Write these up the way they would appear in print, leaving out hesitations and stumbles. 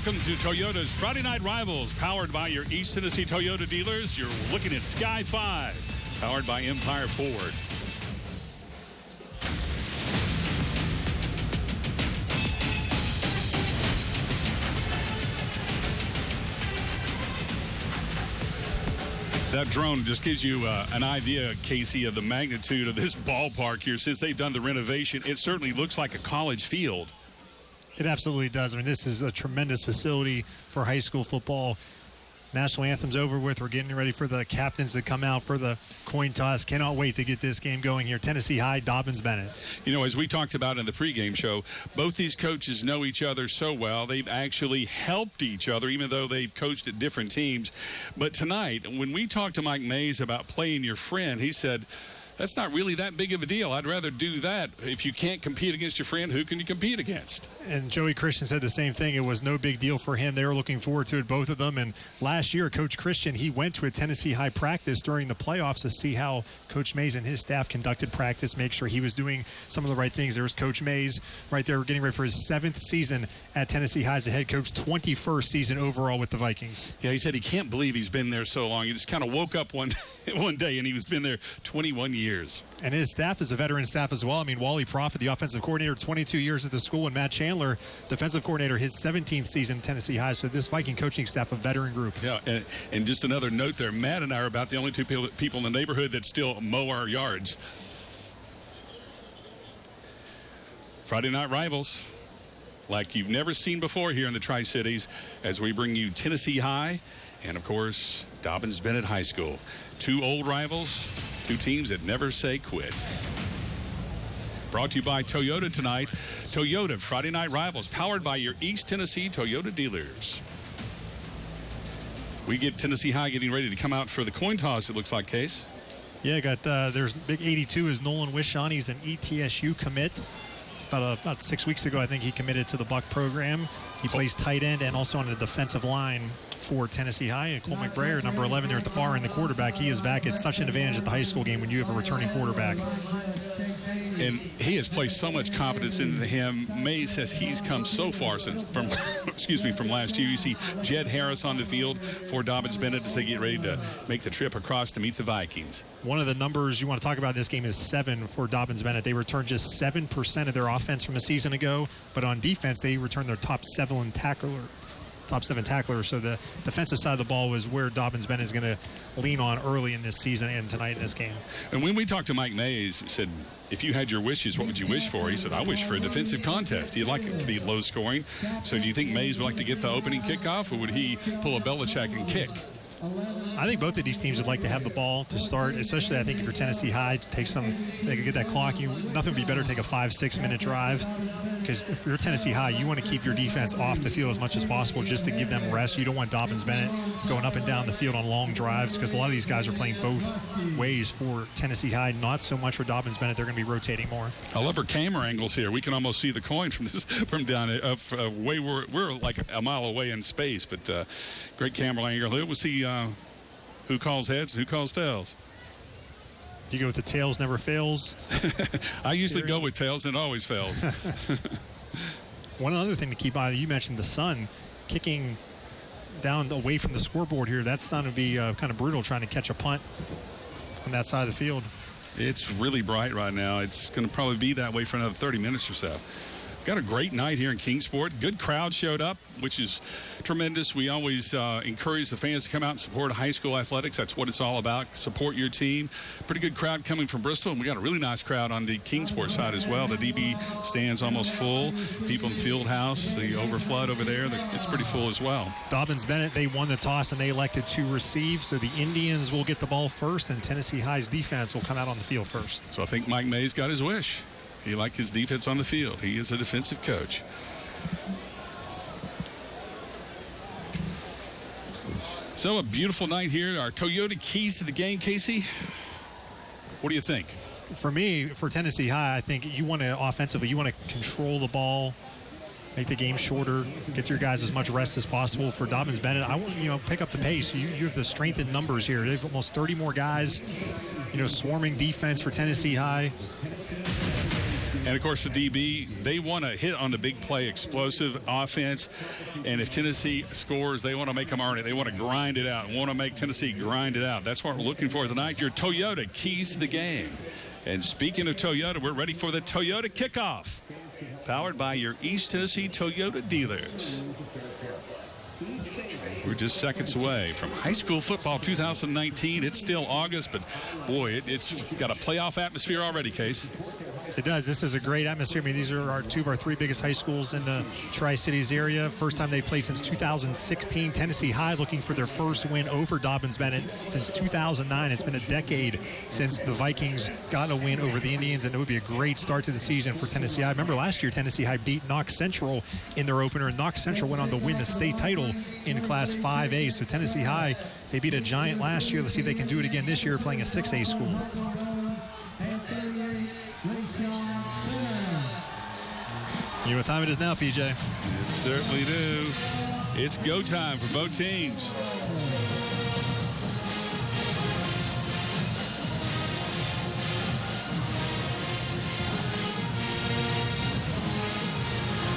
Welcome to Toyota's Friday Night Rivals, powered by your East Tennessee Toyota dealers. You're looking at Sky 5, powered by Empire Ford. That drone just gives you an idea, Casey, of the magnitude of this ballpark here. Since they've done the renovation, it certainly looks like a college field. It absolutely does. I mean, this is a tremendous facility for high school football. National anthem's over with. We're getting ready for the captains to come out for the coin toss. Cannot wait to get this game going here. Tennessee High, Dobbins-Bennett. You know, as we talked about in the pregame show, both these coaches know each other so well. They've actually helped each other, even though they've coached at different teams. But tonight, when we talked to Mike Mays about playing your friend, he said, that's not really that big of a deal. I'd rather do that. If you can't compete against your friend, who can you compete against? And Joey Christian said the same thing. It was no big deal for him. They were looking forward to it, both of them. And last year, Coach Christian, he went to a Tennessee High practice during the playoffs to see how Coach Mays and his staff conducted practice, make sure he was doing some of the right things. There was Coach Mays right there getting ready for his 7th season at Tennessee High as a head coach, 21st season overall with the Vikings. Yeah, he said he can't believe he's been there so long. He just kind of woke up one day and he's been there 21 years. And his staff is a veteran staff as well. I mean, Wally Prophet, the offensive coordinator, 22 years at the school, and Matt Chandler, defensive coordinator, his 17th season at Tennessee High. So this Viking coaching staff, a veteran group. Yeah, and just another note there, Matt and I are about the only two people in the neighborhood that still mow our yards. Friday Night Rivals, like you've never seen before here in the Tri-Cities, as we bring you Tennessee High and, of course, Dobyns-Bennett High School. Two old rivals, two teams that never say quit. Brought to you by Toyota tonight. Toyota Friday Night Rivals, powered by your East Tennessee Toyota dealers. We get Tennessee High getting ready to come out for the coin toss, it looks like, Case. Yeah, got there's big 82 is Nolan Wishon. He's an ETSU commit. About 6 weeks ago, I think he committed to the Buck program. He plays tight end and also on the defensive line for Tennessee High. And Cole McBrayer, number 11 there at the far end, the quarterback, he is back. It's such an advantage at the high school game when you have a returning quarterback. And he has placed so much confidence into him. Mays says he's come so far from last year. You see Jed Harris on the field for Dobbins-Bennett as they get ready to make the trip across to meet the Vikings. One of the numbers you want to talk about in this game is 7 for Dobbins-Bennett. They returned just 7% of their offense from a season ago, but on defense they returned their top 7 tackler. So the defensive side of the ball was where Dobbins-Bennett is going to lean on early in this season and tonight in this game. And when we talked to Mike Mays, he said, if you had your wishes, what would you wish for? He said, I wish for a defensive contest. He'd like it to be low scoring. So do you think Mays would like to get the opening kickoff, or would he pull a Belichick and kick? I think both of these teams would like to have the ball to start, especially I think if you're Tennessee High, they could get that clock. Nothing would be better to take a 5-6 minute drive, because if you're Tennessee High, you want to keep your defense off the field as much as possible just to give them rest. You don't want Dobbins-Bennett going up and down the field on long drives, because a lot of these guys are playing both ways for Tennessee High, not so much for Dobbins-Bennett. They're going to be rotating more. I love our camera angles here. We can almost see the coin from down way we're like a mile away in space, but great camera angle. We'll see who calls heads and who calls tails. You go with the tails never fails. I usually go with tails and it always fails. One other thing to keep eye on, you mentioned the sun kicking down away from the scoreboard here. That sun would be kind of brutal trying to catch a punt on that side of the field. It's really bright right now. It's going to probably be that way for another 30 minutes or so. Got a great night here in Kingsport. Good crowd showed up, which is tremendous. We always encourage the fans to come out and support high school athletics. That's what it's all about. Support your team. Pretty good crowd coming from Bristol, and we got a really nice crowd on the Kingsport side as well. The DB stand's almost full. People in Field House, the overflood over there, it's pretty full as well. Dobbins-Bennett, they won the toss and they elected to receive, so the Indians will get the ball first, and Tennessee High's defense will come out on the field first. So I think Mike Mays got his wish. He liked his defense on the field. He is a defensive coach. So a beautiful night here. Our Toyota keys to the game, Casey. What do you think? For me, for Tennessee High, I think you want to offensively, you want to control the ball, make the game shorter, get your guys as much rest as possible. For Dobbins-Bennett, I want pick up the pace. You have the strength in numbers here. They have almost 30 more guys, swarming defense for Tennessee High. And, of course, the DB, they want to hit on the big play, explosive offense. And if Tennessee scores, they want to make them earn it. They want to grind it out, want to make Tennessee grind it out. That's what we're looking for tonight. Your Toyota keys to the game. And speaking of Toyota, we're ready for the Toyota kickoff, powered by your East Tennessee Toyota dealers. We're just seconds away from high school football 2019. It's still August, but boy, it's got a playoff atmosphere already, Case. It does. This is a great atmosphere. I mean, these are two of our three biggest high schools in the Tri-Cities area. First time they played since 2016. Tennessee High looking for their first win over Dobyns-Bennett since 2009. It's been a decade since the Vikings got a win over the Indians, and it would be a great start to the season for Tennessee High. Remember last year, Tennessee High beat Knox Central in their opener, and Knox Central went on to win the state title in Class 5A. So Tennessee High, they beat a giant last year. Let's see if they can do it again this year, playing a 6A school. You know what time it is now, PJ? It certainly do. It's go time for both teams.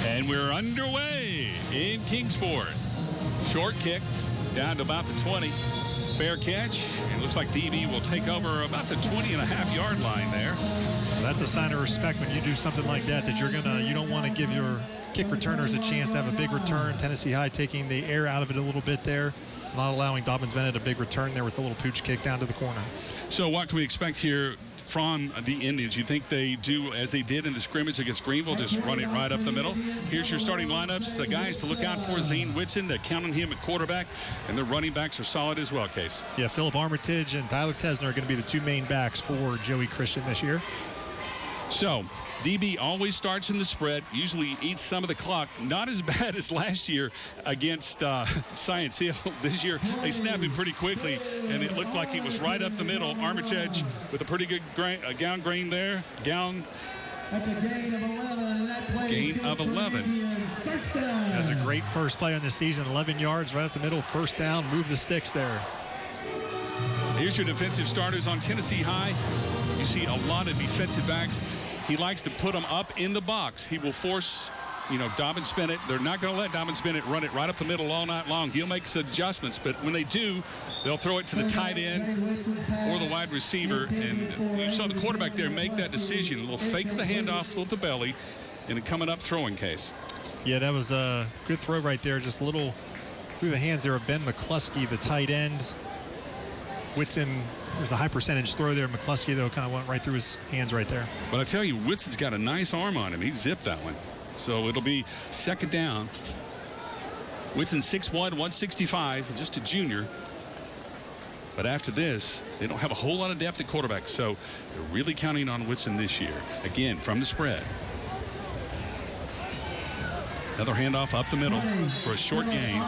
And we're underway in Kingsport. Short kick down to about the 20. Fair catch. It looks like DB will take over about the 20.5-yard line there. That's a sign of respect when you do something like that, that you don't want to give your kick returners a chance to have a big return. Tennessee High taking the air out of it a little bit there, not allowing Dobyns-Bennett a big return there with the little pooch kick down to the corner. So what can we expect here from the Indians? You think they do as they did in the scrimmage against Greenville, just run it right up the middle? Here's your starting lineups. The guys to look out for: Zane Whitson, they're counting him at quarterback, and the running backs are solid as well, Case. Yeah, Philip Armitage and Tyler Tesner are going to be the two main backs for Joey Christian this year. So DB always starts in the spread, usually eats some of the clock. Not as bad as last year against Science Hill. This year they snapped him pretty quickly, and it looked like he was right up the middle. Armitage with a pretty good gown grain there. Gain of 11. That's a great first play on the season. 11 yards right up the middle, first down, move the sticks there. Here's your defensive starters on Tennessee High. You see a lot of defensive backs. He likes to put them up in the box. He will force, Dobbins Bennett. They're not going to let Dobbins Bennett run it right up the middle all night long. He'll make some adjustments, but when they do, they'll throw it to the tight end or the wide receiver. And you saw the quarterback there make that decision. A little fake of the handoff with the belly and a coming up throwing Case. Yeah, that was a good throw right there. Just a little through the hands there of Ben McCluskey, the tight end. Whitson, there's a high percentage throw there. McCluskey, though, kind of went right through his hands right there. But I tell you, Whitson's got a nice arm on him. He zipped that one. So it'll be second down. Whitson 6'1", 165, just a junior. But after this, they don't have a whole lot of depth at quarterback. So they're really counting on Whitson this year. Again, from the spread. Another handoff up the middle for a short gain.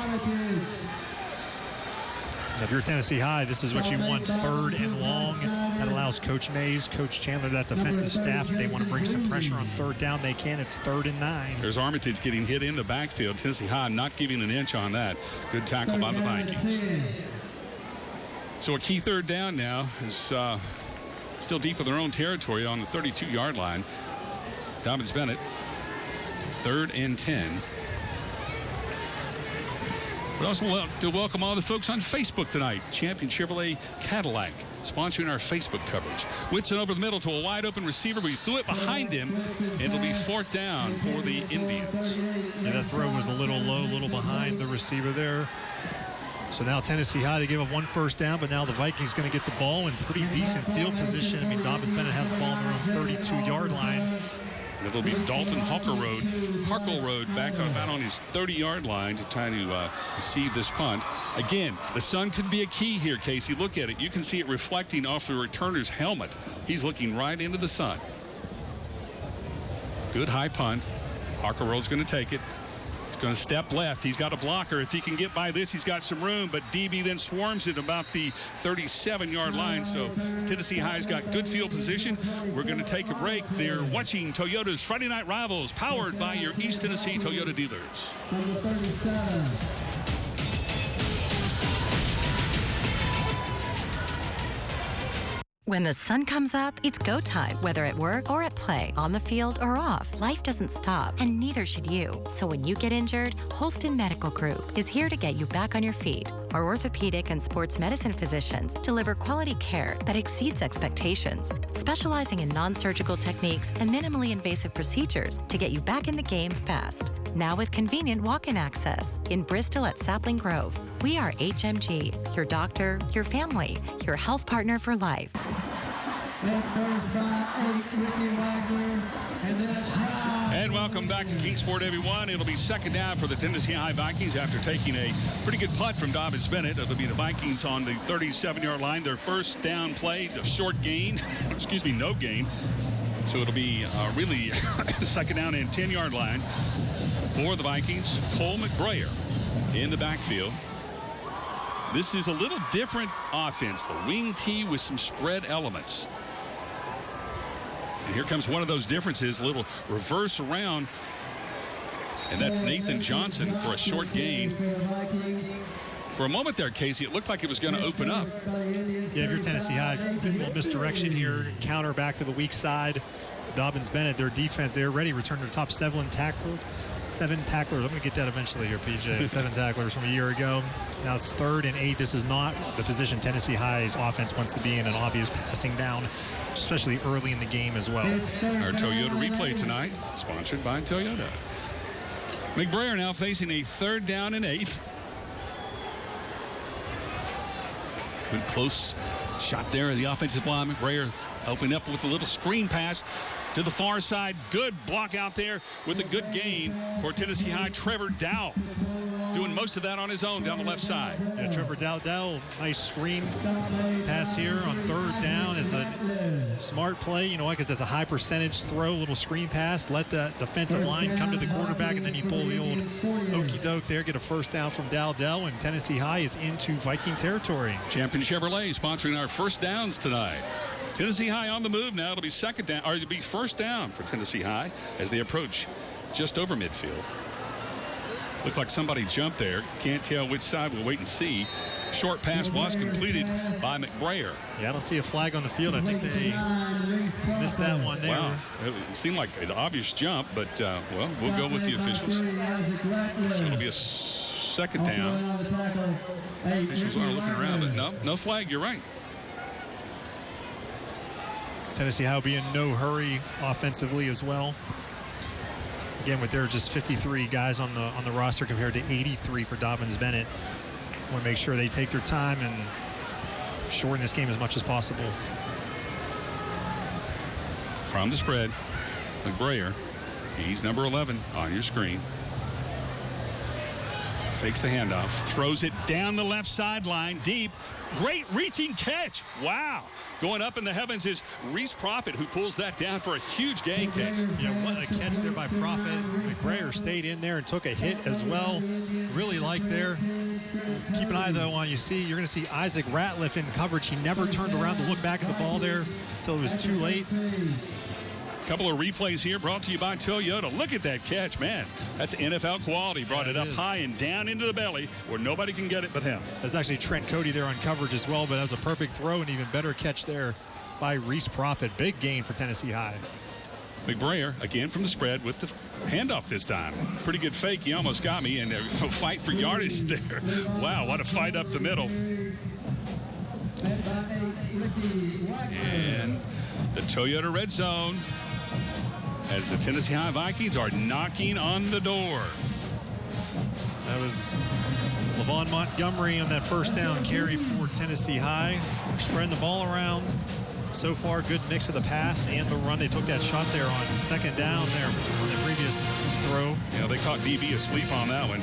If you're Tennessee High, this is what you want, 3rd and long. That allows Coach Mays, Coach Chandler, that defensive staff, if they want to bring some pressure on 3rd down, they can. It's 3rd and 9. There's Armitage getting hit in the backfield. Tennessee High not giving an inch on that. Good tackle by the Vikings. So a key 3rd down now is still deep in their own territory on the 32-yard line. Dobbins Bennett, 3rd and 10. We'd also like to welcome all the folks on Facebook tonight. Champion Chevrolet Cadillac sponsoring our Facebook coverage. Whitson over the middle to a wide open receiver. We threw it behind him, and it'll be 4th down for the Indians. Yeah, that throw was a little low, a little behind the receiver there. So now Tennessee High, they give up 1 first down, but now the Vikings going to get the ball in pretty decent field position. I mean, Dobbins-Bennett has the ball on their own 32-yard line. It'll be Dalton Harkle back on about on his 30-yard line to try to receive this punt. Again, the sun could be a key here, Casey. Look at it. You can see it reflecting off the returner's helmet. He's looking right into the sun. Good high punt. Harkle's going to take it. He's going to step left. He's got a blocker. If he can get by this, he's got some room. But DB then swarms it about the 37-yard line. So Tennessee High's got good field position. We're going to take a break. They're watching Toyota's Friday Night Rivals, powered by your East Tennessee Toyota dealers. When the sun comes up, it's go time. Whether at work or at play, on the field or off, life doesn't stop, and neither should you. So when you get injured, Holston Medical Group is here to get you back on your feet. Our orthopedic and sports medicine physicians deliver quality care that exceeds expectations, specializing in non-surgical techniques and minimally invasive procedures to get you back in the game fast. Now with convenient walk-in access in Bristol at Sapling Grove. We are HMG, your doctor, your family, your health partner for life. And welcome back to Kingsport, everyone. It'll be second down for the Tennessee High Vikings after taking a pretty good putt from Dobyns-Bennett. It'll be the Vikings on the 37-yard line. Their first down play, a short gain. Excuse me, no gain. So it'll be really second down and 10-yard line for the Vikings. Cole McBrayer in the backfield. This is a little different offense. The wing tee with some spread elements. And here comes one of those differences, a little reverse around. And that's Nathan Johnson for a short gain. For a moment there, Casey, it looked like it was going to open up. Yeah, if you're Tennessee High, a little misdirection here. Counter back to the weak side. Dobyns-Bennett, their defense, they're ready. Return to the top 7 tacklers. I'm going to get that eventually here, PJ. 7 tacklers from a year ago. Now it's 3rd and 8. This is not the position Tennessee High's offense wants to be in, an obvious passing down, especially early in the game as well. Our Toyota replay tonight, sponsored by Toyota. McBrayer now facing a 3rd down and 8. Good close shot there of the offensive line. McBrayer opening up with a little screen pass to the far side. Good block out there with a good gain for Tennessee High. Trevor Dowell doing most of that on his own down the left side. Yeah, Trevor Dowell, nice screen pass here on 3rd down is a smart play, you know, because it's a high percentage throw, little screen pass. Let the defensive line come to the quarterback, and then you pull the old okey doke there, get a 1st down from Dowell, and Tennessee High is into Viking territory. Champion Chevrolet sponsoring our first downs tonight. Tennessee High on the move now. It'll be 2nd down, or it'll be 1st down for Tennessee High as they approach just over midfield. Looked like somebody jumped there. Can't tell which side. We'll wait and see. Short pass was completed by McBrayer. Yeah, I don't see a flag on the field. I think they missed that one there. Wow. It seemed like an obvious jump, but, well, we'll go with the officials. So it'll be a 2nd down. Officials are looking around, but no flag. You're right. Tennessee High will be in no hurry offensively as well. Again, with their just 53 guys on the roster compared to 83 for Dobbins-Bennett. Want to make sure they take their time and shorten this game as much as possible. From the spread, McBrayer. He's number 11 on your screen. Fakes the handoff, throws it down the left sideline, deep. Great reaching catch. Wow. Going up in the heavens is Reese Profit, who pulls that down for a huge gain, Case. Yeah, what a catch there by Profit. McBrayer stayed in there and took a hit as well. Really like there. Keep an eye, though, on you're going to see Isaac Ratliff in coverage. He never turned around to look back at the ball there until it was too late. Couple of replays here brought to you by Toyota. Look at that catch, man. That's NFL quality. Brought it up high and down into the belly where nobody can get it but him. There's actually Trent Cody there on coverage as well, but that was a perfect throw and even better catch there by Reese Profit. Big gain for Tennessee High. McBrayer, again from the spread with the handoff this time. Pretty good fake. He almost got me, and there's a fight for yardage there. Wow, what a fight up the middle. And the Toyota red zone as the Tennessee High Vikings are knocking on the door. That was Levon Montgomery on that 1st down carry for Tennessee High. They're spreading the ball around. So far, good mix of the pass and the run. They took that shot there on 2nd down there on the previous throw. Yeah, they caught DB asleep on that one.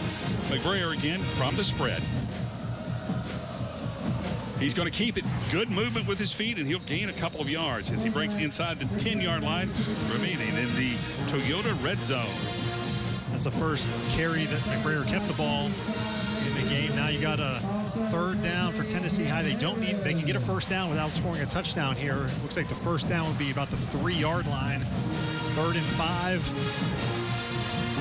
McBrayer again from the spread. He's going to keep it. Good movement with his feet, and he'll gain a couple of yards as he breaks inside the 10-yard line, remaining in the Toyota red zone. That's the first carry that McBrayer kept the ball in the game. Now you got a 3rd down for Tennessee High. They can get a 1st down without scoring a touchdown here. Looks like the 1st down would be about the 3-yard line. It's 3rd and 5.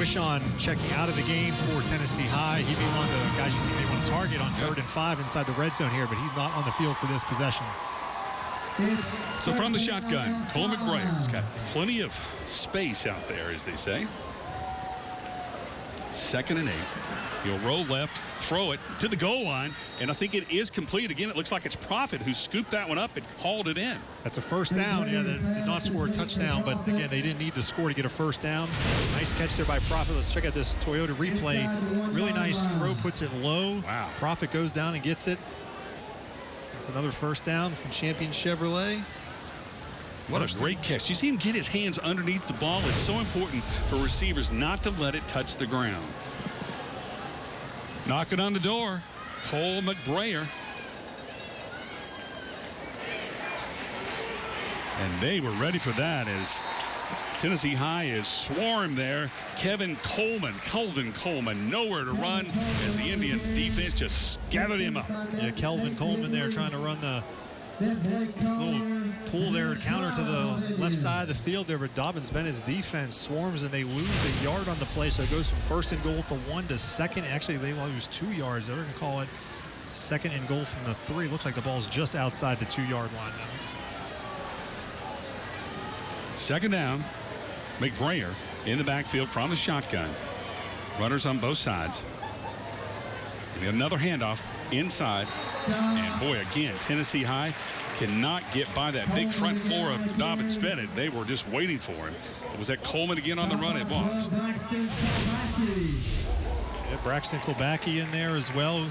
Wishon checking out of the game for Tennessee High. He'd be one of the guys you think they want to target on 3rd and 5 inside the red zone here, but he's not on the field for this possession. So from the shotgun, Cole McBrayer has got plenty of space out there, as they say. 2nd and 8. He'll roll left, throw it to the goal line, and I think it is complete. Again, it looks like it's Profit who scooped that one up and hauled it in. That's a first down. Yeah, they did not score a touchdown, but again, they didn't need to score to get a first down. Nice catch there by Profit. Let's check out this Toyota replay. Really nice throw, puts it low. Wow. Profit goes down and gets it. It's another first down from Champion Chevrolet. What a great catch. You see him get his hands underneath the ball. It's so important for receivers not to let it touch the ground. Knocking on the door, Cole McBrayer. And they were ready for that as Tennessee High is swarmed there. Kelvin Coleman, nowhere to run as the Indian defense just gathered him up. Yeah, Kelvin Coleman there trying to run the little pull there, counter to the left side of the field there, but Dobyns-Bennett's defense swarms and they lose a yard on the play, so it goes from 1st and goal to 1 to 2nd. Actually, they lose 2 yards. They're going to call it 2nd and goal from the 3. Looks like the ball's just outside the 2-yard line now. 2nd down. McBrayer in the backfield from the shotgun. Runners on both sides. And another handoff inside. And boy, again, Tennessee High cannot get by that big front four of Dobbins-Bennett. They were just waiting for him. Was that Coleman again on the run? It was. Yeah, Braxton Klobacki in there as well.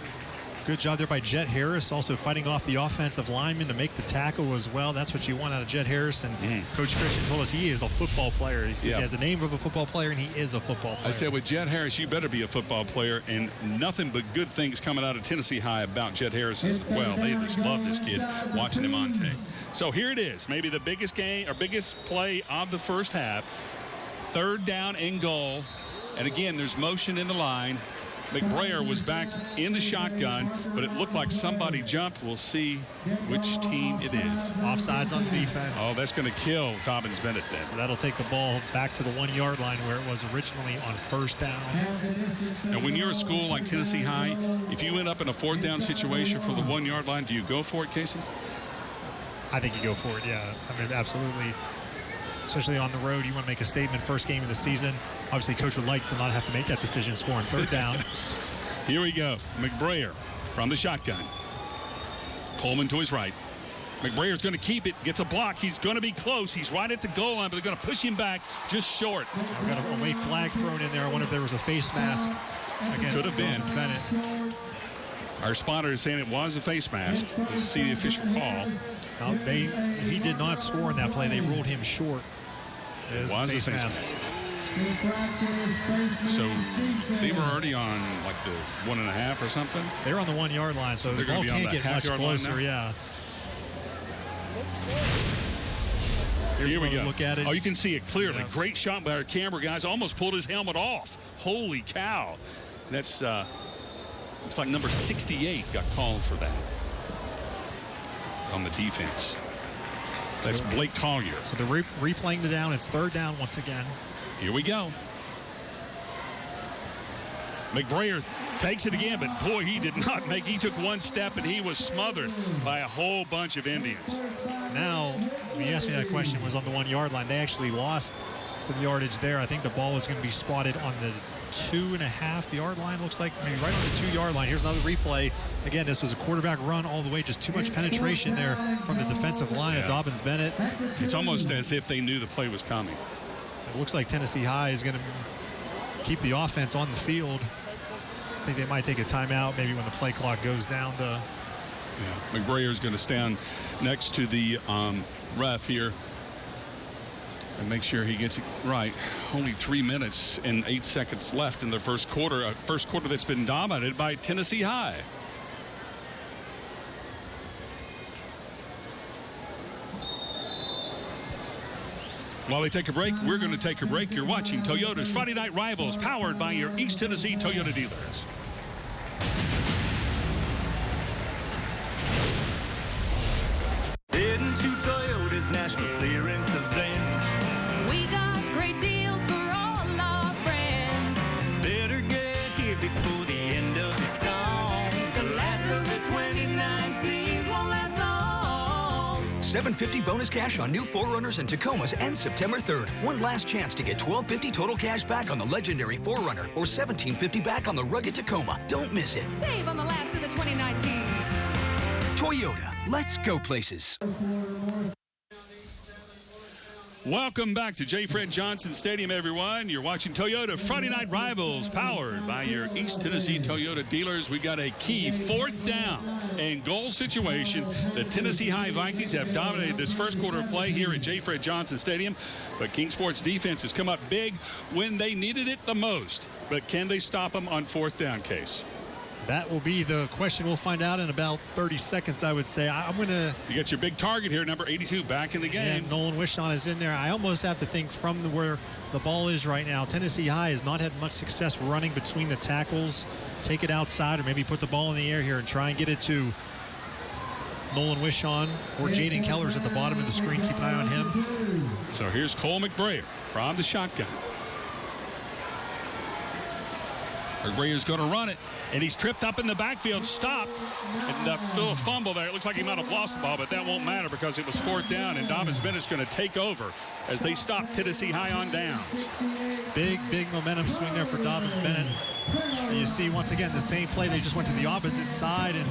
Good job there by Jet Harris, also fighting off the offensive lineman to make the tackle as well. That's what you want out of Jet Harris. And Coach Christian told us he is a football player. He has the name of a football player, and he is a football player. I said with Jet Harris, you better be a football player, and nothing but good things coming out of Tennessee High about Jet Harris as well. They just love this kid, watching him on tape. So here it is, maybe the biggest game or biggest play of the first half. 3rd down and goal. And again, there's motion in the line. McBrayer was back in the shotgun, but it looked like somebody jumped. We'll see which team it is. Offsides on the defense. Oh, that's going to kill Dobbins Bennett then. So that'll take the ball back to the 1-yard line where it was originally on 1st down. And when you're a school like Tennessee High, if you end up in a 4th down situation for the 1-yard line, do you go for it, Casey? I think you go for it, yeah. I mean, absolutely. Especially on the road, you want to make a statement first game of the season. Obviously, coach would like to not have to make that decision, score on 3rd down. Here we go. McBrayer from the shotgun. Coleman to his right. McBrayer's going to keep it, gets a block. He's going to be close. He's right at the goal line, but they're going to push him back just short. We've got a late flag thrown in there. I wonder if there was a face mask against Could have been. Bennett. Our spotter is saying it was a face mask. Let's see the official call. No, he did not score in that play. They ruled him short. It was a face mask. So they were already on like the 1.5 or something. They're on the 1-yard line, so the ball can't get much closer. Yeah. Here we go. Look at it. Oh, you can see it clearly. Yeah. Great shot by our camera guys. Almost pulled his helmet off. Holy cow! That's looks like number 68 got called for that on the defense. That's Blake Collier. So they're replaying the down. It's 3rd down once again. Here we go. McBrayer takes it again, but boy, he did not make. He took one step and he was smothered by a whole bunch of Indians. Now, when you asked me that question, was on the 1-yard line. They actually lost some yardage there. I think the ball is going to be spotted on the 2.5-yard line. Looks like maybe right on the 2-yard line. Here's another replay. Again, this was a quarterback run all the way. Just too much penetration there from the defensive line of Dobyns-Bennett. It's almost as if they knew the play was coming. It looks like Tennessee High is going to keep the offense on the field. I think they might take a timeout maybe when the play clock goes down to... Yeah, McBrayer's going to stand next to the ref here and make sure he gets it right. Only 3 minutes and 8 seconds left in the first quarter. A first quarter that's been dominated by Tennessee High. While they take a break, we're going to take a break. You're watching Toyota's Friday Night Rivals, powered by your East Tennessee Toyota dealers. Heading to Toyota's National Clearance Event. We got great deals for all our friends. Better get here before the end of the song. The last of the 2019s won't last long. $750 bonus cash on new 4Runners and Tacomas ends September 3rd. One last chance to get $1,250 total cash back on the legendary 4Runner or $1,750 back on the rugged Tacoma. Don't miss it. Save on the last of the 2019s. Toyota, let's go places. Welcome back to J. Fred Johnson Stadium, everyone. You're watching Toyota Friday Night Rivals, powered by your East Tennessee Toyota dealers. We got a key 4th down and goal situation. The Tennessee High Vikings have dominated this first quarter of play here at J. Fred Johnson Stadium, but Kingsport's defense has come up big when they needed it the most. But can they stop them on 4th down, Case? That will be the question. We'll find out in about 30 seconds, I would say. I'm going to... You got your big target here, number 82, back in the game. Yeah, Nolan Wishon is in there. I almost have to think from where the ball is right now. Tennessee High has not had much success running between the tackles. Take it outside or maybe put the ball in the air here and try and get it to Nolan Wishon or Jaden Keller's at the bottom of the screen. Keep an eye on him. So here's Cole McBrayer from the shotgun. McBrayer's going to run it, and he's tripped up in the backfield, stopped, and a little fumble there. It looks like he might have lost the ball, but that won't matter because it was 4th down, and Dobbins-Bennett's going to take over as they stop Tennessee High on downs. Big momentum swing there for Dobbins-Bennett. You see, once again, the same play. They just went to the opposite side, and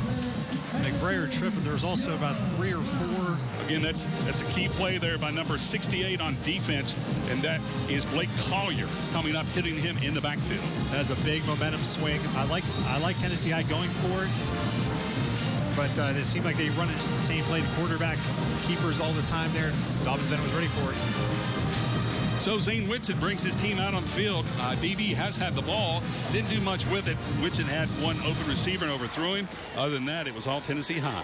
McBrayer tripped, but there was also about 3 or 4. Again, that's a key play there by number 68 on defense, and that is Blake Collier coming up, hitting him in the backfield. That's a big momentum swing. I like Tennessee High going for it, but it seemed like they run it just the same play. The quarterback keepers all the time there. Dobbins-Bennett was ready for it. So Zane Whitson brings his team out on the field. DB has had the ball, didn't do much with it. Whitson had one open receiver and overthrew him. Other than that, it was all Tennessee High.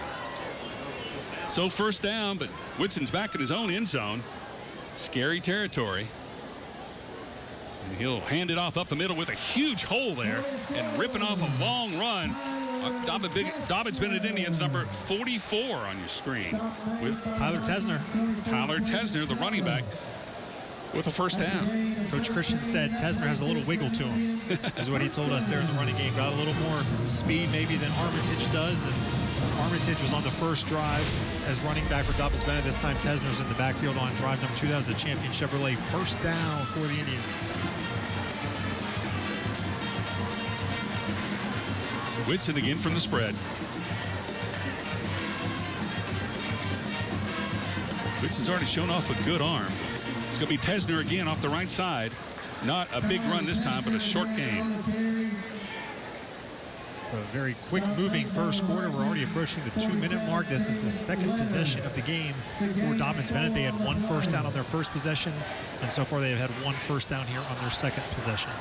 So 1st down, but Whitson's back in his own end zone. Scary territory. And he'll hand it off up the middle with a huge hole there and ripping off a long run. Dobbins-Bennett Indians, number 44 on your screen. With Tyler Tesner. Tyler Tesner, the running back, with a 1st down. Coach Christian said Tesner has a little wiggle to him, is what he told us there in the running game. Got a little more speed maybe than Armitage does, and Armitage was on the first drive as running back for Dobbins-Bennett. This time Tesner's in the backfield on drive number 2. That was the champion Chevrolet 1st down for the Indians. Whitson again from the spread. Whitson's already shown off a good arm. It's going to be Tesner again off the right side. Not a big run this time, but a short gain. So a very quick moving first quarter. We're already approaching the 2-minute mark. This is the 2nd possession of the game for Dobbins-Bennett. They had 1 1st down on their 1st possession, and so far they have had 1 1st down here on their 2nd possession.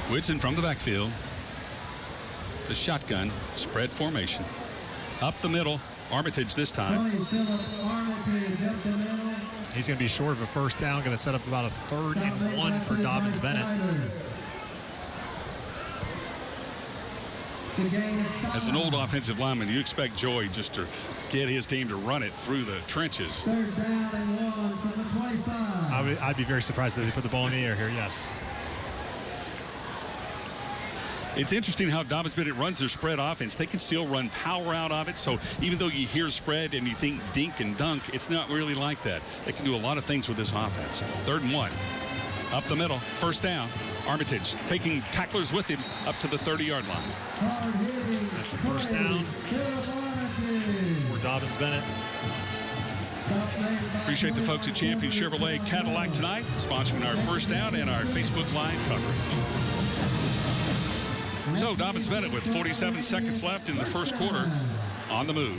Whitson from the backfield. The shotgun, spread formation. Up the middle, Armitage this time. He's going to be short of a 1st down, going to set up about a 3rd and 1 for Dobbins-Bennett. As an old offensive lineman, you expect Joy just to get his team to run it through the trenches. I'd be very surprised if they put the ball in the air here, yes. It's interesting how Dobbins-Bennett runs their spread offense. They can still run power out of it. So even though you hear spread and you think dink and dunk, it's not really like that. They can do a lot of things with this offense. 3rd and 1. Up the middle, 1st down. Armitage taking tacklers with him up to the 30-yard line. That's a 1st down for Dobbins-Bennett. Appreciate the folks at Champion Chevrolet Cadillac tonight, sponsoring our 1st down and our Facebook Live coverage. So Dobbins-Bennett with 47 seconds left in the first quarter on the move.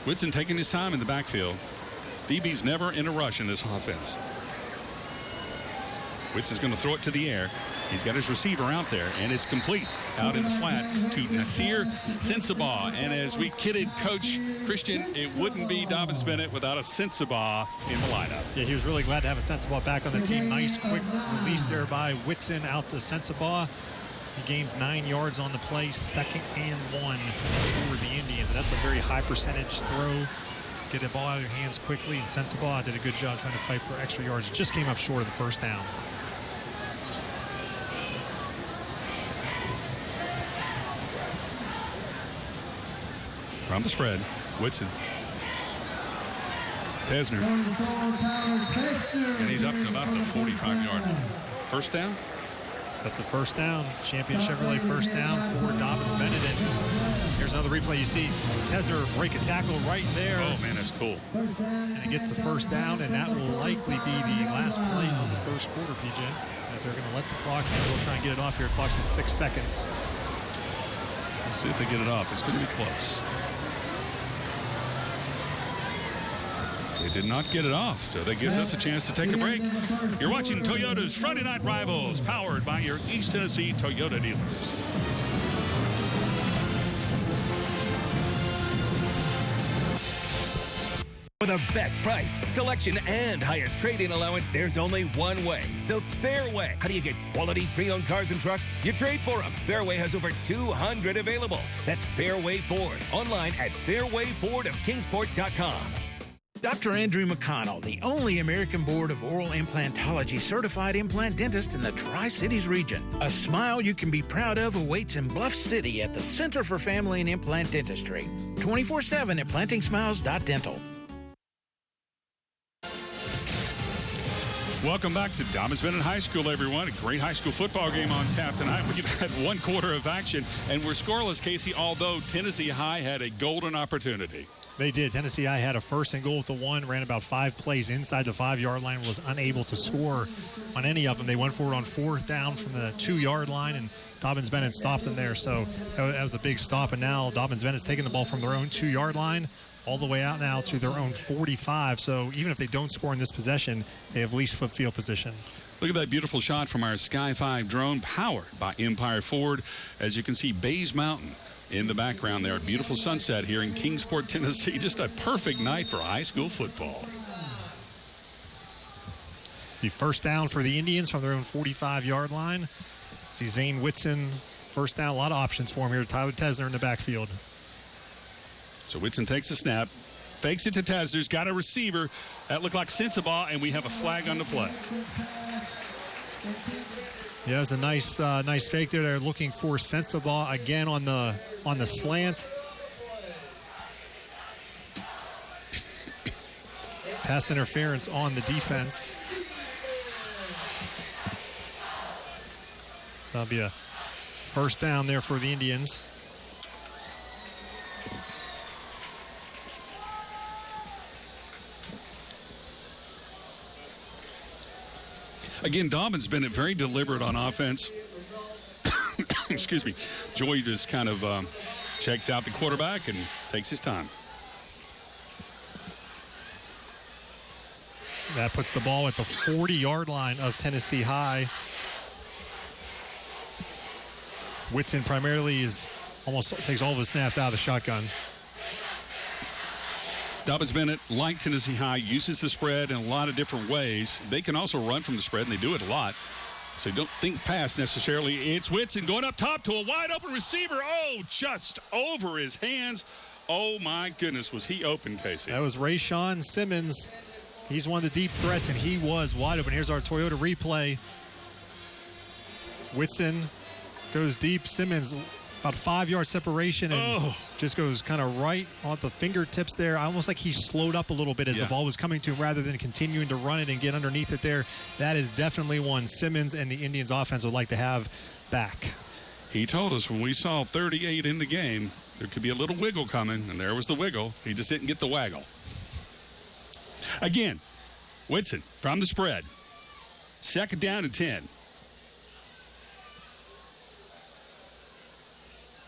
Whitson taking his time in the backfield. DB's never in a rush in this offense. Witz is going to throw it to the air. He's got his receiver out there, and it's complete out in the flat to Nasir Sensabaugh. And as we kidded Coach Christian, it wouldn't be Dobyns-Bennett without a Sensabaugh in the lineup. Yeah, he was really glad to have a Sensabaugh back on the team. Nice quick release there by Whitson out to Sensabaugh. He gains 9 yards on the play, 2nd and 1 for the Indians. And that's a very high percentage throw. Get the ball out of your hands quickly, and Sensabaugh did a good job trying to fight for extra yards. Just came up short of the first down. From the spread, Whitson. Tesner. And he's up to about the 45-yard line. First down? That's a first down. Champion Chevrolet first down for Dobbins-Bennett. And here's another replay. You see Tesner break a tackle right there. Oh, man, that's cool. And it gets the first down, and that will likely be the last play of the first quarter, PJ. As they're going to let the clock, and we'll try and get it off here. Clock's at 6 seconds. Let's see if they get it off. It's going to be close. They did not get it off, so that gives us a chance to take a break. You're watching Toyota's Friday Night Rivals, powered by your East Tennessee Toyota dealers. For the best price, selection, and highest trade-in allowance, there's only one way. The Fairway. How do you get quality pre-owned cars and trucks? You trade for them. Fairway has over 200 available. That's Fairway Ford. Online at fairwayfordofkingsport.com. Dr. Andrew McConnell, the only American Board of Oral Implantology certified implant dentist in the Tri-Cities region. A smile you can be proud of awaits in Bluff City at the Center for Family and Implant Dentistry. 24/7 at plantingsmiles.dental. Welcome back to Dobyns-Bennett High School, everyone. A great high school football game on tap tonight. We've had 1 quarter of action, and we're scoreless, Casey, although Tennessee High had a golden opportunity. They did. Tennessee High had a 1st and goal at the 1, ran about 5 plays inside the 5-yard line, was unable to score on any of them. They went for it on 4th down from the 2-yard line, and Dobyns-Bennett stopped them there. So that was a big stop, and now Dobyns-Bennett's taking the ball from their own 2-yard line all the way out now to their own 45. So even if they don't score in this possession, they have least foot field position. Look at that beautiful shot from our Sky 5 drone, powered by Empire Ford. As you can see, Bays Mountain in the background there. Beautiful sunset here in Kingsport, Tennessee. Just a perfect night for high school football. The first down for the Indians from their own 45-yard line. See Zane Whitson, first down. A lot of options for him here. Tyler Tesner in the backfield. So Whitson takes the snap, fakes it to Tesner's, got a receiver. That looked like Sensabaugh, and we have a flag on the play. Yeah, it was a nice fake there. They're looking for Sensabaugh again on the slant. Pass interference on the defense. That'll be a first down there for the Indians. Again, Dobyns-Bennett very deliberate on offense. Excuse me. Joy just kind of checks out the quarterback and takes his time. That puts the ball at the 40-yard line of Tennessee High. Whitson primarily almost takes all of his snaps out of the shotgun. Dobyns-Bennett, like Tennessee High, uses the spread in a lot of different ways. They can also run from the spread, and they do it a lot. So don't think pass necessarily. It's Whitson going up top to a wide-open receiver. Oh, just over his hands. Oh, my goodness, was he open, Casey? That was Rayshawn Simmons. He's one of the deep threats, and he was wide open. Here's our Toyota replay. Whitson goes deep. Simmons about 5-yard separation and just goes kind of right on the fingertips there. Almost like he slowed up a little bit as the ball was coming to him rather than continuing to run it and get underneath it there. That is definitely one Simmons and the Indians offense would like to have back. He told us when we saw 38 in the game, there could be a little wiggle coming, and there was the wiggle. He just didn't get the waggle. Again, Whitson from the spread. 2nd down and 10.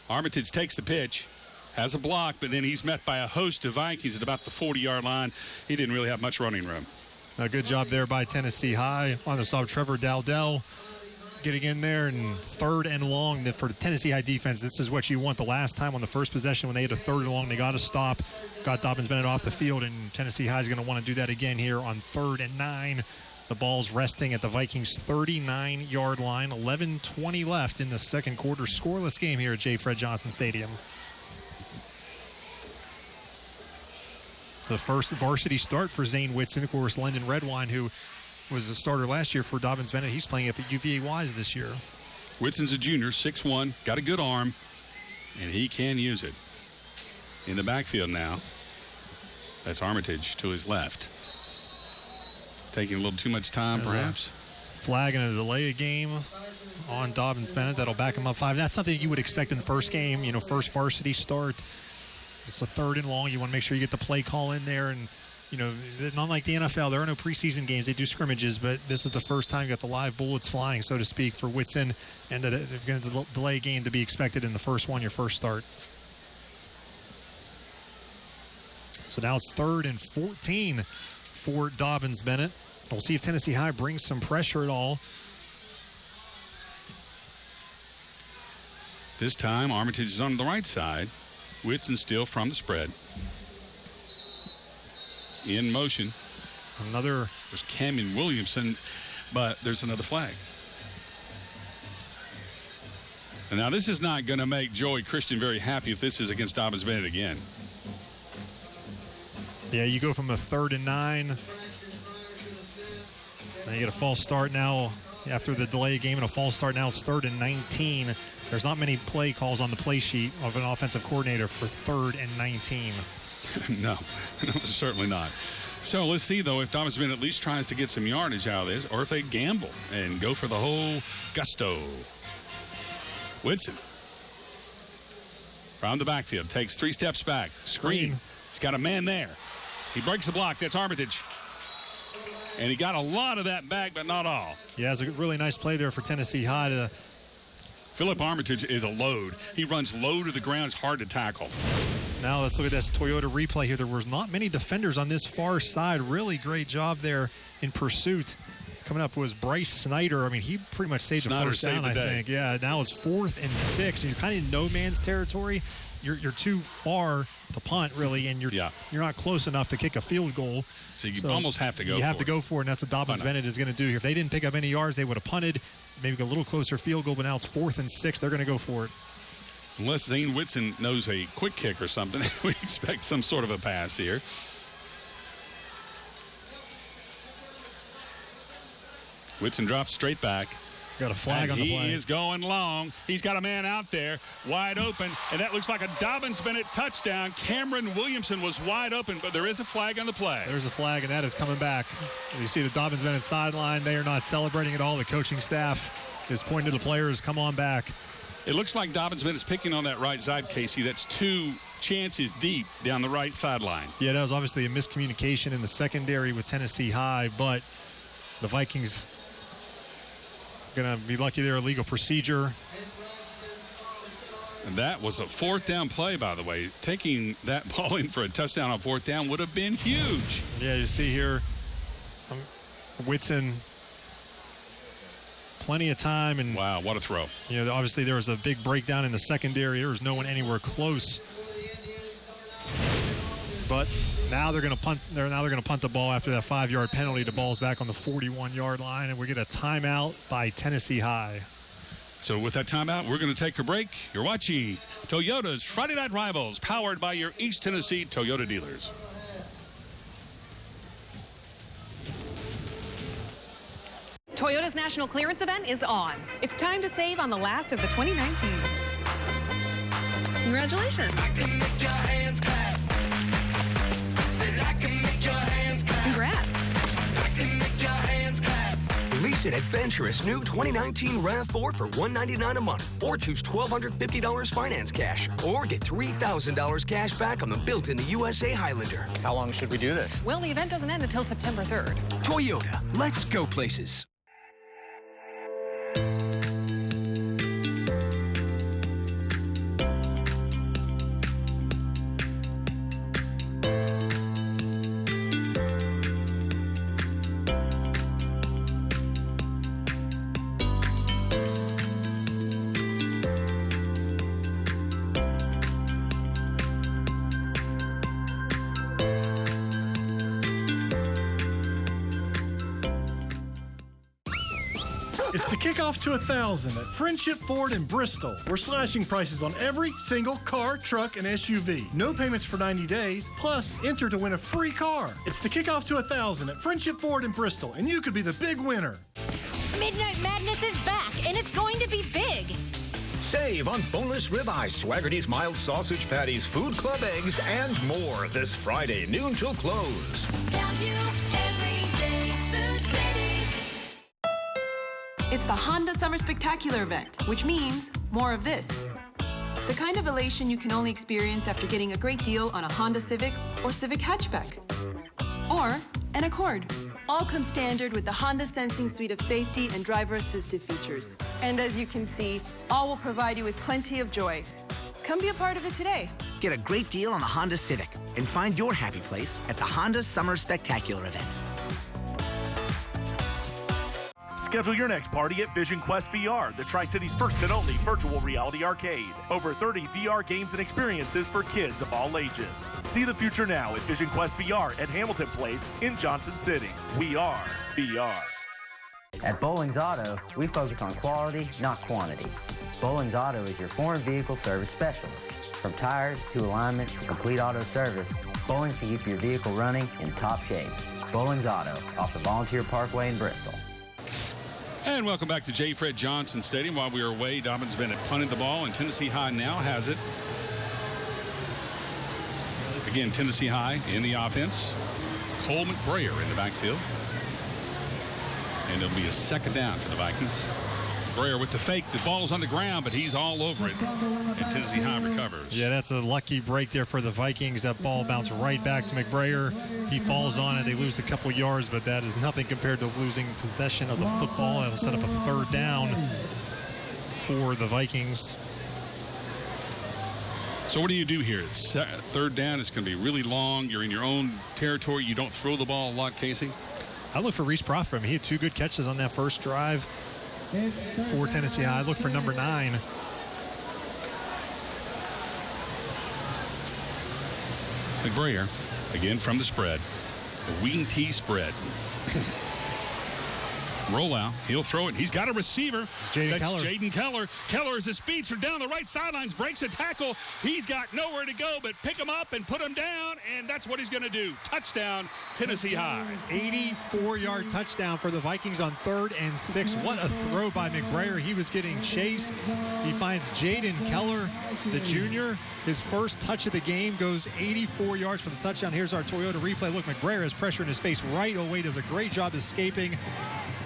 Armitage takes the pitch, has a block, but then he's met by a host of Vikings at about the 40-yard line. He didn't really have much running room. A good job there by Tennessee High on the stop. Trevor Dowdell getting in there, and 3rd and long for the Tennessee High defense. This is what you want. The last time on the first possession when they had a 3rd and long, they got a stop, got Dobbins-Bennett off the field, and Tennessee High is going to want to do that again here on 3rd and 9. The ball's resting at the Vikings' 39-yard line. 11:20 left in the second quarter. Scoreless game here at J. Fred Johnson Stadium. The first varsity start for Zane Whitson. Of course, Lyndon Redwine, who was a starter last year for Dobbins-Bennett, he's playing up at UVA Wise this year. Whitson's a junior, 6'1", got a good arm, and he can use it. In the backfield now, that's Armitage to his left. Taking a little too much time, perhaps. Flag and a delay of game on Dobbins-Bennett. That'll back him up 5. That's something you would expect in the first game, first varsity start. It's a 3rd and long. You want to make sure you get the play call in there. And, not like the NFL, there are no preseason games. They do scrimmages, but this is the first time you got the live bullets flying, so to speak, for Whitson. And they're going to delay game to be expected in the first one, your first start. So now it's 3rd and 14 for Dobbins-Bennett. We'll see if Tennessee High brings some pressure at all. This time, Armitage is on the right side. Whitson still from the spread. In motion. There's Cameron Williamson, but there's another flag. And now this is not going to make Joey Christian very happy if this is against Dobbins-Bennett again. Yeah, you go from a 3rd and 9. Now you get a false start now after the delay game and a false start. Now it's 3rd and 19. There's not many play calls on the play sheet of an offensive coordinator for 3rd and 19. No, certainly not. So let's see, though, if Dobbins-Bennett at least tries to get some yardage out of this, or if they gamble and go for the whole gusto. Whitson from the backfield takes 3 steps back. Screen. He's got a man there. He breaks the block. That's Armitage. And he got a lot of that back, but not all. Yeah, it's a really nice play there for Tennessee High. Philip Armitage is a load. He runs low to the ground. It's hard to tackle. Now let's look at this Toyota replay here. There was not many defenders on this far side. Really great job there in pursuit. Coming up was Bryce Snyder. I mean, he pretty much saved the first down, I think. Yeah, now it's 4th and 6. And you're kind of in no man's territory. You're too far to punt, really, and you're not close enough to kick a field goal. So you almost have to go for it. You have to go for it, and that's what Dobbins-Bennett is going to do here. If they didn't pick up any yards, they would have punted, maybe a little closer field goal, but now it's 4th and 6. They're going to go for it. Unless Zane Whitson knows a quick kick or something, we expect some sort of a pass here. Whitson drops straight back. Got a flag on the play. He is going long. He's got a man out there wide open, and that looks like a Dobbins-Bennett touchdown. Cameron Williamson was wide open, but there is a flag on the play. There's a flag, and that is coming back. You see the Dobbins-Bennett sideline. They are not celebrating at all. The coaching staff is pointing to the players, come on back. It looks like Dobbins-Bennett is picking on that right side, Casey. That's 2 chances deep down the right sideline. Yeah, that was obviously a miscommunication in the secondary with Tennessee High, but the Vikings going to be lucky they're a legal procedure. And that was a 4th down play, by the way. Taking that ball in for a touchdown on 4th down would have been huge. Yeah, you see here, Whitson, plenty of time. And wow, what a throw. Obviously there was a big breakdown in the secondary. There was no one anywhere close. But now they're going to punt. They're going to punt the ball after that 5-yard penalty. The ball's back on the 41-yard line, and we get a timeout by Tennessee High. So with that timeout, we're going to take a break. You're watching Toyota's Friday Night Rivals, powered by your East Tennessee Toyota dealers. Toyota's national clearance event is on. It's time to save on the last of the 2019s. Congratulations. I can make your hands clap. Congrats. I can make your hands clap. Lease an adventurous new 2019 RAV4 for $199 a month, or choose $1,250 finance cash, or get $3,000 cash back on the built-in the USA Highlander. How long should we do this? Well, the event doesn't end until September 3rd. Toyota, let's go places. the kickoff to 1,000 at Friendship Ford in Bristol. We're slashing prices on every single car, truck, and SUV. No payments for 90 days, plus enter to win a free car. It's the kickoff to 1,000 at Friendship Ford in Bristol, and you could be the big winner. Midnight Madness is back, and it's going to be big. Save on boneless ribeye, Swaggerty's mild sausage patties, Food Club eggs, and more this Friday, noon till close. Value every day, Food City. It's the Honda Summer Spectacular event, which means more of this. The kind of elation you can only experience after getting a great deal on a Honda Civic or Civic hatchback. Or an Accord. All come standard with the Honda Sensing suite of safety and driver assistive features. And as you can see, all will provide you with plenty of joy. Come be a part of it today. Get a great deal on the Honda Civic and find your happy place at the Honda Summer Spectacular event. Schedule your next party at Vision Quest VR, the Tri-City's first and only virtual reality arcade. Over 30 VR games and experiences for kids of all ages. See the future now at Vision Quest VR at Hamilton Place in Johnson City. We are VR. At Bowling's Auto, we focus on quality, not quantity. Bowling's Auto is your foreign vehicle service specialist. From tires to alignment to complete auto service, Bowling's can keep your vehicle running in top shape. Bowling's Auto, off the Volunteer Parkway in Bristol. And welcome back to J. Fred Johnson Stadium. While we were away, Dobyns-Bennett punted the ball, and Tennessee High now has it. Again, Tennessee High in the offense. Cole McBrayer in the backfield. And it'll be a second down for the Vikings. McBrayer with the fake. The ball's on the ground, but he's all over it. And Tennessee High recovers. Yeah, that's a lucky break there for the Vikings. That ball bounced right back to McBrayer. He falls on it. They lose a couple yards, but that is nothing compared to losing possession of the football. That'll set up a third down for the Vikings. So what do you do here? It's third down. It's going to be really long. You're in your own territory. You don't throw the ball a lot, Casey. I look for Reese Profit. He had 2 good catches on that first drive for Tennessee High. I look for number 9. McBrayer, again from the spread. The wing T spread. Rollout. He'll throw it. He's got a receiver. It's Jaden Keller. Keller is a speedster down the right sidelines, breaks a tackle. He's got nowhere to go but pick him up and put him down, and that's what he's going to do. Touchdown, Tennessee High. 84-yard touchdown for the Vikings on 3rd and 6. What a throw by McBrayer. He was getting chased. He finds Jaden Keller, the junior. His first touch of the game, goes 84 yards for the touchdown. Here's our Toyota replay. Look, McBrayer has pressure in his face right away. Does a great job escaping.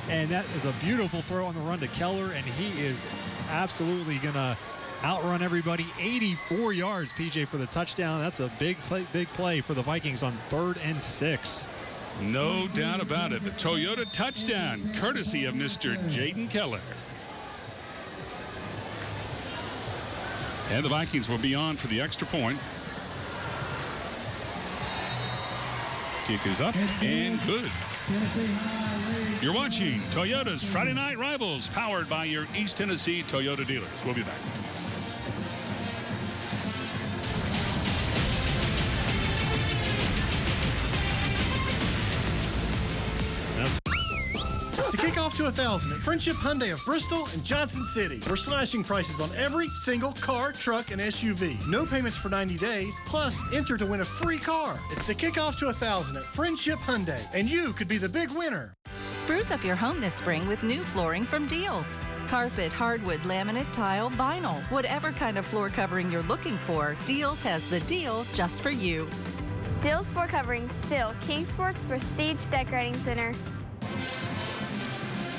And that is a beautiful throw on the run to Keller, and he is absolutely going to outrun everybody. 84 yards, PJ, for the touchdown. That's a big play for the Vikings on 3rd and 6. No doubt about it. The Toyota touchdown, courtesy of Mr. Jaden Keller. And the Vikings will be on for the extra point. Kick is up and good. You're watching Toyota's Friday Night Rivals, powered by your East Tennessee Toyota dealers. We'll be back. It's the kickoff to 1,000 at Friendship Hyundai of Bristol and Johnson City. We're slashing prices on every single car, truck, and SUV. No payments for 90 days, plus enter to win a free car. It's the kickoff to 1,000 at Friendship Hyundai, and you could be the big winner. Spruce up your home this spring with new flooring from Deals. Carpet, hardwood, laminate, tile, vinyl. Whatever kind of floor covering you're looking for, Deals has the deal just for you. Deals floor covering still Kingsport's prestige decorating center.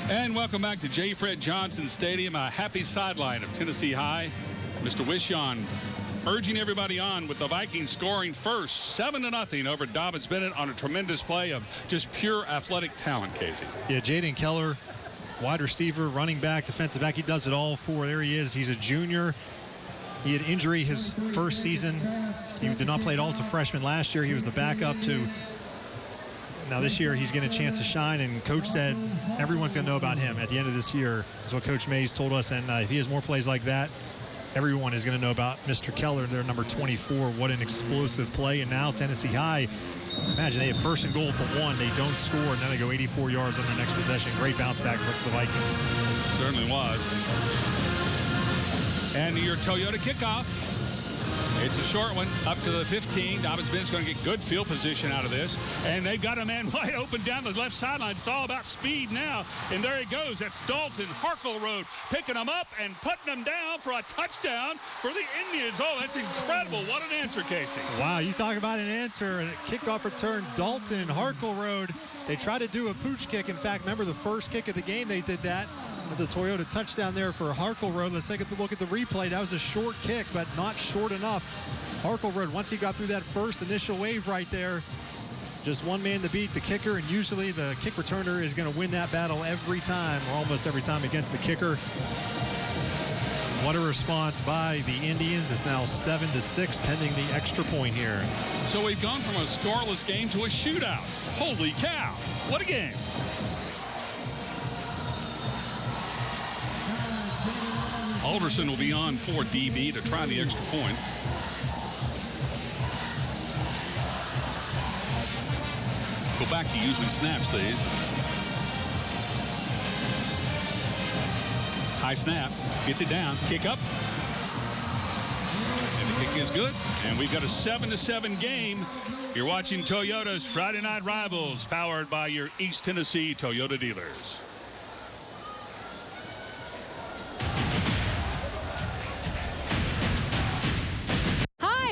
And welcome back to J. Fred Johnson Stadium, a happy sideline of Tennessee High. Mr. Wishon urging everybody on with the Vikings scoring first, 7-0 over Dobyns-Bennett on a tremendous play of just pure athletic talent, Casey. Yeah, Jaden Keller, wide receiver, running back, defensive back. He does it all for. There he is. He's a junior. He had injury his first season. He did not play at all as a freshman last year. He was the backup to. Now this year he's getting a chance to shine, and Coach said everyone's going to know about him at the end of this year, is what Coach Mays told us. And if he has more plays like that, everyone is going to know about Mr. Keller, their number 24. What an explosive play. And now Tennessee High Imagine they have first and goal at the 1. They don't score, and then they go 84 yards on their next possession. Great bounce back for the Vikings. Certainly was. And your Toyota kickoff. It's a short one, up to the 15. Dobyns-Bennett's going to get good field position out of this. And they've got a man wide open down the left sideline. It's all about speed now. And there he goes. That's Dalton Harkleroad picking him up and putting him down for a touchdown for the Indians. Oh, that's incredible. What an answer, Casey. Wow, you talk about an answer. A kickoff return, Dalton Harkleroad. They tried to do a pooch kick. In fact, remember the first kick of the game they did that. There's a Toyota touchdown there for Harkleroad. Let's take a look at the replay. That was a short kick, but not short enough. Harkleroad, once he got through that first initial wave right there, just one man to beat the kicker, and usually the kick returner is going to win that battle every time, or almost every time, against the kicker. What a response by the Indians. It's now 7-6 pending the extra point here. So we've gone from a scoreless game to a shootout. Holy cow. What a game. Alderson will be on for DB to try the extra point. Go back, he usually snaps these. High snap, gets it down, kick up. And the kick is good. And we've got a 7-7 game. You're watching Toyota's Friday Night Rivals, powered by your East Tennessee Toyota dealers.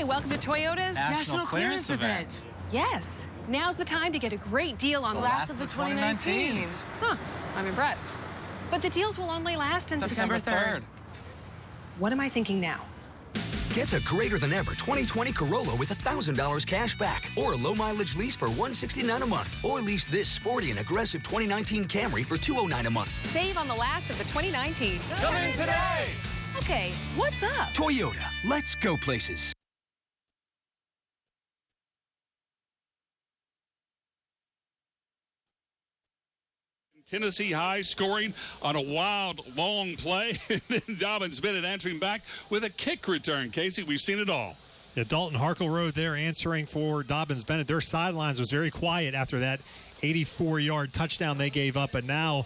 Welcome to Toyota's National Clearance Event. Yes. Now's the time to get a great deal on the last of the 2019s. Huh. I'm impressed. But the deals will only last until September 3rd. What am I thinking now? Get the greater than ever 2020 Corolla with $1,000 cash back, or a low mileage lease for $169 a month, or lease this sporty and aggressive 2019 Camry for $209 a month. Save on the last of the 2019s. Coming today. Okay, what's up? Toyota, let's go places. Tennessee High scoring on a wild, long play. And then Dobyns-Bennett answering back with a kick return. Casey, we've seen it all. Yeah, Dalton Harkleroad there answering for Dobyns-Bennett. Their sidelines was very quiet after that 84-yard touchdown they gave up. But now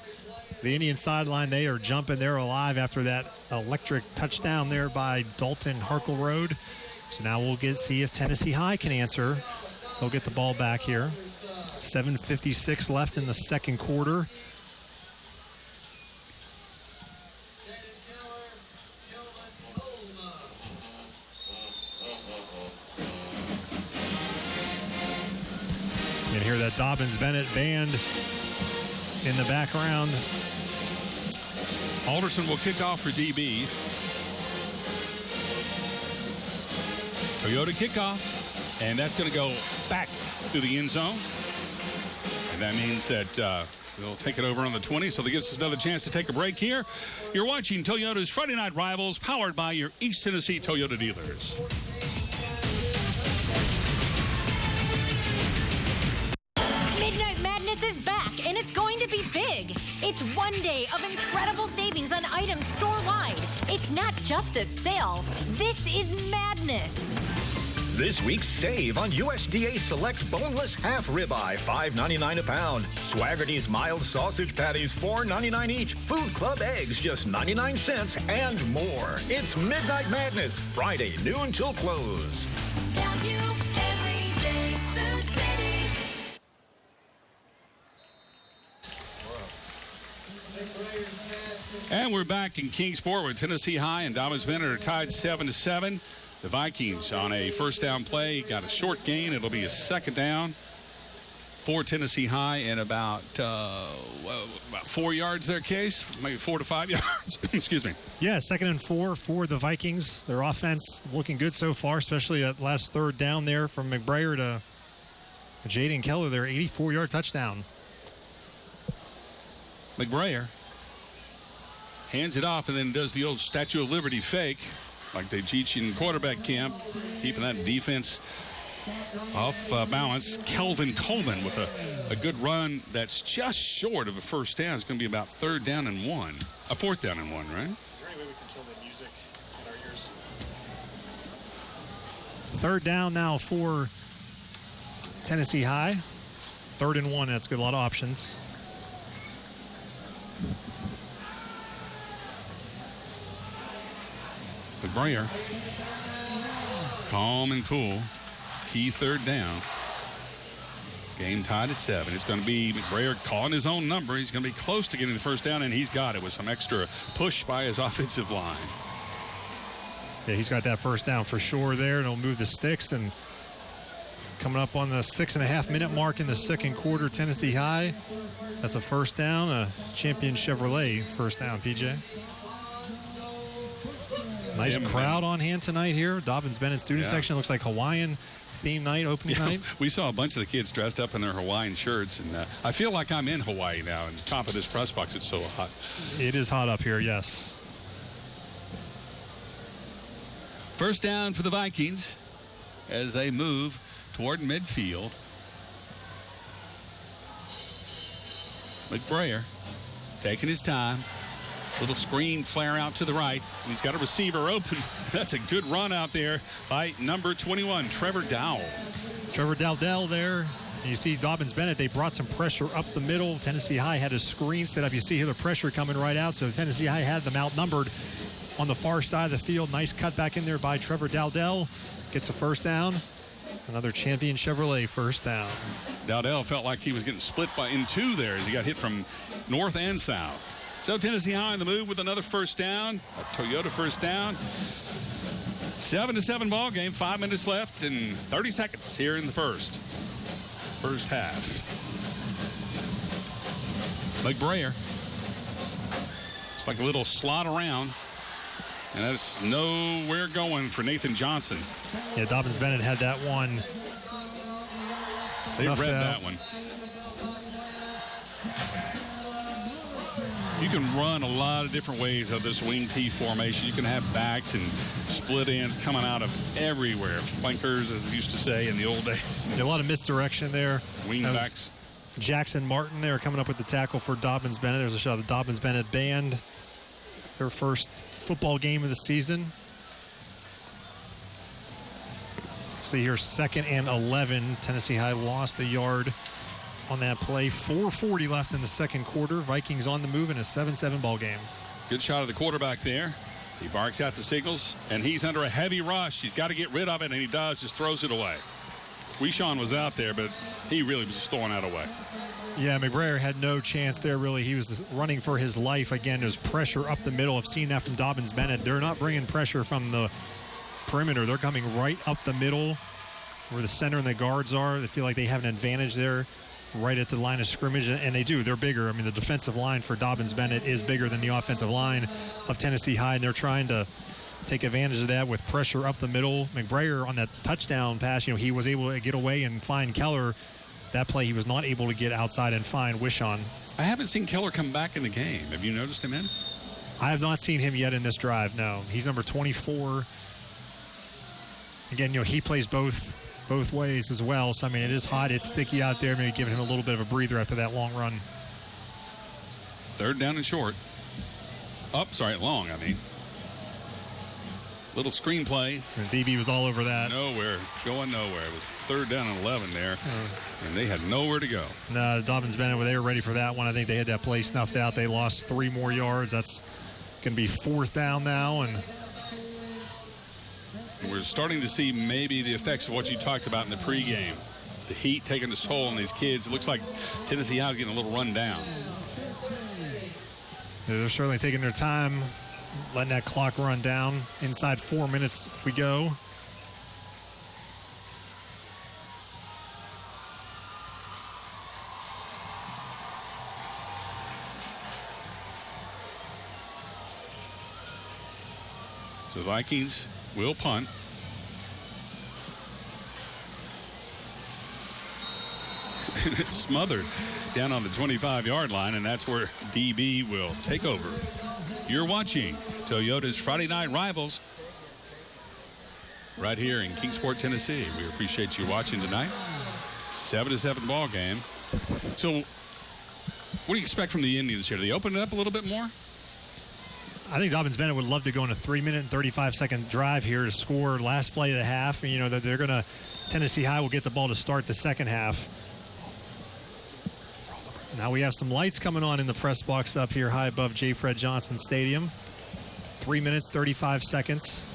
the Indian sideline, they are jumping. They're alive after that electric touchdown there by Dalton Harkleroad. So now we'll see if Tennessee High can answer. They'll get the ball back here. 7:56 left in the second quarter. You can hear that Dobyns-Bennett band in the background. Alderson will kick off for DB. Toyota kickoff, and that's going to go back to the end zone. And that means that they'll take it over on the 20, so that gives us another chance to take a break here. You're watching Toyota's Friday Night Rivals, powered by your East Tennessee Toyota dealers. Midnight Madness is back, and it's going to be big. It's one day of incredible savings on items store-wide. It's not just a sale. This is madness. This week's save on USDA Select Boneless Half Ribeye, $5.99 a pound. Swaggerty's Mild Sausage Patties, $4.99 each. Food Club Eggs, just 99 cents, and more. It's Midnight Madness, Friday, noon till close. Value every day, Food City. And we're back in Kingsport with Tennessee High and Dobyns-Bennett are tied 7-7. The Vikings on a first down play got a short gain. It'll be a second down for Tennessee High and about 4 yards there, Case. Maybe 4 to 5 yards. Excuse me. Yeah, 2nd and 4 for the Vikings. Their offense looking good so far, especially at last third down there from McBrayer to Jaden Keller, their 84-yard touchdown. McBrayer hands it off and then does the old Statue of Liberty fake, like they teach in quarterback camp, keeping that defense off balance. Kelvin Coleman with a good run that's just short of a first down. It's going to be about 3rd down and 1. A 4th down and 1, right? Is there any way we can kill the music in our ears? 3rd down now for Tennessee High. 3rd and 1. That's good. A lot of options. McBrayer, calm and cool. Key 3rd down. Game tied at 7. It's going to be McBrayer calling his own number. He's going to be close to getting the first down, and he's got it with some extra push by his offensive line. Yeah, he's got that first down for sure there, and he'll move the sticks. And coming up on the 6.5-minute mark in the second quarter, Tennessee High. That's a first down, a Champion Chevrolet first down, PJ. Nice crowd on hand tonight here. Dobyns-Bennett student section. Looks like Hawaiian theme night, opening night. We saw a bunch of the kids dressed up in their Hawaiian shirts, and I feel like I'm in Hawaii now. On top of this press box, it's so hot. It is hot up here, yes. First down for the Vikings as they move toward midfield. McBrayer taking his time. Little screen flare out to the right. He's got a receiver open. That's a good run out there by number 21, Trevor Dowell. Trevor Dowdell there. And you see Dobyns-Bennett, they brought some pressure up the middle. Tennessee High had a screen set up. You see here the pressure coming right out. So Tennessee High had them outnumbered on the far side of the field. Nice cut back in there by Trevor Dowdell. Gets a first down. Another Champion Chevrolet first down. Dowdell felt like he was getting split in two there as he got hit from north and south. So Tennessee High on the move with another first down, a Toyota first down. 7-7 ball game, 5 minutes left and 30 seconds here in the first half. McBrayer. It's like a little slot around. And that's nowhere going for Nathan Johnson. Yeah, Dobyns-Bennett had that one. They read that one. You can run a lot of different ways of this wing T formation. You can have backs and split ends coming out of everywhere. Flankers, as we used to say in the old days. Yeah, a lot of misdirection there. Wing backs. Jackson Martin there coming up with the tackle for Dobyns-Bennett. There's a shot of the Dobyns-Bennett band. Their first football game of the season. See here, 2nd and 11. Tennessee High lost a yard on that play. 4:40 left in the second quarter. Vikings on the move in a 7-7 ball game. Good shot of the quarterback there. As he barks out the signals, and he's under a heavy rush. He's got to get rid of it, and he does, just throws it away. Weishon was out there, but he really was just throwing that away. Yeah, McBrayer had no chance there, really. He was running for his life. Again, there's pressure up the middle. I've seen that from Dobyns-Bennett. They're not bringing pressure from the perimeter. They're coming right up the middle where the center and the guards are. They feel like they have an advantage there right at the line of scrimmage, and they do. They're bigger. I mean, the defensive line for Dobyns-Bennett is bigger than the offensive line of Tennessee High, and they're trying to take advantage of that with pressure up the middle. McBrayer on that touchdown pass, he was able to get away and find Keller. That play, he was not able to get outside and find Weishon. I haven't seen Keller come back in the game. Have you noticed him in? I have not seen him yet in this drive, no. He's number 24. Again, he plays both ways as well. So, I mean, it is hot. It's sticky out there. Maybe giving him a little bit of a breather after that long run. 3rd down and short. Long, I mean. Little screenplay. DB was all over that. Nowhere. Going nowhere. It was 3rd down and 11 there. And they had nowhere to go. No, Dobyns-Bennett, they were ready for that one. I think they had that play snuffed out. They lost 3 more yards. That's going to be 4th down now. And we're starting to see maybe the effects of what you talked about in the pregame. The heat taking its toll on these kids. It looks like Tennessee High is getting a little run down. They're certainly taking their time, letting that clock run down. Inside 4 minutes we go. So the Vikings will punt. And it's smothered down on the 25-yard line, and that's where DB will take over. You're watching Toyota's Friday Night Rivals right here in Kingsport, Tennessee. We appreciate you watching tonight. 7-7 ball game. So what do you expect from the Indians here? Do they open it up a little bit more? I think Dobyns-Bennett would love to go on a 3-minute and 35-second drive here to score last play of the half. You know, that they're going to, Tennessee High will get the ball to start the second half. Now we have some lights coming on in the press box up here high above J. Fred Johnson Stadium. 3 minutes, 35 seconds.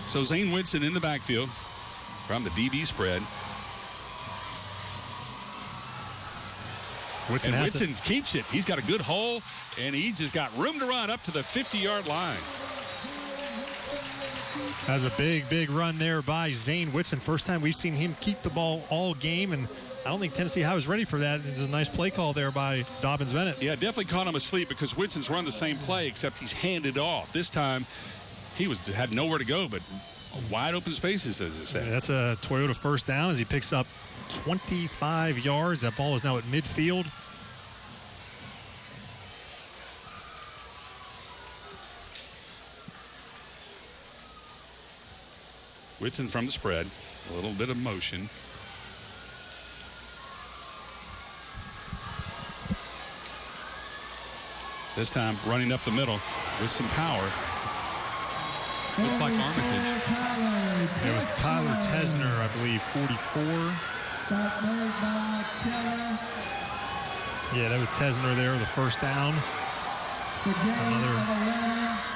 So Zane Whitson in the backfield from the DB spread. Whitson keeps it. He's got a good hole, and he's just got room to run up to the 50-yard line. Has a big run there by Zane Whitson. First time we've seen him keep the ball all game, and I don't think Tennessee High was ready for that. It was a nice play call there by Dobyns-Bennett. Yeah, definitely caught him asleep because Whitson's run the same play, except he's handed off. This time, he had nowhere to go but wide open spaces, as it said. Yeah, that's a Toyota first down as he picks up 25 yards. That ball is now at midfield. Whitson from the spread, a little bit of motion. This time running up the middle with some power. Looks like Armitage. It was Tyler Tesner, I believe, 44. Yeah, that was Tesner there, the first down. It's another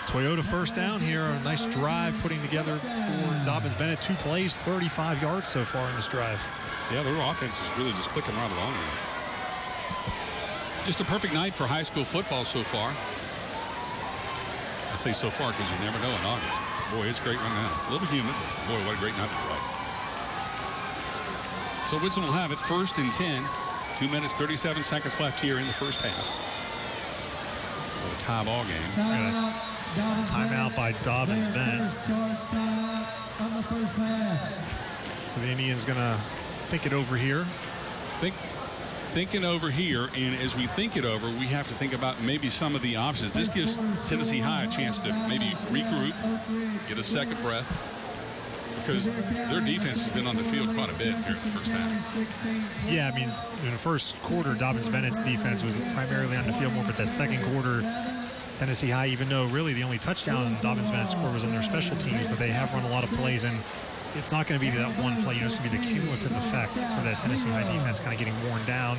Toyota first down here. A nice drive putting together for Dobyns-Bennett. 2 plays, 35 yards so far in this drive. Yeah, their offense is really just clicking right along there. Just a perfect night for high school football so far. I say so far because you never know in August. Boy, it's great right now. A little humid, but boy, what a great night to play. So Whitson will have it 1st and 10. 2 minutes, 37 seconds left here in the first half. A tie ball game. Timeout by Dobyns-Bennett. So the Indians going to think it over here. Thinking over here, and as we think it over, we have to think about maybe some of the options. This gives Tennessee High a chance to maybe regroup, get a second breath, because their defense has been on the field quite a bit here in the first half. Yeah, I mean, in the first quarter, Dobyns-Bennett's defense was primarily on the field more, but that second quarter, Tennessee High, even though really the only touchdown Dobyns-Bennett scored was on their special teams, but they have run a lot of plays, and it's not going to be that one play. You know, it's going to be the cumulative effect for that Tennessee High defense kind of getting worn down.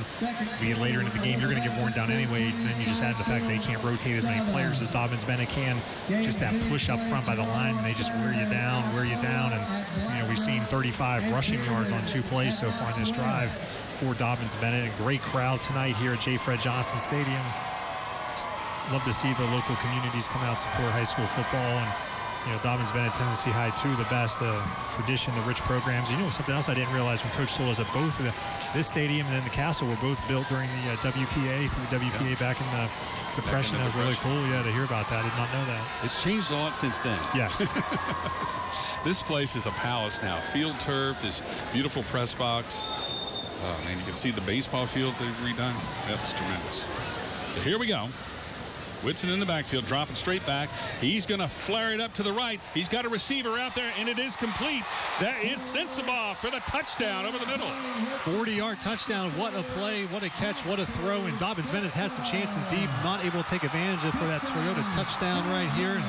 Be it later into the game, you're going to get worn down anyway. Then you just add the fact they can't rotate as many players as Dobyns-Bennett can. Just that push up front by the line, and they just wear you down. And, you know, we've seen 35 rushing yards on 2 plays so far in this drive for Dobyns-Bennett. A great crowd tonight here at J. Fred Johnson Stadium. Love to see the local communities come out and support high school football. And, you know, Dobyns-Bennett, Tennessee High, 2 of the best, the tradition, the rich programs. You know, something else I didn't realize when Coach told us that both this stadium and then the Castle were both built during the WPA, through WPA back in the Depression. That was really cool, to hear about that. I did not know that. It's changed a lot since then. Yes. This place is a palace now. Field turf, this beautiful press box. Oh, man, you can see the baseball field they've redone. That's tremendous. So here we go. Whitson in the backfield, dropping straight back. He's going to flare it up to the right. He's got a receiver out there, and it is complete. That is Sensabaugh for the touchdown over the middle. 40-yard touchdown. What a play, what a catch, what a throw. And Dobyns-Bennett's had some chances deep, not able to take advantage of for that Toyota touchdown right here. And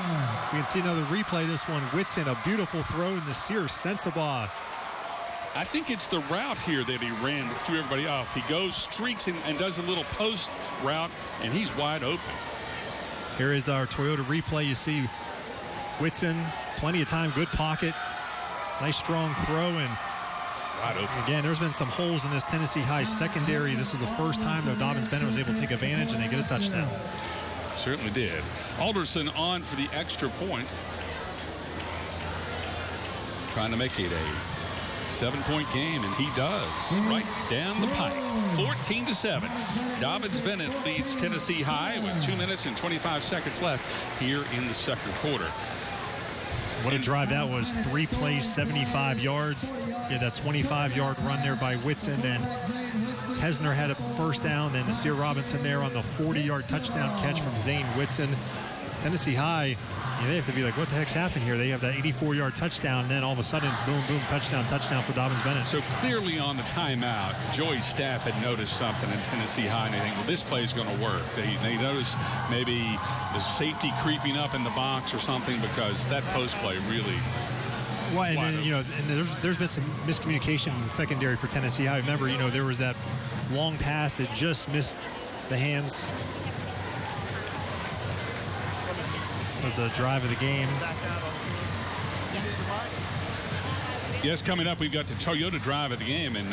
we can see another replay. This one, Whitson, a beautiful throw to Nasir Sensabaugh. I think it's the route here that he ran threw everybody off. He goes, streaks, and does a little post route, and he's wide open. Here is our Toyota replay. You see Whitson, plenty of time, good pocket, nice strong throw, and wide open. Again, there's been some holes in this Tennessee High secondary. This was the first time that Dobyns-Bennett was able to take advantage, and they get a touchdown. Certainly did. Alderson on for the extra point. Trying to make it a 7-point game, and he does right down the pipe. 14-7. Dobyns-Bennett leads Tennessee High with 2 minutes and 25 seconds left here in the second quarter. What a drive that was. 3 plays, 75 yards. Yeah, that 25-yard run there by Whitson. Then Tesner had a first down. Then Nasir Robinson there on the 40-yard touchdown catch from Zane Whitson. Tennessee High, they have to be like, what the heck's happened here? They have that 84-yard touchdown, and then all of a sudden it's boom, boom, touchdown for Dobyns-Bennett. So clearly on the timeout, Joey's staff had noticed something in Tennessee High, and they think, well, this play is going to work. They notice maybe the safety creeping up in the box or something, because that post play really. Well, and there's been some miscommunication in the secondary for Tennessee High. Remember, there was that long pass that just missed the hands. That was the drive of the game. Yes, coming up, we've got the Toyota drive of the game, and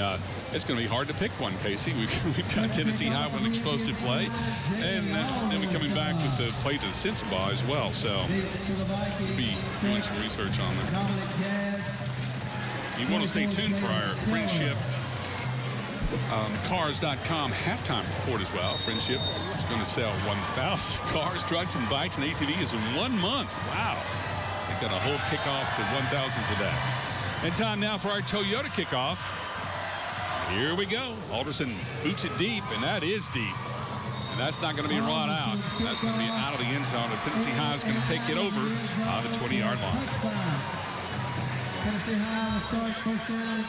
it's going to be hard to pick one, Casey. We've got Tennessee High with an explosive play, and then we're coming back with the play to the Sensabaugh as well. So we'll be doing some research on that. You want to stay tuned for our Friendship Cars.com halftime report as well. Friendship is going to sell 1,000 cars, trucks, and bikes and ATVs in 1 month. Wow. They've got a whole kickoff to 1,000 for that. And time now for our Toyota kickoff. Here we go. Alderson boots it deep, and that is deep. And that's not going to be brought out. That's going to be out of the end zone. And Tennessee High is going to take it over on the 20-yard line.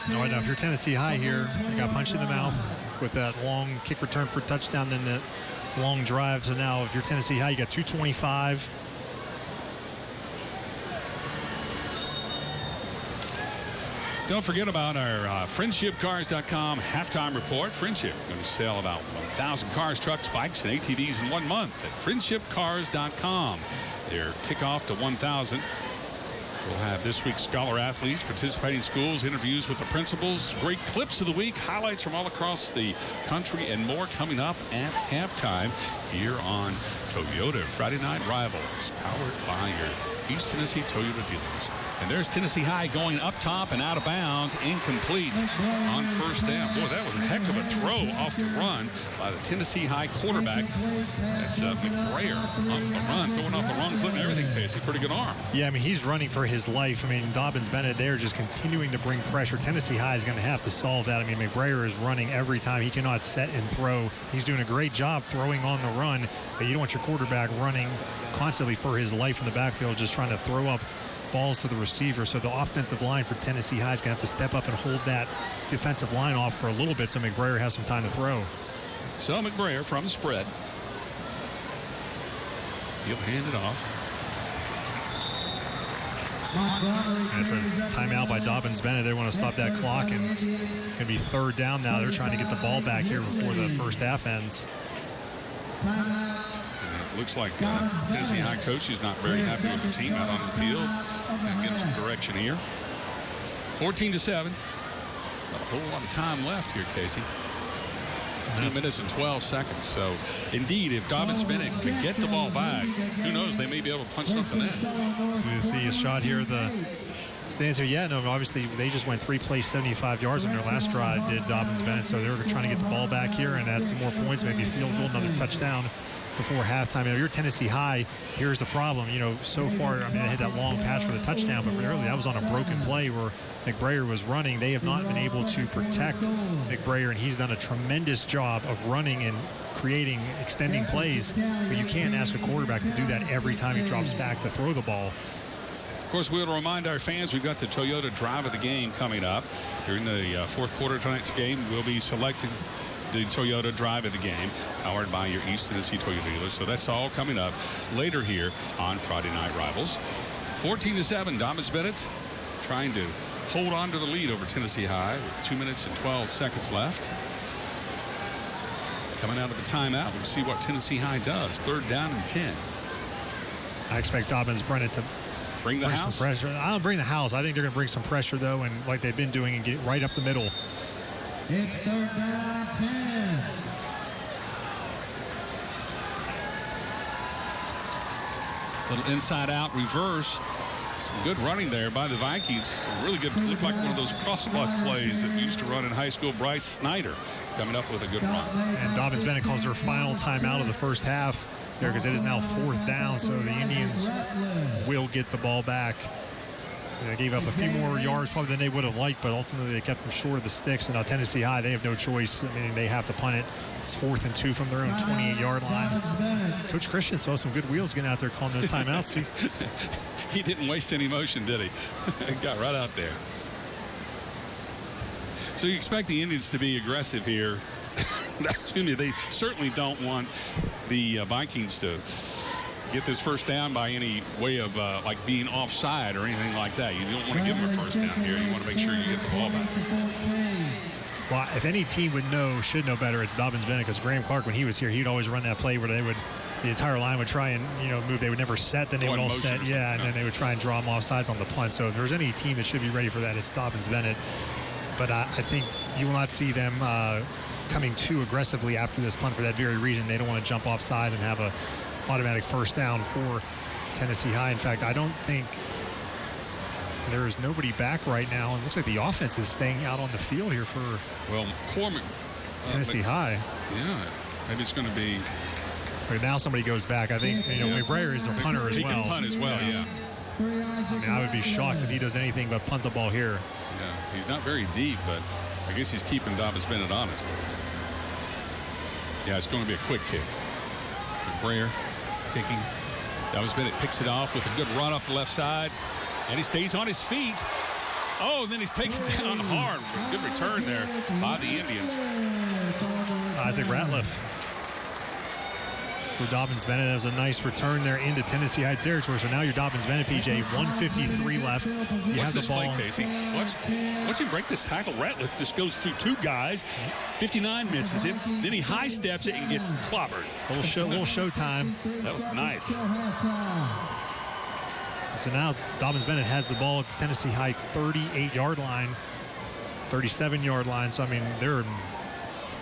All right, now if you're Tennessee High here, you got punched in the mouth with that long kick return for a touchdown, then the long drive. So now if you're Tennessee High, you got 2:25. Don't forget about our FriendshipCars.com halftime report. Friendship going to sell about 1,000 cars, trucks, bikes, and ATVs in 1 month at FriendshipCars.com. Their kickoff to 1,000. We'll have this week's Scholar Athletes, participating schools, interviews with the principals, great clips of the week, highlights from all across the country, and more coming up at halftime here on Toyota Friday Night Rivals, powered by your East Tennessee Toyota dealers. And there's Tennessee High going up top and out of bounds, incomplete on first down. Boy, that was a heck of a throw off the run by the Tennessee High quarterback. That's McBrayer off the run, throwing off the wrong foot and everything, Casey. Pretty good arm. Yeah, I mean, he's running for his life. I mean, Dobbins Bennett, they're just continuing to bring pressure. Tennessee High is going to have to solve that. I mean, McBrayer is running every time. He cannot set and throw. He's doing a great job throwing on the run, but you don't want your quarterback running constantly for his life in the backfield, just trying to throw up balls to the receiver. So the offensive line for Tennessee High is going to have to step up and hold that defensive line off for a little bit so McBrayer has some time to throw. So McBrayer from the spread. He'll hand it off. And it's a timeout by Dobbins Bennett. They want to stop that clock, and it's going to be third down now. They're trying to get the ball back here before the first half ends. Looks like Tennessee High coach is not very happy with their team out on the field. And get some direction here. 14-7. Not a whole lot of time left here, Casey. 2 minutes and 12 seconds. So, indeed, if Dobyns-Bennett could get the ball back, who knows, they may be able to punch something in. So you see a shot here. The stands here. Yeah, no, obviously they just went 3 plays, 75 yards on their last drive, did Dobyns-Bennett. So they were trying to get the ball back here and add some more points, maybe a field goal, another touchdown before halftime. You're Tennessee High. Here's the problem. So far, I mean, they had that long pass for the touchdown, but really that was on a broken play where McBrayer was running. They have not been able to protect McBrayer, and he's done a tremendous job of running and creating, extending plays. But you can't ask a quarterback to do that every time he drops back to throw the ball. Of course, we'll remind our fans we've got the Toyota drive of the game coming up. During the fourth quarter of tonight's game, we'll be selecting the Toyota drive of the game, powered by your East Tennessee Toyota dealers. So that's all coming up later here on Friday Night Rivals. 14-7, Dobyns-Bennett trying to hold on to the lead over Tennessee High with 2 minutes and 12 seconds left. Coming out of the timeout, we'll see what Tennessee High does. Third down and 10. I expect Dobyns-Bennett to bring the house. Some pressure. I don't bring the house. I think they're going to bring some pressure, though, and like they've been doing, and get right up the middle. It's third down, 10. Little inside out reverse. Some good running there by the Vikings. Some really good, looked like one of those crossbuck plays that we used to run in high school. Bryce Snyder coming up with a good run. And Dobyns-Bennett calls their final timeout of the first half there because it is now fourth down, so the Indians will get the ball back. They gave up a few more yards probably than they would have liked, but ultimately they kept them short of the sticks. And now Tennessee High, they have no choice. I mean, they have to punt it. It's 4th and 2 from their own 28-yard line. Coach Christian saw some good wheels getting out there calling those timeouts. He didn't waste any motion, did he? Got right out there. So you expect the Indians to be aggressive here. Excuse me. They certainly don't want the Vikings to get this first down by any way of like being offside or anything like that. You don't want to give them a first down here. You want to make sure you get the ball back. Well, if any team should know better, it's Dobyns-Bennett, because Graham Clark, when he was here, he'd always run that play where the entire line would try and move. They would never set, then they would all set, and then they would try and draw them offsides on the punt. So if there's any team that should be ready for that, it's Dobyns-Bennett. But I think you will not see them coming too aggressively after this punt for that very reason. They don't want to jump off sides and have a automatic first down for Tennessee High. In fact, I don't think there is nobody back right now. It looks like the offense is staying out on the field here for McCormick, Tennessee High. Yeah, maybe it's going to be. Right now somebody goes back. I think McBrayer is a punter as well. He can punt as well, yeah. I mean, I would be shocked if he does anything but punt the ball here. Yeah, he's not very deep, but I guess he's keeping Dobbins Bennett honest. Yeah, it's going to be a quick kick. McBrayer kicking. Dobbins Bennett picks it off with a good run up the left side, and he stays on his feet. Oh, and then he's taken down hard. Good return there by the Indians. Isaac Ratliff for Dobyns-Bennett. Has a nice return there into Tennessee High territory. So now you're Dobyns-Bennett, PJ. 1:53 left. You Watch have the this ball. play, Casey. Watch him break this tackle. Ratliff just goes through two guys. 59 misses it. Then he high steps it and gets clobbered. Little show time. That was nice. So now Dobyns-Bennett has the ball at the Tennessee High 38-yard line, 37-yard line. So, I mean, they're in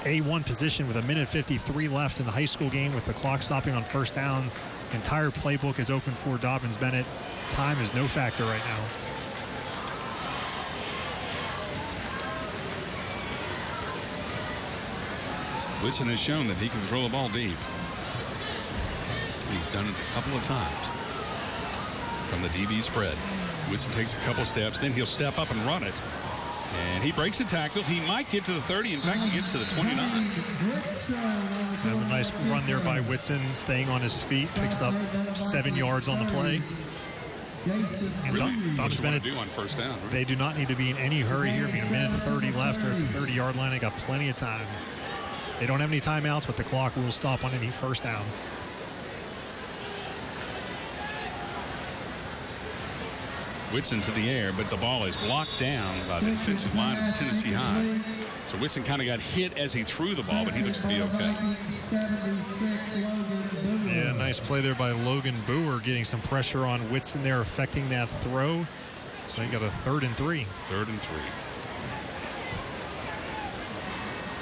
A1 position with 1:53 left in the high school game with the clock stopping on first down. Entire playbook is open for Dobyns-Bennett. Time is no factor right now. Whitson has shown that he can throw the ball deep. He's done it a couple of times from the DB spread. Whitson takes a couple steps, then he'll step up and run it. And he breaks a tackle. He might get to the 30. In fact, he gets to the 29. There's a nice run there by Whitson, staying on his feet, picks up 7 yards on the play. And Really, Dobyns-Bennett do on first down. They do not need to be in any hurry here. I mean, 1:30 left or at the 30-yard line. They got plenty of time. They don't have any timeouts, but the clock will stop on any first down. Whitson to the air, but the ball is blocked down by the defensive line of the Tennessee High. So Whitson kind of got hit as he threw the ball, but he looks to be okay. Yeah, nice play there by Logan Boer, getting some pressure on Whitson there, affecting that throw. So you got a 3rd and 3. 3rd and 3.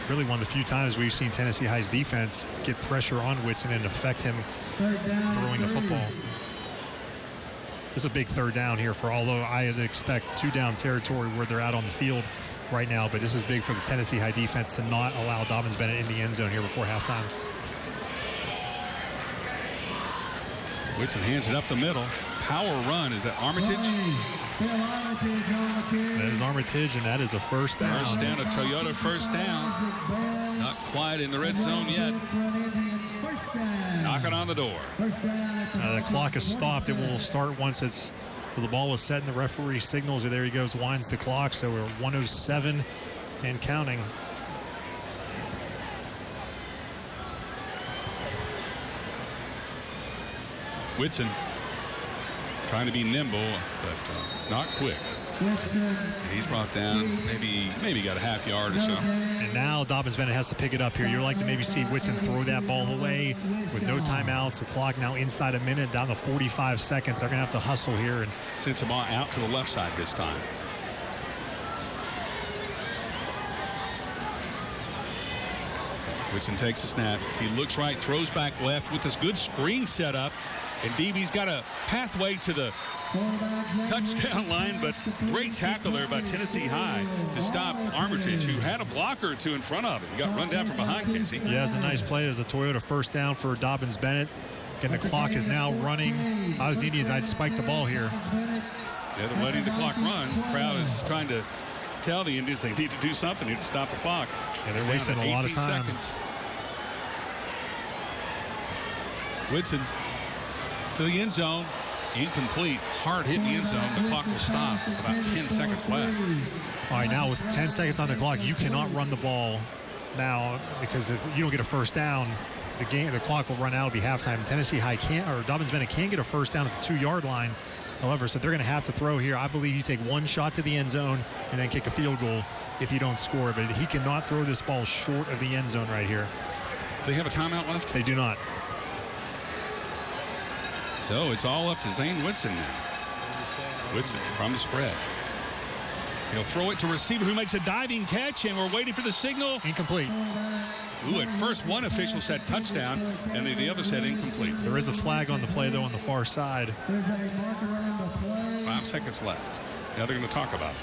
Really one of the few times we've seen Tennessee High's defense get pressure on Whitson and affect him throwing the football. This is a big 3rd down here although I'd expect 2-down territory where they're out on the field right now, but this is big for the Tennessee High defense to not allow Dobyns-Bennett in the end zone here before halftime. Whitson hands it up the middle. Power run. Is that Armitage? That is Armitage, and that is a first down. First down, a Toyota first down. Not quite in the red zone yet. Knocking on the door. The clock is stopped. It will start once the ball was set and the referee signals. There he goes, winds the clock. So we're 1:07 and counting. Whitson trying to be nimble, but not quick. And he's brought down, maybe got a half yard or so. And now Dobyns-Bennett has to pick it up here. You're like to maybe see Whitson throw that ball away with no timeouts. The clock now inside a minute, down to 45 seconds. They're going to have to hustle here. And sends the ball out to the left side this time. Whitson takes a snap. He looks right, throws back left with this good screen set up. And DB's got a pathway to the touchdown line, but great tackle there by Tennessee High to stop Armitage, who had a blocker or two in front of him. He got run down from behind, Casey. Yeah, it's a nice play as a Toyota first down for Dobyns-Bennett. And the clock is now running. If I was the Indians, I'd spike the ball here. Yeah, they're letting the clock run. Crowd is trying to tell the Indians they need to do something to stop the clock. And they're wasting a lot of time. 18 seconds. Whitson to the end zone. Incomplete. Hard hit in the end zone. The clock will stop with about 10 seconds left. All right, now with 10 seconds on the clock, you cannot run the ball now because if you don't get a first down, the clock will run out. It'll be halftime. Tennessee High can't, or Dobyns-Bennett can't get a first down at the 2-yard line. However, so they're going to have to throw here. I believe you take one shot to the end zone and then kick a field goal if you don't score. But he cannot throw this ball short of the end zone right here. They have a timeout left? They do not. So it's all up to Zane Whitson now. Whitson from the spread. He'll throw it to receiver who makes a diving catch, and we're waiting for the signal. Incomplete. Ooh, at first one official said touchdown, and the other said incomplete. There is a flag on the play, though, on the far side. 5 seconds left. Now they're going to talk about it.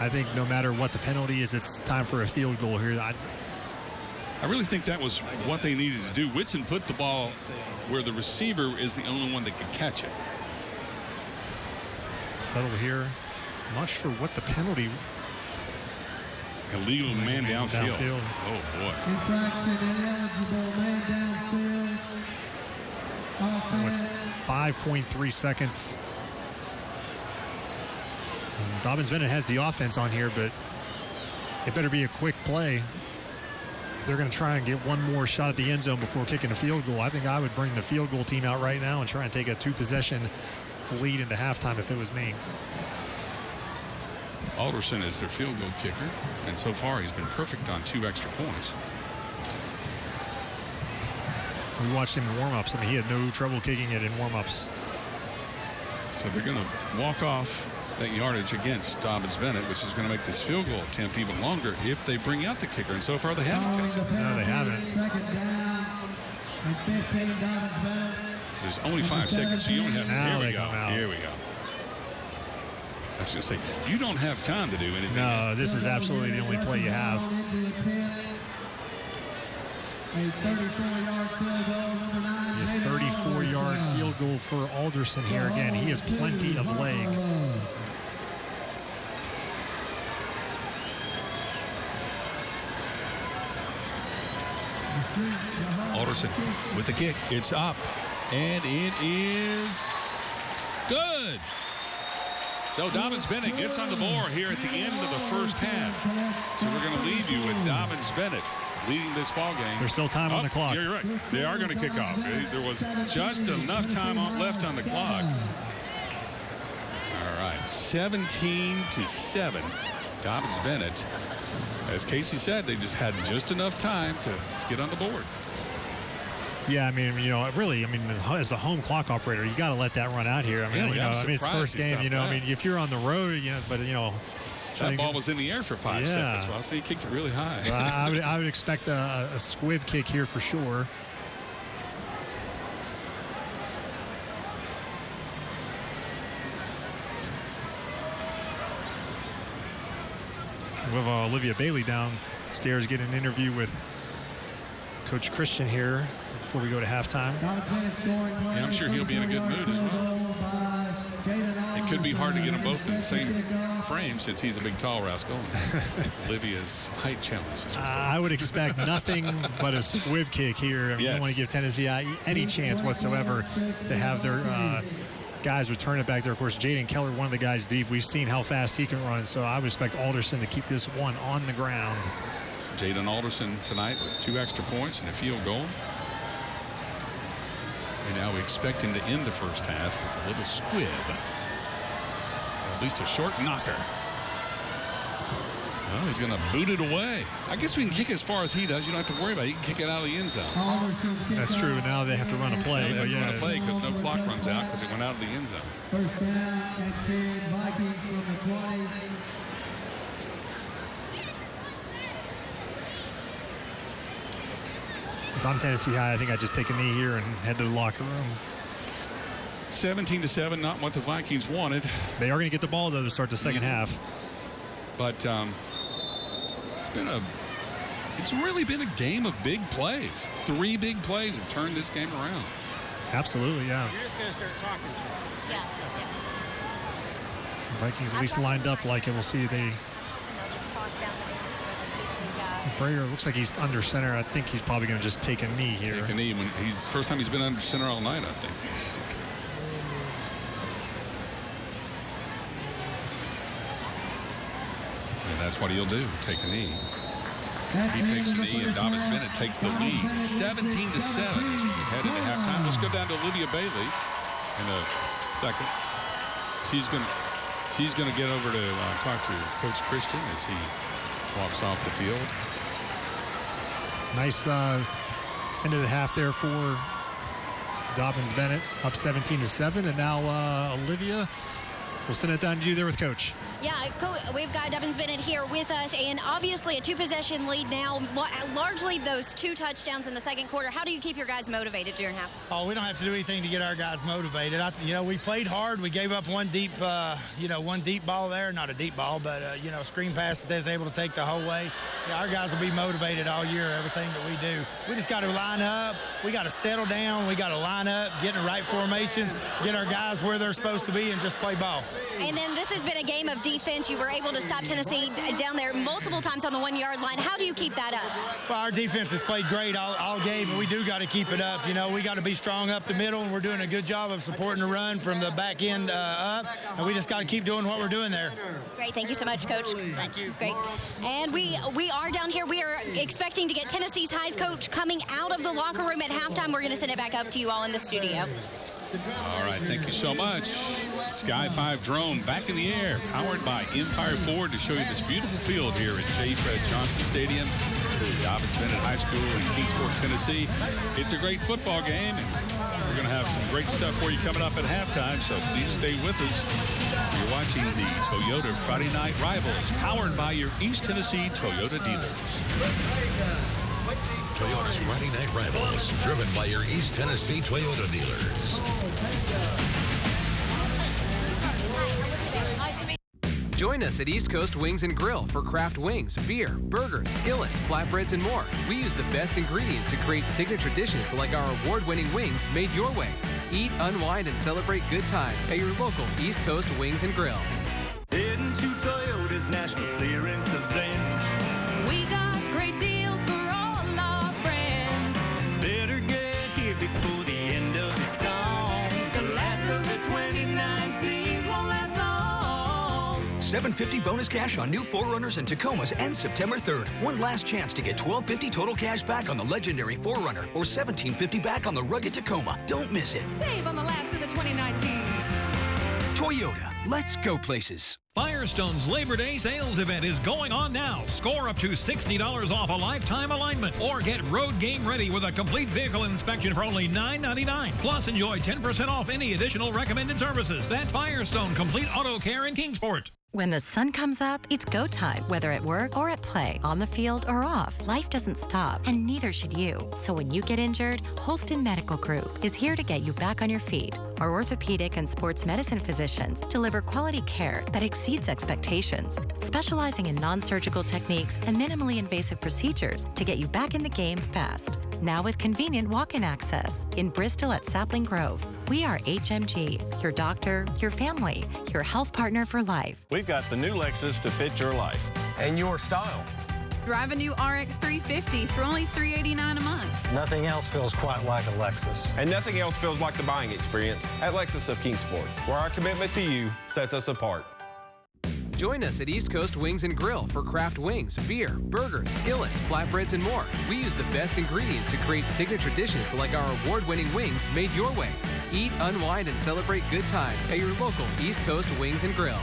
I think no matter what the penalty is, it's time for a field goal here. I really think that was what they needed to do. Whitson put the ball where the receiver is the only one that could catch it. Huddle here. I'm not sure what the penalty. Illegal man downfield. Oh, boy. With 5.3 seconds. Dobbins-Bennett has the offense on here, but it better be a quick play. If they're going to try and get one more shot at the end zone before kicking a field goal, I think I would bring the field goal team out right now and try and take a 2-possession lead into halftime if it was me. Alderson is their field goal kicker, and so far he's been perfect on 2 extra points. We watched him in warm-ups. I mean, he had no trouble kicking it in warm-ups. So they're going to walk off that yardage against Dobbins-Bennett, which is going to make this field goal attempt even longer if they bring out the kicker, and so far they haven't, Casey. No, they haven't. There's only 5 seconds, so you only have. Now Here we they go. come out. Here we go. I was going to say, you don't have time to do anything. No, this is absolutely the only play you have. A 34-yard field goal for Alderson here. Again, he has plenty of leg. Alderson with the kick. It's up, and it is good. So Dobbins-Bennett gets on the board here at the end of the first half. So we're going to leave you with Dobbins-Bennett leading this ball game. There's still time on the clock. Yeah, you're right. They are going to kick off. There was just enough time left on the clock. All right, 17-7. Dobbins-Bennett. As Casey said, they just had just enough time to get on the board. Yeah, I mean, you know, really, I mean, as a home clock operator, you got to let that run out here. I mean, Yeah, you know, I mean, it's first game, you know, I mean, if you're on the road, you know, but, you know. That ball was in the air for 5 seconds. Well, so he kicked it really high. So I would expect a squib kick here for sure. We have Olivia Bailey downstairs getting an interview with Coach Christian here before we go to halftime. Yeah, I'm sure he'll be in a good mood as well. It could be hard to get them both in the same frame since he's a big, tall rascal. Olivia's height challenge. I would expect nothing but a squib kick here. I mean, you don't want to give Tennessee any chance whatsoever to have their guys return it back there. Of course, Jaden Keller, one of the guys deep. We've seen how fast he can run, so I would expect Alderson to keep this one on the ground. Jaden Alderson tonight with 2 extra points and a field goal. And now we expect him to end the first half with a little squib. Or at least a short knocker. Well, he's going to boot it away. I guess we can kick as far as he does. You don't have to worry about it. He can kick it out of the end zone. That's true. Now they have to run a play. Now they have to run a play because no clock runs out because it went out of the end zone. First down and 10, Vikings from the 20. If I'm Tennessee High, I think I just take a knee here and head to the locker room. 17-7, not what the Vikings wanted. They are going to get the ball, though, to start the second half. But it's really been a game of big plays. 3 big plays have turned this game around. Absolutely, yeah. You're just going to start talking to him. Yeah. Vikings at least lined up like it. We'll see Brayer looks like he's under center. I think he's probably going to just take a knee here. Take a knee when he's first time he's been under center all night, I think. And that's what he'll do, take a knee. He takes a knee, and Dobyns-Bennett takes the lead, 17-7 as we head into halftime. Let's go down to Olivia Bailey in a second. She's going to get over to talk to Coach Christian as he walks off the field. Nice end of the half there for Dobyns-Bennett, up 17-7, and now Olivia, we'll send it down to you there with Coach. Yeah, we've got Dobyns-Bennett here with us, and obviously a two-possession lead now, largely those 2 touchdowns in the second quarter. How do you keep your guys motivated during half? Oh, we don't have to do anything to get our guys motivated. We played hard. We gave up one deep ball there. Not a deep ball, but, a screen pass that they was able to take the whole way. Yeah, our guys will be motivated all year, everything that we do. We just got to line up. We got to settle down. We got to line up, get in the right formations, get our guys where they're supposed to be, and just play ball. And then this has been a game of defense. You were able to stop Tennessee down there multiple times on the 1-yard line. How do you keep that up? Well, our defense has played great all game, and we do got to keep it up. We got to be strong up the middle, and we're doing a good job of supporting the run from the back end up, and we just got to keep doing what we're doing there. Great. Thank you so much, Coach. Thank you. Great. And we are down here. We are expecting to get Tennessee's Highs coach coming out of the locker room at halftime. We're going to send it back up to you all in the studio. All right, thank you so much. Sky 5 drone back in the air, powered by Empire Ford to show you this beautiful field here at J. Fred Johnson Stadium, Dobyns-Bennett High School in Kingsport, Tennessee. It's a great football game, and we're going to have some great stuff for you coming up at halftime, so please stay with us. You're watching the Toyota Friday Night Rivals, powered by your East Tennessee Toyota dealers. Toyota's Friday Night Rivals, driven by your East Tennessee Toyota dealers. Join us at East Coast Wings and Grill for craft wings, beer, burgers, skillets, flatbreads, and more. We use the best ingredients to create signature dishes like our award-winning wings made your way. Eat, unwind, and celebrate good times at your local East Coast Wings and Grill. Heading to Toyota's National Clearance Event. We got great deals for all our friends. Better get here before the end of the song. The last of the 2019s won't last long. $750 bonus cash on new 4Runners and Tacomas ends September 3rd. One last chance to get $1,250 total cash back on the legendary 4Runner or $1,750 back on the rugged Tacoma. Don't miss it. Save on the last of the 2019s. Toyota, let's go places. Firestone's Labor Day sales event is going on now. Score up to $60 off a lifetime alignment or get road game ready with a complete vehicle inspection for only $9.99. Plus, enjoy 10% off any additional recommended services. That's Firestone Complete Auto Care in Kingsport. When the sun comes up, it's go time. Whether at work or at play, on the field or off, life doesn't stop, and neither should you. So when you get injured, Holston Medical Group is here to get you back on your feet. Our orthopedic and sports medicine physicians deliver quality care that exceeds expectations, specializing in non-surgical techniques and minimally invasive procedures to get you back in the game fast. Now with convenient walk-in access in Bristol at Sapling Grove. We are HMG, your doctor, your family, your health partner for life. We've got the new Lexus to fit your life and your style. Drive a new RX 350 for only $389 a month. Nothing else feels quite like a Lexus. And nothing else feels like the buying experience at Lexus of Kingsport, where our commitment to you sets us apart. Join us at East Coast Wings and Grill for craft wings, beer, burgers, skillets, flatbreads, and more. We use the best ingredients to create signature dishes like our award-winning wings made your way. Eat, unwind, and celebrate good times at your local East Coast Wings and Grill.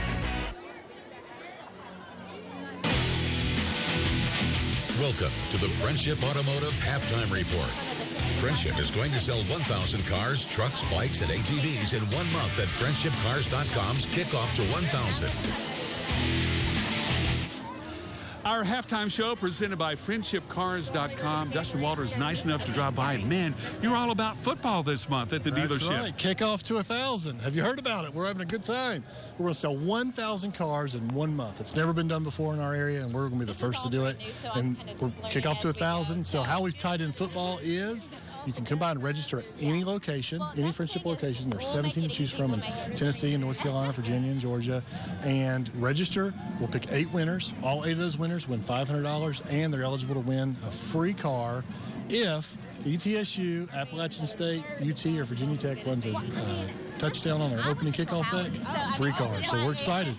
Welcome to the Friendship Automotive Halftime Report. Friendship is going to sell 1,000 cars, trucks, bikes, and ATVs in 1 month at friendshipcars.com's kickoff to 1,000. Our halftime show presented by friendshipcars.com. Dustin Walters, nice enough to drop by. And man, you're all about football this month at the dealership. That's right. Kickoff to 1,000. Have you heard about it? We're having a good time. We're going to sell 1,000 cars in 1 month. It's never been done before in our area, and we're going to be the first to do it. And we're kickoff to 1,000. So how we've tied in football is You can come by and register at any location, any Friendship location. There's 17 to choose from in Tennessee and North Carolina, Virginia, and Georgia. And register. We'll pick 8 winners. All 8 of those winners win $500, and they're eligible to win a free car if ETSU, Appalachian State, UT, or Virginia Tech runs a touchdown on their opening kickoff deck. Free car. So we're excited.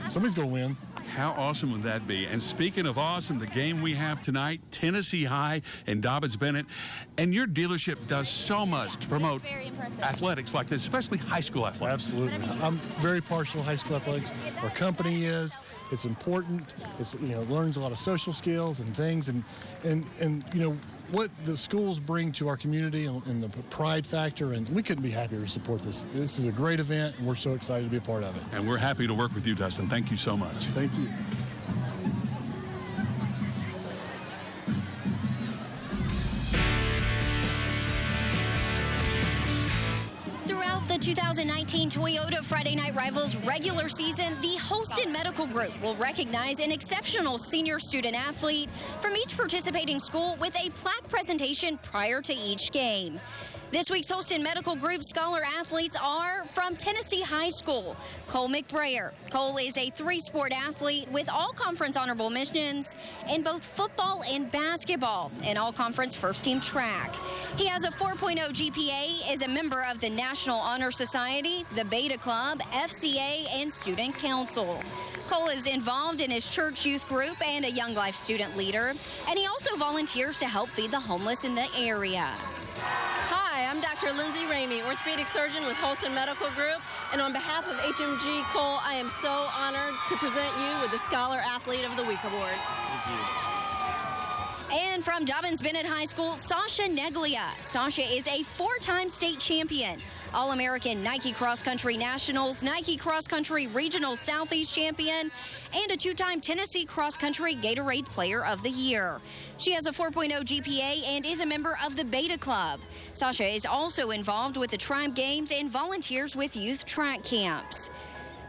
Somebody's going to win. How awesome would that be? And speaking of awesome, the game we have tonight, Tennessee High and Dobyns-Bennett. And your dealership does so much to promote athletics like this, especially high school athletics. Absolutely. I'm very partial to high school athletics. Our company is. It's important. It's, learns a lot of social skills and things. And what the schools bring to our community and the pride factor, and we couldn't be happier to support this. This is a great event, and we're so excited to be a part of it. And we're happy to work with you, Dustin. Thank you so much. Thank you. Throughout the 2019 Toyota Friday Night Rivals regular season, the Holston Medical Group will recognize an exceptional senior student athlete from each participating school with a plaque presentation prior to each game. This week's Holston Medical Group scholar athletes are from Tennessee High School. Cole McBrayer. Cole is a 3-sport athlete with all-conference honorable mentions in both football and basketball, and all-conference first-team track. He has a 4.0 GPA, is a member of the National Honor Society, the Beta Club, FCA, and Student Council. Cole is involved in his church youth group and a Young Life student leader, and he also volunteers to help feed the homeless in the area. Hi, I'm Dr. Lindsay Ramey, orthopedic surgeon with Holston Medical Group, and on behalf of HMG Cole, I am so honored to present you with the Scholar Athlete of the Week Award. Thank you. And from Dobbins-Bennett High School, Sasha Neglia. Sasha is a 4-time state champion, All-American Nike Cross Country Nationals, Nike Cross Country Regional Southeast champion, and a 2-time Tennessee Cross Country Gatorade Player of the Year. She has a 4.0 GPA and is a member of the Beta Club. Sasha is also involved with the Tribe Games and volunteers with youth track camps.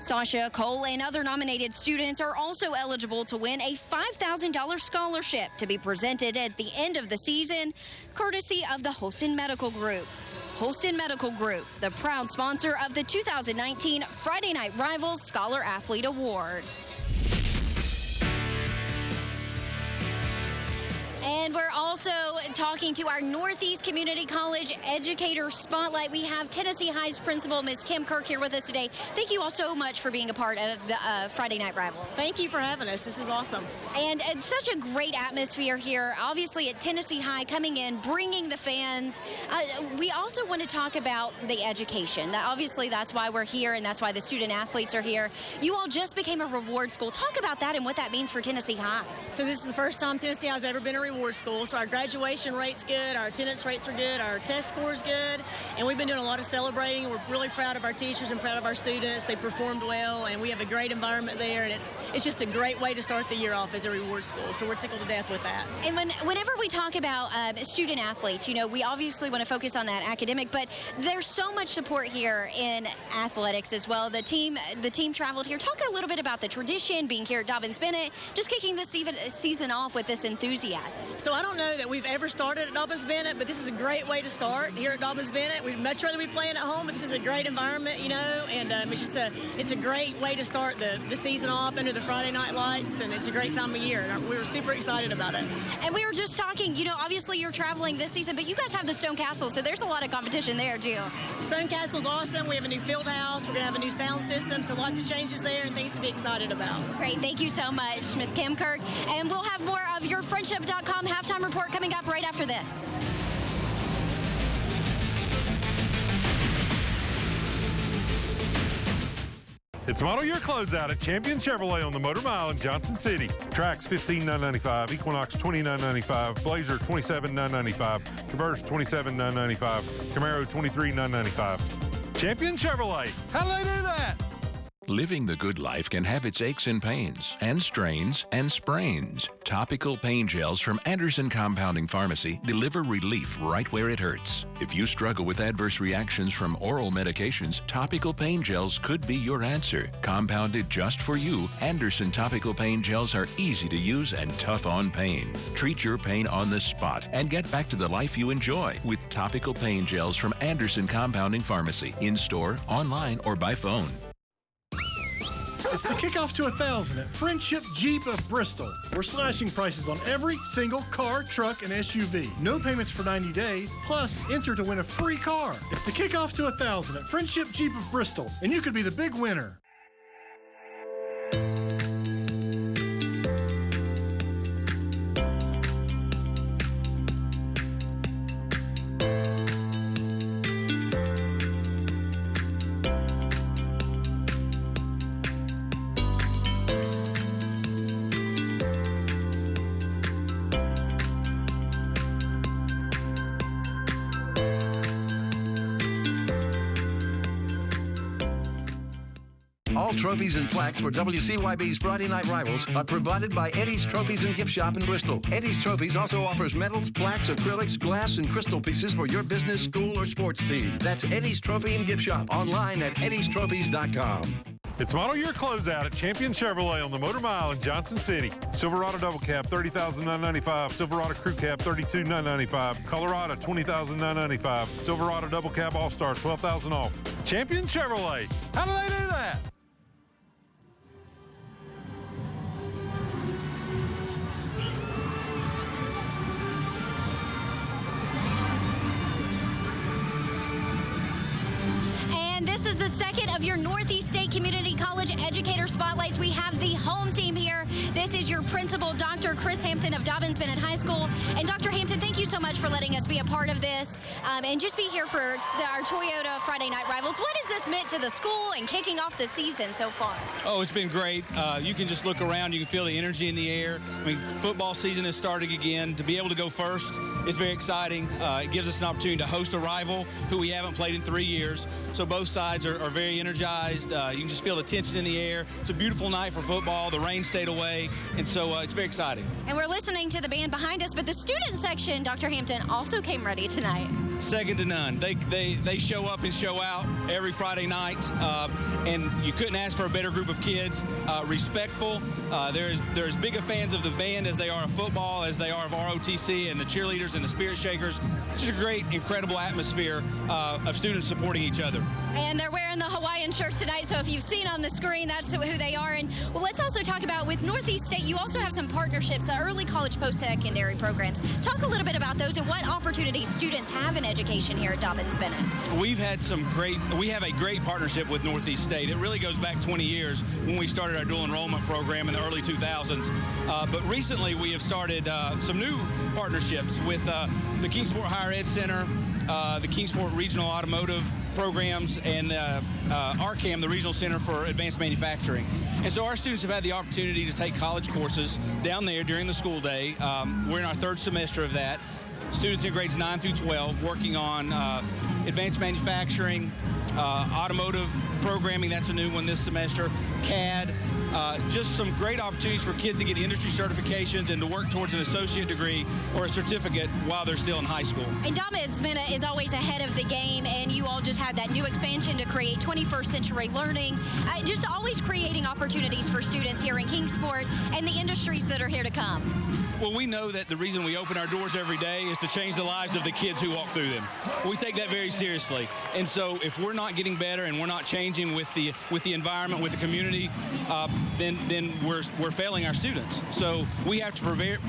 Sasha, Cole, and other nominated students are also eligible to win a $5,000 scholarship to be presented at the end of the season, courtesy of the Holston Medical Group. Holston Medical Group, the proud sponsor of the 2019 Friday Night Rivals Scholar Athlete Award. And we're also talking to our Northeast Community College Educator Spotlight. We have Tennessee High's principal, Ms. Kim Kirk, here with us today. Thank you all so much for being a part of the Friday Night Rival. Thank you for having us. This is awesome. And such a great atmosphere here, obviously at Tennessee High, coming in, bringing the fans. We also want to talk about the education. Obviously, that's why we're here, and that's why the student athletes are here. You all just became a reward school. Talk about that and what that means for Tennessee High. So this is the first time Tennessee High has ever been a reward school. So our graduation rate's good, our attendance rates are good, our test score's good, and we've been doing a lot of celebrating. We're really proud of our teachers and proud of our students. They performed well, and we have a great environment there, and it's just a great way to start the year off as a reward school. So we're tickled to death with that. And whenever we talk about student athletes, we obviously want to focus on that academic, but there's so much support here in athletics as well. The team traveled here. Talk a little bit about the tradition, being here at Dobyns-Bennett, just kicking this season off with this enthusiasm. So I don't know that we've ever started at Dobyns-Bennett, but this is a great way to start here at Dobyns-Bennett. We'd much rather be playing at home, but this is a great environment, and it's a great way to start the season off under the Friday night lights, and it's a great time of year, and we were super excited about it. And we were just talking, obviously you're traveling this season, but you guys have the Stone Castle, so there's a lot of competition there too. Stone Castle's awesome. We have a new field house. We're going to have a new sound system, so lots of changes there and things to be excited about. Great. Thank you so much, Ms. Kim Kirk. And we'll have more of your Friendship.com halftime report coming up right after this. It's model year closeout at Champion Chevrolet on the Motor Mile in Johnson City. Trax $15,995, Equinox $20,995, Blazer $27,995, Traverse $27,995, Camaro $23,995. Champion Chevrolet. How do they do that? Living the good life can have its aches and pains, and strains, and sprains. Topical pain gels from Anderson Compounding Pharmacy deliver relief right where it hurts. If you struggle with adverse reactions from oral medications, topical pain gels could be your answer. Compounded just for you, Anderson topical pain gels are easy to use and tough on pain. Treat your pain on the spot and get back to the life you enjoy with topical pain gels from Anderson Compounding Pharmacy, in store, online, or by phone. It's the kickoff to 1,000 at Friendship Jeep of Bristol. We're slashing prices on every single car, truck, and SUV. No payments for 90 days, plus enter to win a free car. It's the kickoff to 1,000 at Friendship Jeep of Bristol, and you could be the big winner. All trophies and plaques for WCYB's Friday Night Rivals are provided by Eddie's Trophies and Gift Shop in Bristol. Eddie's Trophies also offers medals, plaques, acrylics, glass, and crystal pieces for your business, school, or sports team. That's Eddie's Trophy and Gift Shop, online at eddiestrophies.com. It's model year closeout at Champion Chevrolet on the Motor Mile in Johnson City. Silverado Double Cab, $30,995. Silverado Crew Cab, $32,995. Colorado, $20,995. Silverado Double Cab All-Star, $12,000 off. Champion Chevrolet. How do they do that? This is the second of your Northeast State Community College Educator Spotlights. We have the home team here. This is your principal, Dr. Chris Hampton of Dobyns-Bennett High School. And Dr. Hampton, thank you so much for letting us be a part of this and just be here for our Toyota Friday Night Rivals. What has this meant to the school and kicking off the season so far? Oh, it's been great. You can just look around. You can feel the energy in the air. I mean, football season is starting again. To be able to go first is very exciting. It gives us an opportunity to host a rival who we haven't played in 3 years. So both sides are very energized. You can just feel the tension in the air. It's a beautiful night for football. The rain stayed away, and so it's very exciting. And we're listening to the band behind us, but the student section, Dr. Hampton, also came ready tonight. Second to none. They show up and show out every Friday night, and you couldn't ask for a better group of kids. Respectful. They're as big of fans of the band as they are of football, as they are of ROTC and the cheerleaders and the spirit shakers. It's just a great, incredible atmosphere of students supporting each other. And they're wearing the Hawaiian shirts tonight, so if you've seen on the screen, that's who they are. And well, let's also talk about, with Northeast State, you also have some partnerships, the early college post-secondary programs. Talk a little bit about those and what opportunities students have in education here at Dobyns-Bennett. We have a great partnership with Northeast State. It really goes back 20 years when we started our dual enrollment program in the early 2000s. But recently we have started some new partnerships with the Kingsport Higher Ed Center, the Kingsport Regional Automotive Programs, and RCAM, the Regional Center for Advanced Manufacturing. And so our students have had the opportunity to take college courses down there during the school day. We're in our third semester of that. Students in grades 9 through 12 working on advanced manufacturing, automotive programming, that's a new one this semester, CAD, just some great opportunities for kids to get industry certifications and to work towards an associate degree or a certificate while they're still in high school. And Dobyns-Bennett is always ahead of the game, and you all just have that new expansion to create 21st century learning, just always creating opportunities for students here in Kingsport and the industries that are here to come. Well, we know that the reason we open our doors every day is to change the lives of the kids who walk through them. We take that very seriously. And so if we're not getting better and we're not changing with the environment, with the community, then we're failing our students. So we have to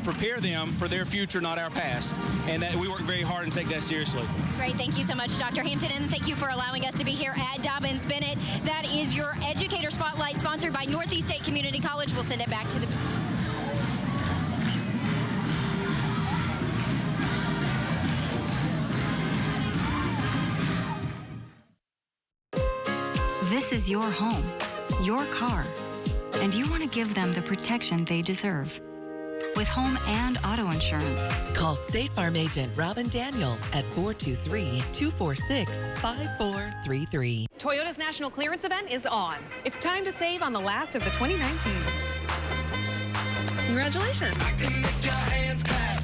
prepare them for their future, not our past. And that we work very hard and take that seriously. Great. Thank you so much, Dr. Hampton, and thank you for allowing us to be here at Dobyns-Bennett. That is your Educator Spotlight, sponsored by Northeast State Community College. We'll send it back to the... This is your home, your car, and you want to give them the protection they deserve. with home and auto insurance. Call State Farm agent Robin Daniels at 423-246-5433. Toyota's national clearance event is on. It's time to save on the last of the 2019s. Congratulations. I can make your hands clap.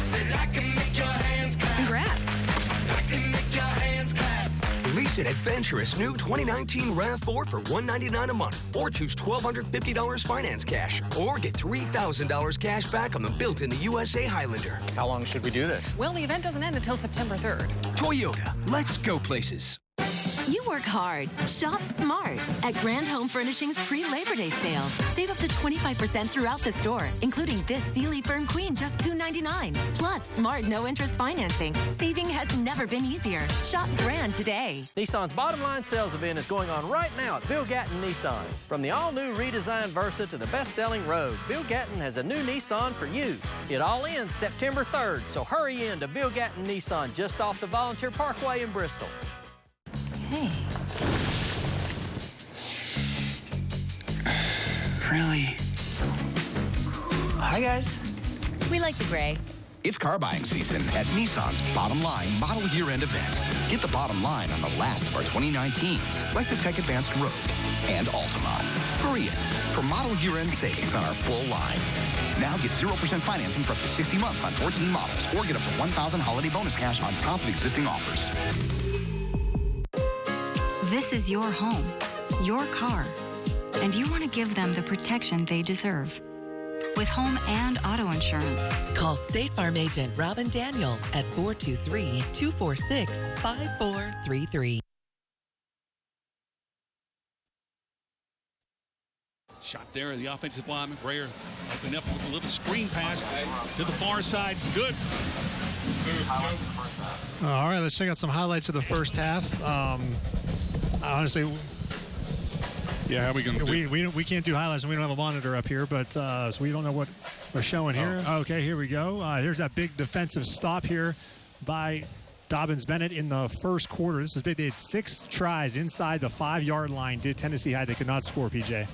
Said I can make your hands clap. Congrats. I can make your hands clap. Lease an adventurous new 2019 RAV4 for $199 a month, or choose $1,250 finance cash, or get $3,000 cash back on the built in the USA Highlander. How long should we do this? Well, the event doesn't end until September 3rd. Toyota, let's go places. You work hard. Shop smart at Grand Home Furnishings pre-Labor Day sale. Save up to 25% throughout the store, including this Sealy Firm Queen, just $299. Plus, smart no-interest financing. Saving has never been easier. Shop Grand today. Nissan's Bottom Line Sales event is going on right now at Bill Gatton Nissan. From the all-new redesigned Versa to the best-selling Rogue, Bill Gatton has a new Nissan for you. It all ends September 3rd, so hurry in to Bill Gatton Nissan just off the Volunteer Parkway in Bristol. Hey. Really? Hi, guys. We like the gray. It's car buying season at Nissan's Bottom Line Model Year-End event. Get the bottom line on the last of our 2019s, like the Tech Advanced Rogue and Altima. Hurry in for model year-end savings on our full line. Now get 0% financing for up to 60 months on 14 models, or get up to $1,000 holiday bonus cash on top of existing offers. This is your home, your car, and you want to give them the protection they deserve. With home and auto insurance. Call State Farm agent Robin Daniels at 423-246-5433. Shot there, the offensive lineman. Brayer opened up with a little screen pass to the far side. Good. All right, let's check out some highlights of the first half. Honestly, yeah, how are we going to do? We can't do highlights, and we don't have a monitor up here, but so we don't know what we're showing here. Okay, here we go. Here's that big defensive stop here by Dobyns-Bennett in the first quarter. This is big. They had 6 tries inside the 5-yard line. Did Tennessee High? They could not score, PJ.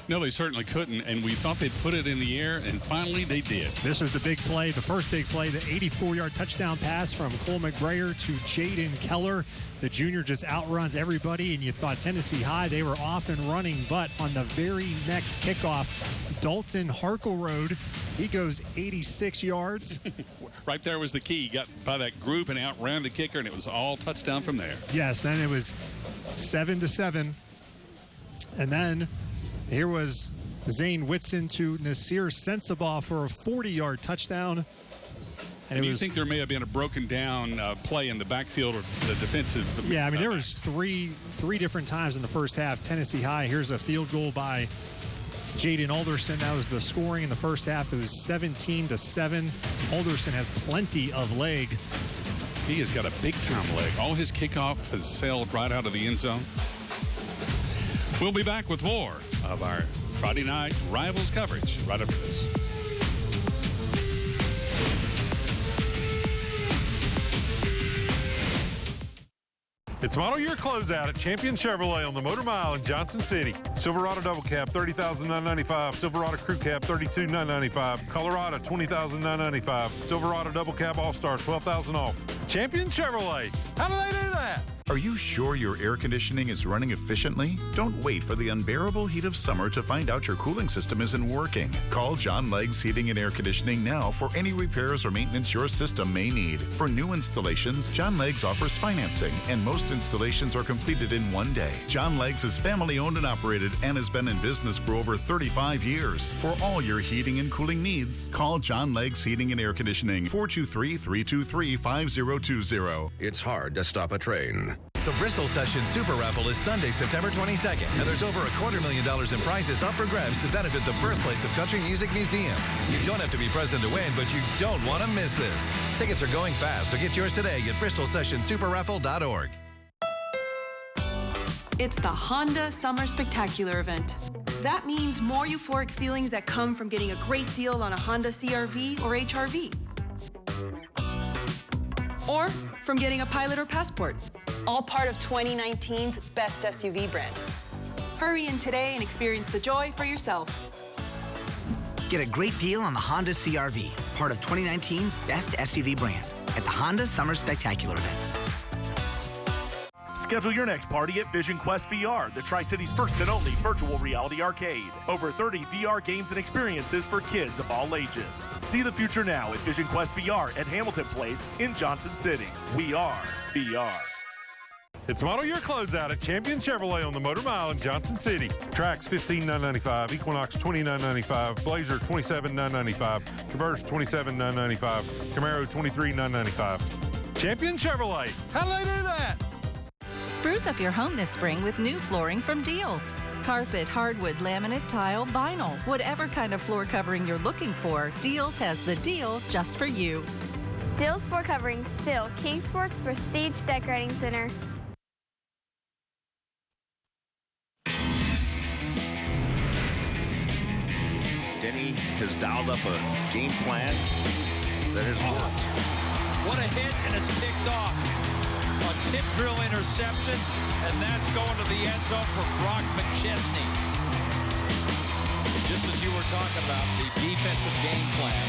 No, they certainly couldn't, and we thought they'd put it in the air, and finally they did. This was the big play, the first big play, the 84-yard touchdown pass from Cole McBrayer to Jaden Keller. The junior just outruns everybody, and you thought Tennessee High, they were off and running, but on the very next kickoff, Dalton Harkleroad, he goes 86 yards. Right there was the key. He got by that group and outran the kicker, and it was all touchdown from there. Yes, then it was 7-7, and then here was Zane Whitson to Nasir Sensabaugh for a 40-yard touchdown. And you think there may have been a broken down play in the backfield or the defensive? Yeah, I mean, there was three different times in the first half. Tennessee High, here's a field goal by Jaden Alderson. That was the scoring in the first half. It was 17-7. Alderson has plenty of leg. He has got a big-time leg. All his kickoff has sailed right out of the end zone. We'll be back with more of our Friday night Rivals coverage right after this. It's model year closeout at Champion Chevrolet on the Motor Mile in Johnson City. Silverado Double Cab, $30,995. Silverado Crew Cab, $32,995. Colorado, $20,995. Silverado Double Cab All-Star, $12,000 off. Champion Chevrolet. How do they do that? Are you sure your air conditioning is running efficiently? Don't wait for the unbearable heat of summer to find out your cooling system isn't working. Call John Leggs Heating and Air Conditioning now for any repairs or maintenance your system may need. For new installations, John Leggs offers financing, and most installations are completed in one day. John Leggs is family owned and operated and has been in business for over 35 years. For all your heating and cooling needs, call John Leggs Heating and Air Conditioning, 423-323-5020. It's hard to stop a train. The Bristol Session Super Raffle is Sunday, September 22nd, and there's over $250,000 in prizes up for grabs to benefit the birthplace of country music museum. You don't have to be present to win, but you don't want to miss this. Tickets are going fast, so get yours today at bristolsessionsuperraffle.org. It's the Honda Summer Spectacular event. That means more euphoric feelings that come from getting a great deal on a Honda CR-V or HR-V. Or from getting a Pilot or Passport. All part of 2019's best SUV brand. Hurry in today and experience the joy for yourself. Get a great deal on the Honda CR-V, part of 2019's best SUV brand, at the Honda Summer Spectacular event. Schedule your next party at Vision Quest VR, the Tri-City's first and only virtual reality arcade. Over 30 VR games and experiences for kids of all ages. See the future now at Vision Quest VR at Hamilton Place in Johnson City. We are VR. It's model year closeout at Champion Chevrolet on the Motor Mile in Johnson City. Trax $15,995, Equinox $29,995, Blazer $27,995, Traverse $27,995, Camaro $23,995. Champion Chevrolet. How do they do that? Spruce up your home this spring with new flooring from Deals. Carpet, hardwood, laminate, tile, vinyl. Whatever kind of floor covering you're looking for, Deals has the deal just for you. Deals Floor Covering, still Kingsport's Prestige Decorating Center. Denny has dialed up a game plan that has worked. What a hit, and it's picked off. A tip drill interception, and that's going to the end zone for Brock McChesney. Just as you were talking about, the defensive game plan.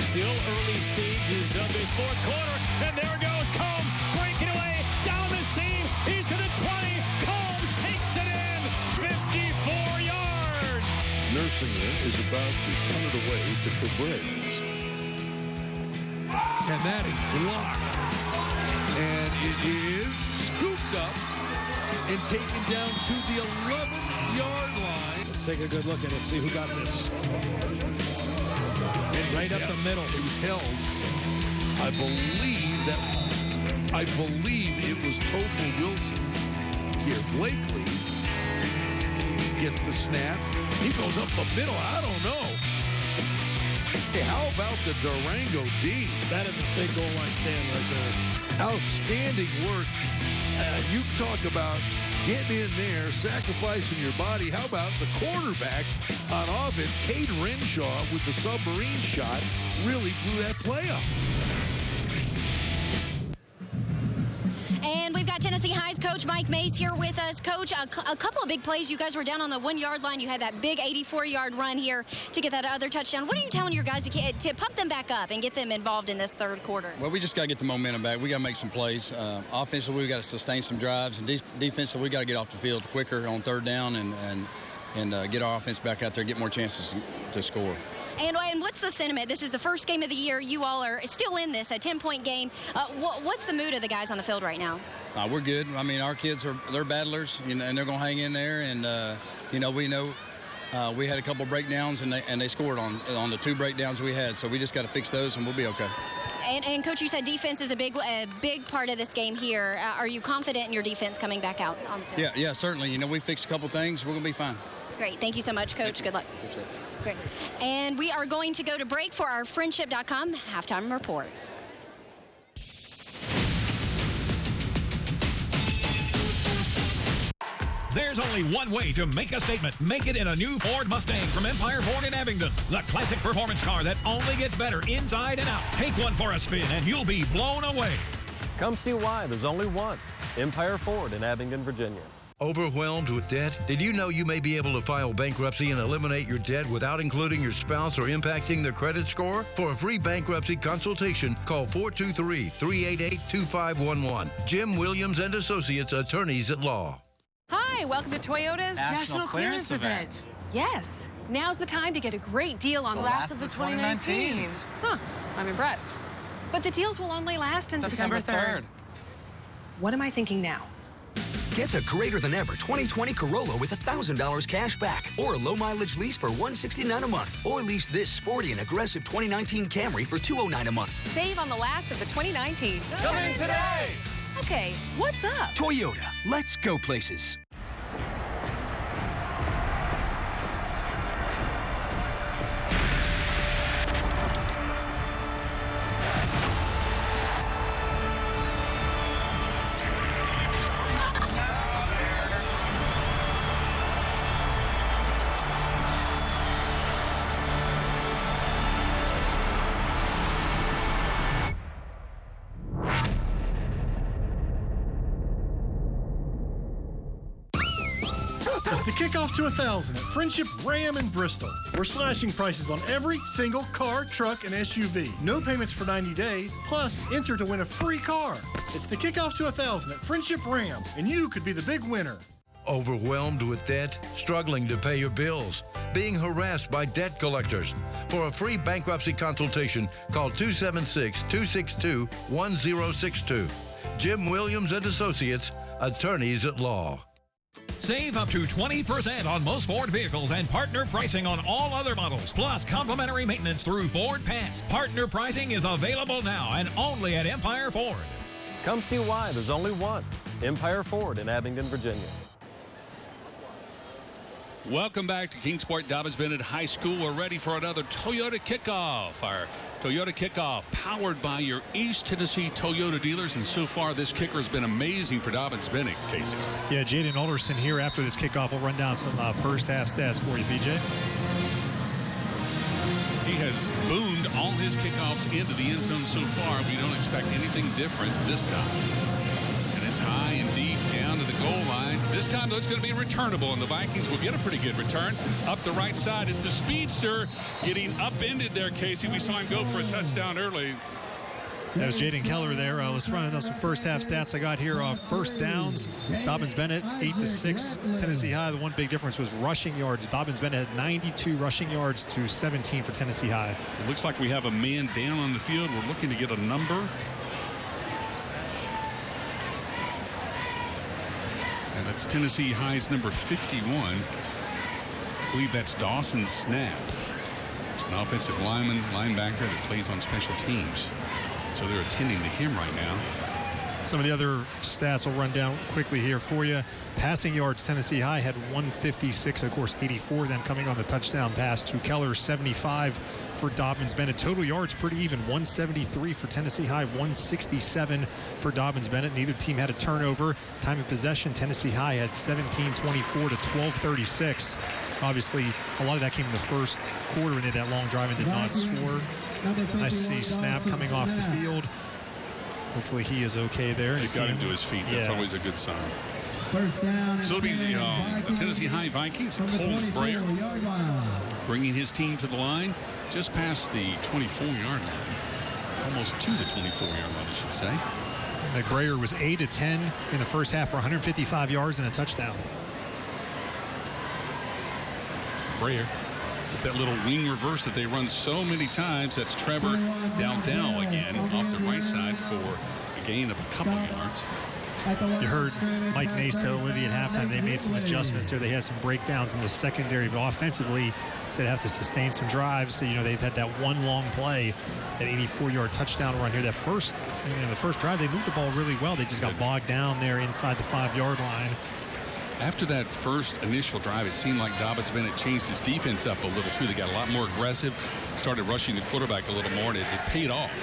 Still early stages of this fourth quarter, and there goes Combs, breaking away down the seam. He's to the 20. Combs takes it in, 54 yards. Nurslinger is about to punt it away to Cabrera. And that is blocked. And it is scooped up and taken down to the 11-yard line. Let's take a good look at it, see who got this. And right up the middle. It was held. I believe it was Topher Wilson. Here, Blakely gets the snap. He goes up the middle. I don't know. Hey, how about the Durango D? That is a big goal line stand right there. Outstanding work. You talk about getting in there, sacrificing your body. How about the quarterback on offense, Cade Renshaw, with the submarine shot, really blew that play up. And we've got Tennessee High's Coach Mike Mays here with us. Coach, a couple of big plays. You guys were down on the 1-yard line. You had that big 84-yard run here to get that other touchdown. What are you telling your guys to pump them back up and get them involved in this third quarter? Well, we just got to get the momentum back. We got to make some plays. Offensively, we got to sustain some drives. And defensively, we got to get off the field quicker on third down and get our offense back out there, get more chances to score. And what's the sentiment? This is the first game of the year. You all are still in this, a 10-point game. What's the mood of the guys on the field right now? We're good. I mean, our kids they're battlers, and they're going to hang in there. And we know we had a couple breakdowns, and they scored on the 2 breakdowns we had. So we just got to fix those, and we'll be okay. And Coach, you said defense is a big part of this game here. Are you confident in your defense coming back out on the field? Yeah, certainly. We fixed a couple things. We're going to be fine. Great. Thank you so much, Coach. Good luck. Appreciate it. Great. And we are going to go to break for our Friendship.com halftime report. There's only one way to make a statement. Make it in a new Ford Mustang from Empire Ford in Abingdon. The classic performance car that only gets better inside and out. Take one for a spin and you'll be blown away. Come see why there's only one. Empire Ford in Abingdon, Virginia. Overwhelmed with debt? Did you know you may be able to file bankruptcy and eliminate your debt without including your spouse or impacting their credit score? For a free bankruptcy consultation, call 423-388-2511. Jim Williams and Associates, Attorneys at Law. Hi, welcome to Toyota's National Clearance Event. Yes, now's the time to get a great deal on the last of the 2019s. Huh, I'm impressed. But the deals will only last until September 3rd. What am I thinking now? Get the greater than ever 2020 Corolla with $1,000 cash back, or a low mileage lease for $169 a month, or lease this sporty and aggressive 2019 Camry for $209 a month. Save on the last of the 2019s. Coming today! Okay, what's up? Toyota, let's go places. the kickoff to 1,000 at Friendship Ram in Bristol. We're slashing prices on every single car, truck, and SUV. No payments for 90 days, plus enter to win a free car. It's the kickoff to 1,000 at Friendship Ram, and you could be the big winner. Overwhelmed with debt? Struggling to pay your bills? Being harassed by debt collectors? For a free bankruptcy consultation, call 276-262-1062. Jim Williams and Associates, attorneys at law. Save up to 20% on most Ford vehicles and partner pricing on all other models, plus complimentary maintenance through Ford Pass. Partner pricing is available now and only at Empire Ford. Come see why there's only one. Empire Ford in Abingdon, Virginia. Welcome back to Kingsport Dobbins Bennett High School. We're ready for another Toyota Kickoff. Our Toyota Kickoff powered by your East Tennessee Toyota dealers. And so far, this kicker has been amazing for Dobbins Bennett, Casey. Yeah, Jaden Alderson here after this kickoff. We'll run down some first half stats for you, PJ. He has boomed all his kickoffs into the end zone so far. We don't expect anything different this time. It's high and deep down to the goal line. This time, though, it's going to be returnable, and the Vikings will get a pretty good return. Up the right side, it's the speedster getting upended there, Casey. We saw him go for a touchdown early. That was Jaden Keller there. Let's run into some first half stats I got here. First downs, Dobbins Bennett 8-6, Tennessee High. The one big difference was rushing yards. Dobbins Bennett had 92 rushing yards to 17 for Tennessee High. It looks like we have a man down on the field. We're looking to get a number. And that's Tennessee High's number 51. I believe that's Dawson's snap. An offensive linebacker that plays on special teams. So they're attending to him right now. Some of the other stats will run down quickly here for you. Passing yards, Tennessee High had 156, of course 84 of them coming on the touchdown pass to Keller, 75 for Dobbins Bennett. Total yards pretty even, 173 for Tennessee High, 167 for Dobbins Bennett. Neither team had a turnover. Time of possession, Tennessee High had 17-24 to 12-36. Obviously, a lot of that came in the first quarter and that long drive and did not score. Nice to see Snap coming off the field. Hopefully he is okay there. They got him to his feet. That's always a good sign. So it'll be the Tennessee High Vikings. Cole Brayer bringing his team to the line just past the 24-yard line. Almost to the 24-yard line, I should say. McBrayer was 8-10 in the first half for 155 yards and a touchdown. Brayer with that little wing reverse that they run so many times. That's Trevor Dowdell again off the right side for a gain of a couple yards. You heard Mike Nace tell Olivia at halftime they made some adjustments there. They had some breakdowns in the secondary, but offensively they have to sustain some drives. So, they've had that one long play, that 84-yard touchdown run here. That first, the first drive, they moved the ball really well. They just got bogged down there inside the 5-yard line. After that first initial drive, it seemed like Dobbins Bennett changed his defense up a little, too. They got a lot more aggressive, started rushing the quarterback a little more, and it paid off.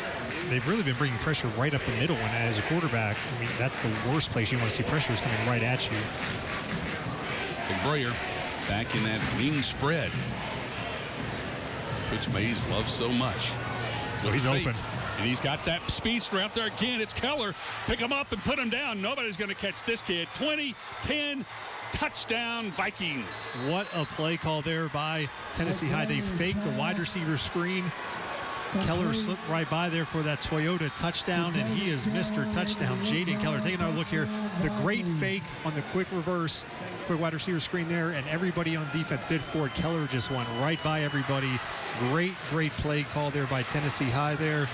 They've really been bringing pressure right up the middle, and as a quarterback, that's the worst place you want to see pressure is coming right at you. And Brayer back in that wing spread. Coach Mays loves so much. He's open. And he's got that speedster out there again. It's Keller. Pick him up and put him down. Nobody's going to catch this kid. 20-10. Touchdown, Vikings. What a play call there by Tennessee High. They faked the wide receiver screen. Keller slipped right by there for that Toyota touchdown, and he is Mr. Touchdown. Jaden Keller. Take another look here. The great fake on the quick reverse, quick wide receiver screen there, and everybody on defense bid for it. Keller just went right by everybody. Great play call there by Tennessee High there.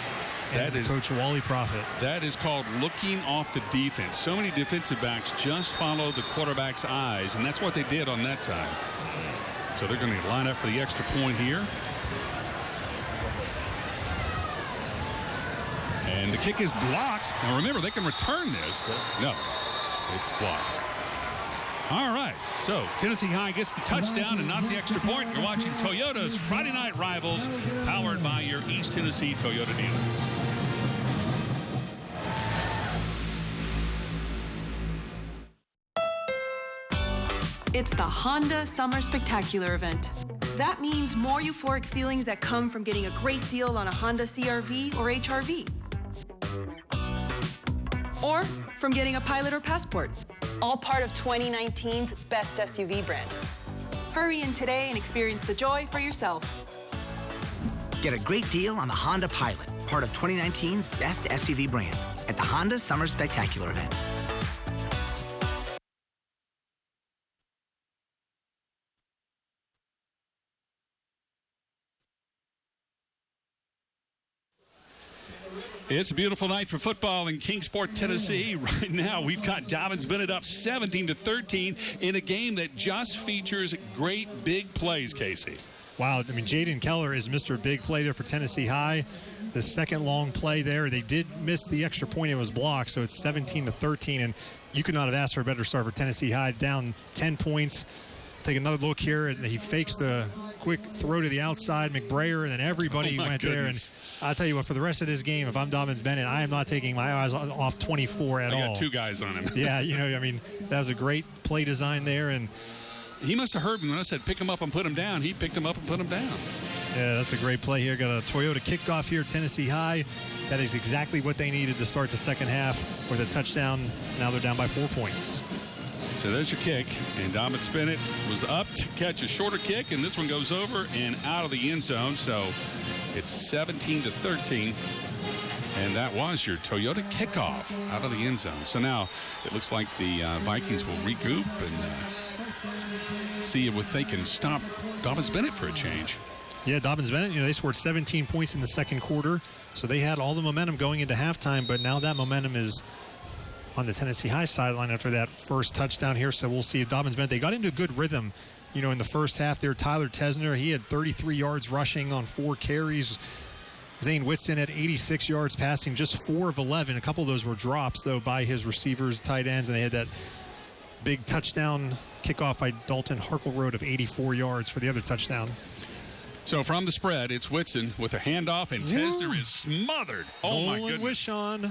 That is Coach Wally Prophet. That is called looking off the defense. So many defensive backs just follow the quarterback's eyes, and that's what they did on that time. So they're going to line up for the extra point here. And the kick is blocked. Now remember, they can return this, but no, it's blocked. All right, so Tennessee High gets the touchdown and not the extra point. You're watching Toyota's Friday Night Rivals, powered by your East Tennessee Toyota dealers. It's the Honda Summer Spectacular event. That means more euphoric feelings that come from getting a great deal on a Honda CR-V or HR-V. Or from getting a Pilot or Passport. all part of 2019's Best SUV brand. Hurry in today and experience the joy for yourself. Get a great deal on the Honda Pilot, part of 2019's Best SUV brand, at the Honda Summer Spectacular event. It's a beautiful night for football in Kingsport, Tennessee. Right now, we've got Dobyns-Bennett up 17-13 in a game that just features great big plays, Casey. Wow, I mean, Jaden Keller is Mr. Big Play there for Tennessee High. The second long play there, they did miss the extra point. It was blocked, so it's 17-13, and you could not have asked for a better start for Tennessee High. Down 10 points. Take another look here, and he fakes the quick throw to the outside, McBrayer, and then everybody went there. And I'll tell you what, for the rest of this game, if I'm Dobyns-Bennett, I am not taking my eyes off 24 at all. I got two guys on him. Yeah, you know, I mean, that was a great play design there, and he must have heard me when I said pick him up and put him down. He picked him up and put him down. Yeah, that's a great play here. Got a Toyota kickoff here, Tennessee High. That is exactly what they needed to start the second half with a touchdown. Now they're down by 4 points. So there's your kick, and Dobyns-Bennett was up to catch a shorter kick, and this one goes over and out of the end zone. So it's 17-13, and that was your Toyota kickoff out of the end zone. So now it looks like the Vikings will regroup and see if they can stop Dobyns-Bennett for a change. Yeah, Dobyns-Bennett, you know, they scored 17 points in the second quarter, so they had all the momentum going into halftime, but now that momentum is on the Tennessee High sideline after that first touchdown here. So we'll see if Dobyns-Bennett, they got into a good rhythm, you know, in the first half there. Tyler Tesner, he had 33 yards rushing on 4 carries. Zane Whitson had 86 yards passing, just 4 of 11. A couple of those were drops, though, by his receivers, tight ends, and they had that big touchdown kickoff by Dalton Harkleroad of 84 yards for the other touchdown. So from the spread, it's Whitson with a handoff, and Tesner is smothered. Oh, my goodness. Wishon.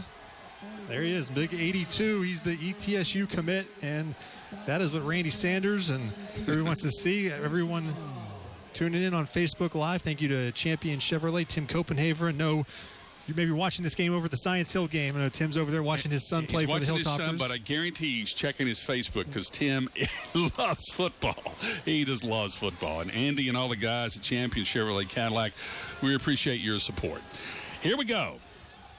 There he is, big 82. He's the ETSU commit, and that is what Randy Sanders and everyone wants to see. Everyone tuning in on Facebook Live. Thank you to Champion Chevrolet, Tim Copenhaver. I know you may be watching this game over at the Science Hill game. I know Tim's over there watching his son play for the Hilltoppers. He's watching his son, but I guarantee he's checking his Facebook because Tim loves football. He just loves football. And Andy and all the guys at Champion Chevrolet Cadillac, we appreciate your support. Here we go.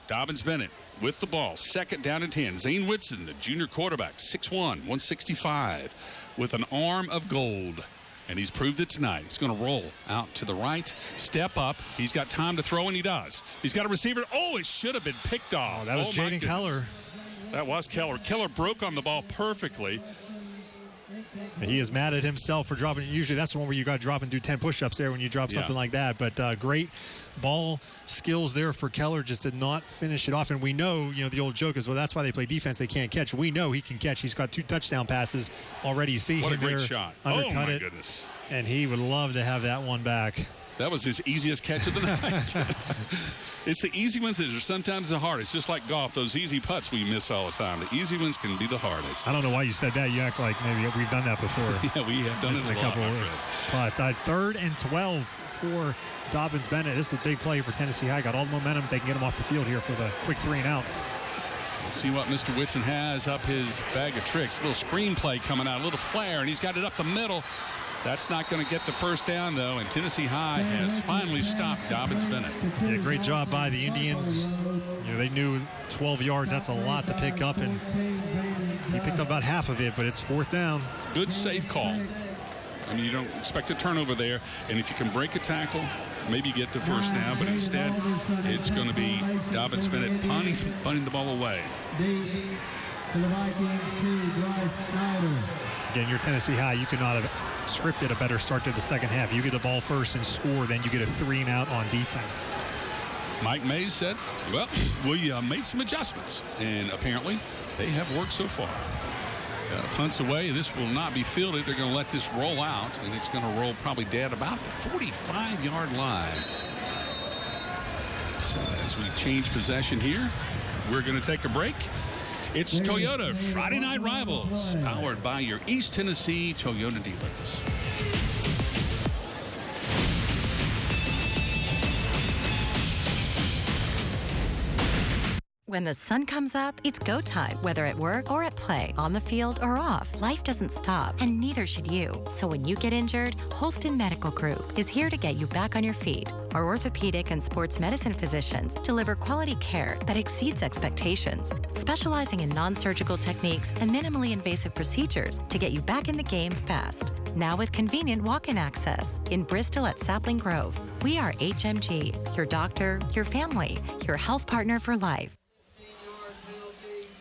Dobyns-Bennett with the ball, second down and 10. Zane Whitson, the junior quarterback, 6'1", 165, with an arm of gold. And he's proved it tonight. He's going to roll out to the right, step up. He's got time to throw, and he does. He's got a receiver. Oh, it should have been picked off. Oh, that was Jaden Keller. That was Keller. Keller broke on the ball perfectly. He is mad at himself for dropping. Usually that's the one where you got to drop and do 10 push-ups there when you drop something like that. But great ball skills there for Keller, just did not finish it off. And we know, you know, the old joke is, well, that's why they play defense. They can't catch. We know he can catch. He's got 2 touchdown passes already. You see what him a great there, shot. undercut oh, my it, goodness. And he would love to have that one back. That was his easiest catch of the night. It's the easy ones that are sometimes the hardest. Just like golf, those easy putts we miss all the time. The easy ones can be the hardest. I don't know why you said that. You act like maybe we've done that before. Yeah, we have done it a couple lot, of putts. 3rd and 12 for Dobyns-Bennett. This is a big play for Tennessee High. Got all the momentum. They can get him off the field here for the quick 3 and out. Let's see what Mr. Whitson has up his bag of tricks. A little screen play coming out, a little flare, and he's got it up the middle. That's not going to get the first down, though, and Tennessee High has finally stopped Dobyns-Bennett. Yeah, great job by the Indians. You know, they knew 12 yards, that's a lot to pick up, and he picked up about half of it, but it's 4th down. Good safe call. I mean, you don't expect a turnover there, and if you can break a tackle, maybe you get the first down, but instead it's going to be Dobyns-Bennett punting the ball away. Again, you're Tennessee High. You could not have scripted a better start to the second half. You get the ball first and score, then you get a 3 and out on defense. Mike Mays said, well, we made some adjustments, and apparently they have worked so far. Punts away. This will not be fielded. They're going to let this roll out, and it's going to roll probably dead about the 45-yard line. So as we change possession here, we're going to take a break. It's Toyota Friday Night Rivals, powered by your East Tennessee Toyota dealers. When the sun comes up, it's go time, whether at work or at play, on the field or off. Life doesn't stop, and neither should you. So when you get injured, Holston Medical Group is here to get you back on your feet. Our orthopedic and sports medicine physicians deliver quality care that exceeds expectations, specializing in non-surgical techniques and minimally invasive procedures to get you back in the game fast. Now with convenient walk-in access in Bristol at Sapling Grove. We are HMG, your doctor, your family, your health partner for life.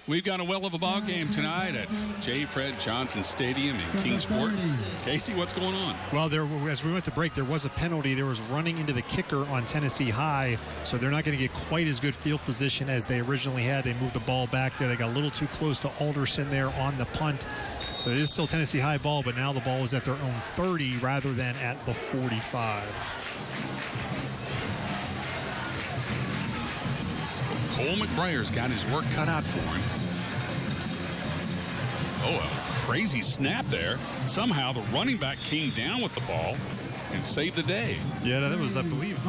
We've got a well of a ball game tonight at J. Fred Johnson Stadium in Kingsport. Casey, what's going on? Well, as we went to break, there was a penalty. There was running into the kicker on Tennessee High, so they're not going to get quite as good field position as they originally had. They moved the ball back there. They got a little too close to Alderson there on the punt. So it is still Tennessee High ball, but now the ball is at their own 30 rather than at the 45. Cole McBrayer's got his work cut out for him. Oh, a crazy snap there. Somehow the running back came down with the ball and saved the day. Yeah, that was, I believe,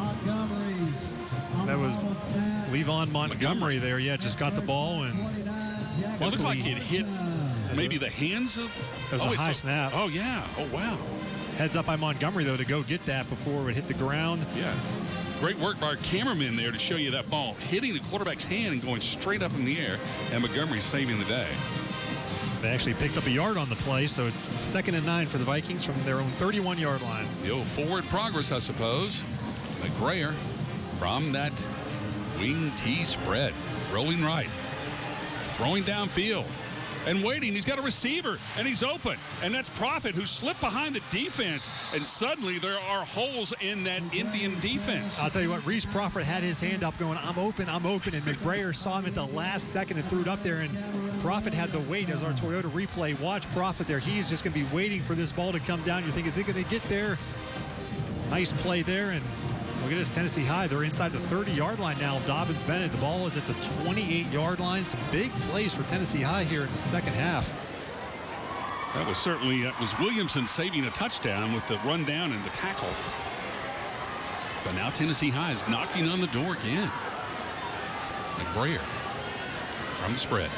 that was Levon Montgomery there. Yeah, just got the ball, and it looked like it hit maybe the hands of... It was a high snap. Oh, yeah. Oh, wow. Heads up by Montgomery, though, to go get that before it would hit the ground. Yeah. Great work by our cameraman there to show you that ball hitting the quarterback's hand and going straight up in the air, and Montgomery saving the day. They actually picked up a yard on the play, so it's 2nd and 9 for the Vikings from their own 31-yard line. The old forward progress, I suppose. McBrayer from that wing T spread, rolling right, throwing downfield. And waiting, he's got a receiver, and he's open. And that's Profit, who slipped behind the defense. And suddenly there are holes in that Indian defense. I'll tell you what, Reese Profit had his hand up going, I'm open. And McBrayer saw him at the last second and threw it up there. And Profit had to wait as our Toyota replay. Watch Profit there. He's just going to be waiting for this ball to come down. You think, is it going to get there? Nice play there. And look at this, Tennessee High. They're inside the 30-yard line now. Dobyns-Bennett. The ball is at the 28-yard line. Some big plays for Tennessee High here in the second half. That was Williamson saving a touchdown with the run down and the tackle. But now Tennessee High is knocking on the door again. McBrayer from the spread.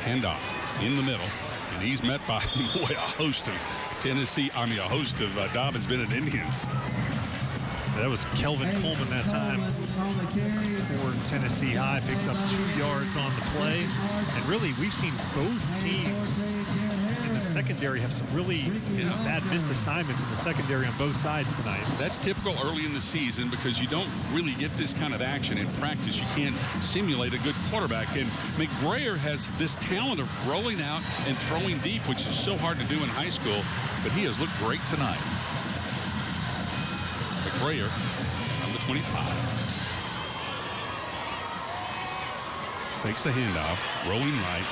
Handoff in the middle. And he's met by, boy, a host of Dobbins-Bennett Indians. That was Kelvin Coleman that time for Tennessee High. Picked up 2 yards on the play. And really, we've seen both teams in the secondary have some really bad missed assignments in the secondary on both sides tonight. That's typical early in the season because you don't really get this kind of action in practice. You can't simulate a good quarterback. And McBrayer has this talent of rolling out and throwing deep, which is so hard to do in high school. But he has looked great tonight. McBrayer on the 25. Fakes the handoff, rolling right,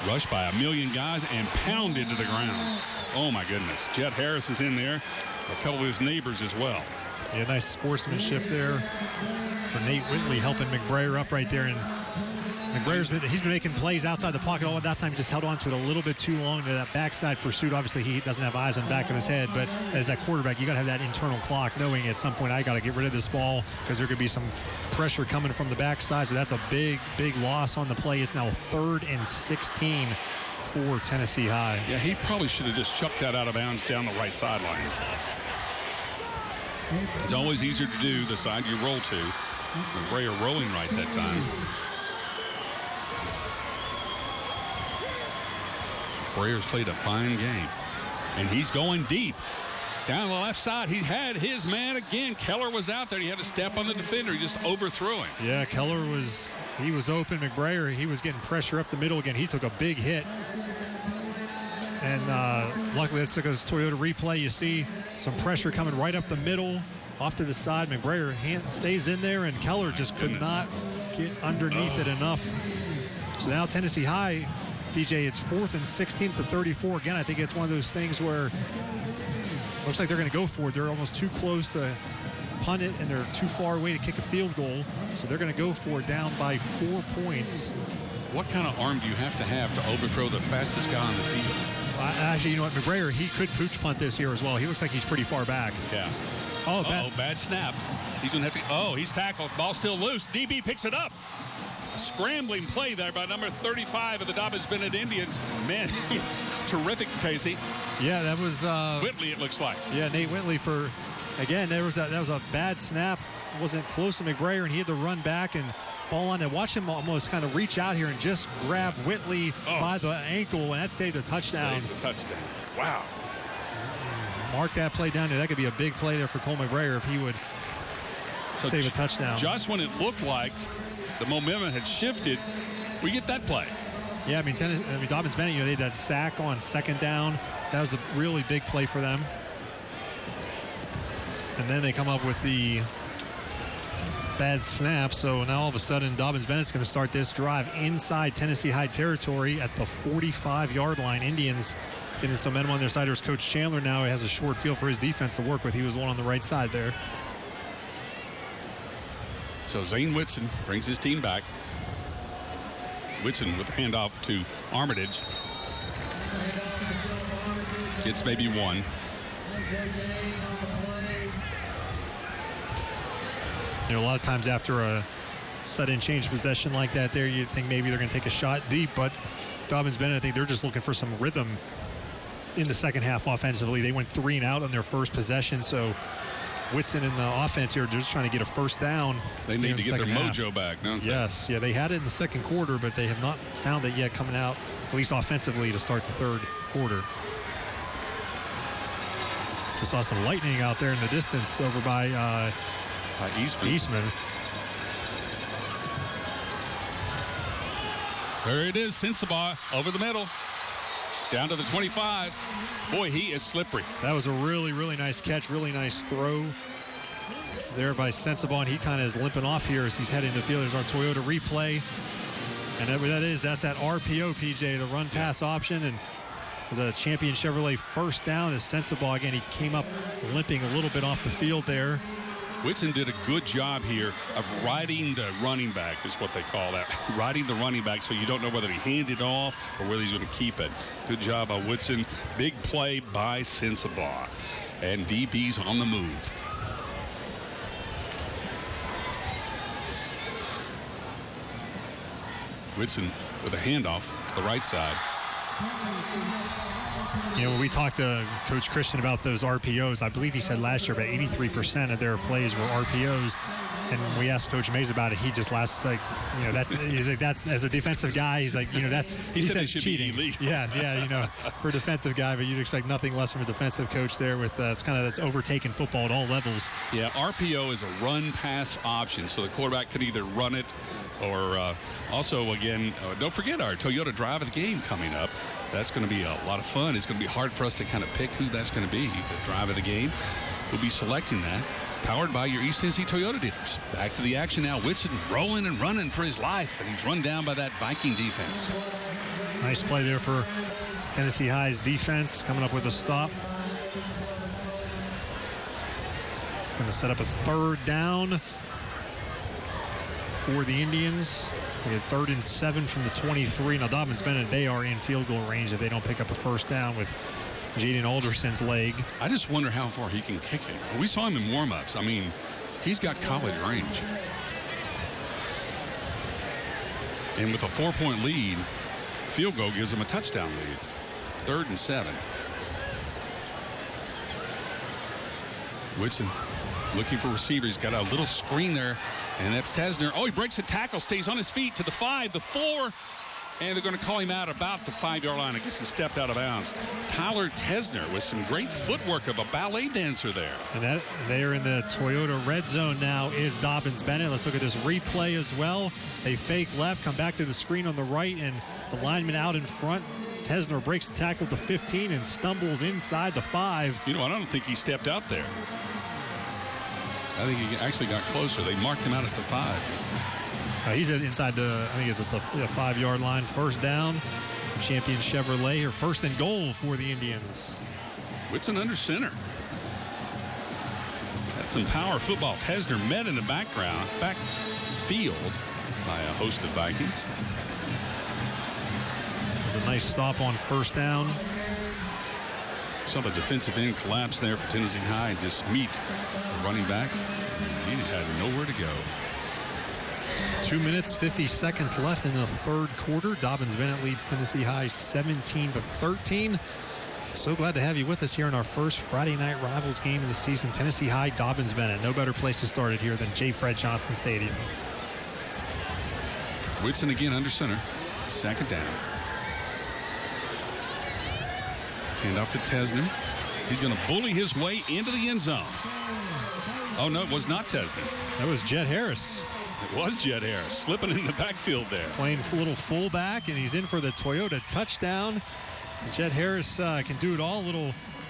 rushed by a million guys and pounded to the ground. Oh my goodness. Jet Harris is in there, a couple of his neighbors as well. Yeah, nice sportsmanship there for Nate Whitley helping McBrayer up right there. And he's been making plays outside the pocket all that time. He just held on to it a little bit too long to that backside pursuit. Obviously, he doesn't have eyes on the back of his head, but as that quarterback, you got to have that internal clock, knowing at some point I got to get rid of this ball because there could be some pressure coming from the backside. So that's a big, big loss on the play. It's now 3rd and 16 for Tennessee High. Yeah, he probably should have just chucked that out of bounds down the right sidelines. It's always easier to do the side you roll to. McBrayer rolling right that time. Brayer's played a fine game, and he's going deep. Down the left side, he had his man again. Keller was out there. He had to step on the defender. He just overthrew him. Yeah, Keller was open. McBrayer, he was getting pressure up the middle again. He took a big hit. And luckily, that's because Toyota replay. You see some pressure coming right up the middle, off to the side. McBrayer stays in there, and Keller just could not get underneath it enough. So now Tennessee High, DJ, it's 4th and 16 for 34. Again, I think it's one of those things where it looks like they're going to go for it. They're almost too close to punt it, and they're too far away to kick a field goal. So they're going to go for it down by 4 points. What kind of arm do you have to overthrow the fastest guy on the field? Actually, you know what, McBrayer, he could pooch punt this year as well. He looks like he's pretty far back. Yeah. Bad snap. He's going to have to, he's tackled. Ball still loose. DB picks it up. A scrambling play there by number 35 of the Dobbins-Bennett Indians. Man, he was terrific, Casey. Yeah, that was Whitley, it looks like. Yeah, Nate Whitley that was a bad snap. Wasn't close to McBrayer, and he had to run back and fall on and watch him almost kind of reach out here and just grab Whitley by the ankle, and that saved a touchdown. Saves a touchdown. Wow. Mark that play down there. That could be a big play there for Cole McBrayer if he would save a touchdown. Just when it looked like the momentum had shifted, we get that play. Yeah, I mean, Dobyns-Bennett, they had that sack on second down. That was a really big play for them. And then they come up with the bad snap. So now all of a sudden, Dobyns-Bennett's going to start this drive inside Tennessee High territory at the 45-yard line. Indians getting some momentum on their side. There's Coach Chandler now. He has a short field for his defense to work with. He was the one on the right side there. So Zane Whitson brings his team back. Whitson with the handoff to Armitage. Gets maybe one. A lot of times after a sudden change possession like that there, you think maybe they're going to take a shot deep, but Dobyns-Bennett, I think they're just looking for some rhythm in the second half offensively. They went 3 and out on their first possession, so Whitson in the offense here, they're just trying to get a first down. They need to get their mojo back, don't they? Yes, yeah, they had it in the second quarter, but they have not found it yet coming out, at least offensively, to start the third quarter. Just saw some lightning out there in the distance over by Eastman. There it is, Sensabaugh over the middle. Down to the 25. Boy, he is slippery. That was a really, really nice catch, really nice throw there by Sensabaugh, and he kind of is limping off here as he's heading to the field. There's our Toyota replay. And that's that RPO, PJ, the run-pass option. And as a Champion Chevrolet first down is Sensabaugh. Again, he came up limping a little bit off the field there. Whitson did a good job here of riding the running back, is what they call that. Riding the running back, so you don't know whether he handed it off or whether he's going to keep it. Good job by Whitson. Big play by Sensabaugh. And DB's on the move. Whitson with a handoff to the right side. When we talked to Coach Christian about those RPOs, I believe he said last year about 83% of their plays were RPOs. And we asked Coach Mays about it. He just that's as a defensive guy, he's like, he said cheating. Yes, for a defensive guy, but you'd expect nothing less from a defensive coach there with that's overtaken football at all levels. Yeah, RPO is a run-pass option, so the quarterback could either run it or also, again, don't forget our Toyota Drive of the Game coming up. That's going to be a lot of fun. It's going to be hard for us to kind of pick who that's going to be. The Drive of the Game, we'll be selecting that. Powered by your East Tennessee Toyota dealers. Back to the action now. Whitson rolling and running for his life, and he's run down by that Viking defense. Nice play there for Tennessee High's defense, coming up with a stop. It's going to set up a third down for the Indians. They get 3rd and 7 from the 23. Now, Dobyns-Bennett, they are in field goal range if they don't pick up a first down with Jaden Alderson's leg. I just wonder how far he can kick it. We saw him in warm-ups. I mean, he's got college range. And with a 4-point lead, field goal gives him a touchdown lead. 3rd and 7. Whitson looking for receiver. He's got a little screen there, and that's Tesner. Oh, he breaks a tackle, stays on his feet to the 5, the 4. And they're going to call him out about the 5-yard line. I guess he stepped out of bounds. Tyler Tesner with some great footwork of a ballet dancer there. And they are in the Toyota red zone now is Dobyns-Bennett. Let's look at this replay as well. They fake left, come back to the screen on the right, and the lineman out in front. Tesner breaks the tackle to 15 and stumbles inside the 5. I don't think he stepped out there. I think he actually got closer. They marked him out at the 5. He's inside I think it's at the 5-yard line. First down. Champion Chevrolet, or 1st and goal for the Indians. Whitson under center. That's some power football. Tesner met in the backfield by a host of Vikings. It was a nice stop on first down. Saw the defensive end collapse there for Tennessee High and just meet the running back. He had nowhere to go. 2 minutes, 50 seconds left in the third quarter. Dobyns-Bennett leads Tennessee High 17-13. So glad to have you with us here in our first Friday night rivals game of the season. Tennessee High, Dobyns-Bennett. No better place to start it here than J. Fred Johnson Stadium. Whitson again under center. Second down. Hand off to Tesner. He's going to bully his way into the end zone. Oh, no, it was not Tesner. That was Jet Harris. It was Jet Harris slipping in the backfield there. Playing a little fullback, and he's in for the Toyota touchdown. Jet Harris can do it all.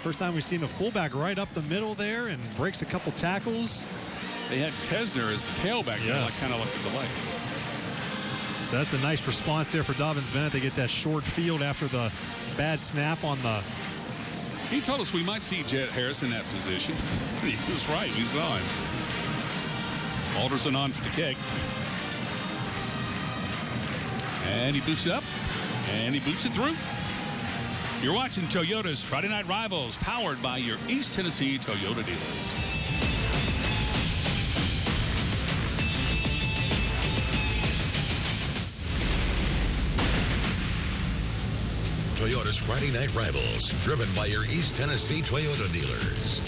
First time we've seen the fullback right up the middle there and breaks a couple tackles. They had Tesner as the tailback there, kind of like a delay. So that's a nice response there for Dobyns-Bennett. They get that short field after the bad snap on the... He told us we might see Jet Harris in that position. He was right. We saw him. Alderson on for the kick. And he boots it up. And he boots it through. You're watching Toyota's Friday Night Rivals, powered by your East Tennessee Toyota dealers. Toyota's Friday Night Rivals, driven by your East Tennessee Toyota dealers.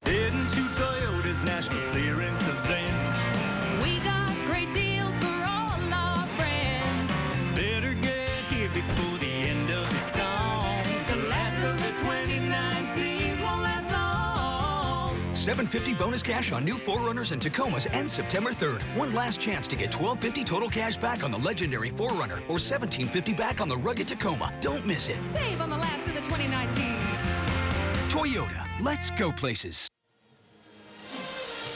Heading to Toyota's National Clearance Event. We got great deals for all our friends. Better get here before the end of the song. The last of the 2019s won't last long. $750 bonus cash on new 4Runners and Tacomas ends September 3rd. One last chance to get $1,250 total cash back on the legendary 4Runner or $1,750 back on the rugged Tacoma. Don't miss it. Save on the last of the 2019s. Toyota, let's go places.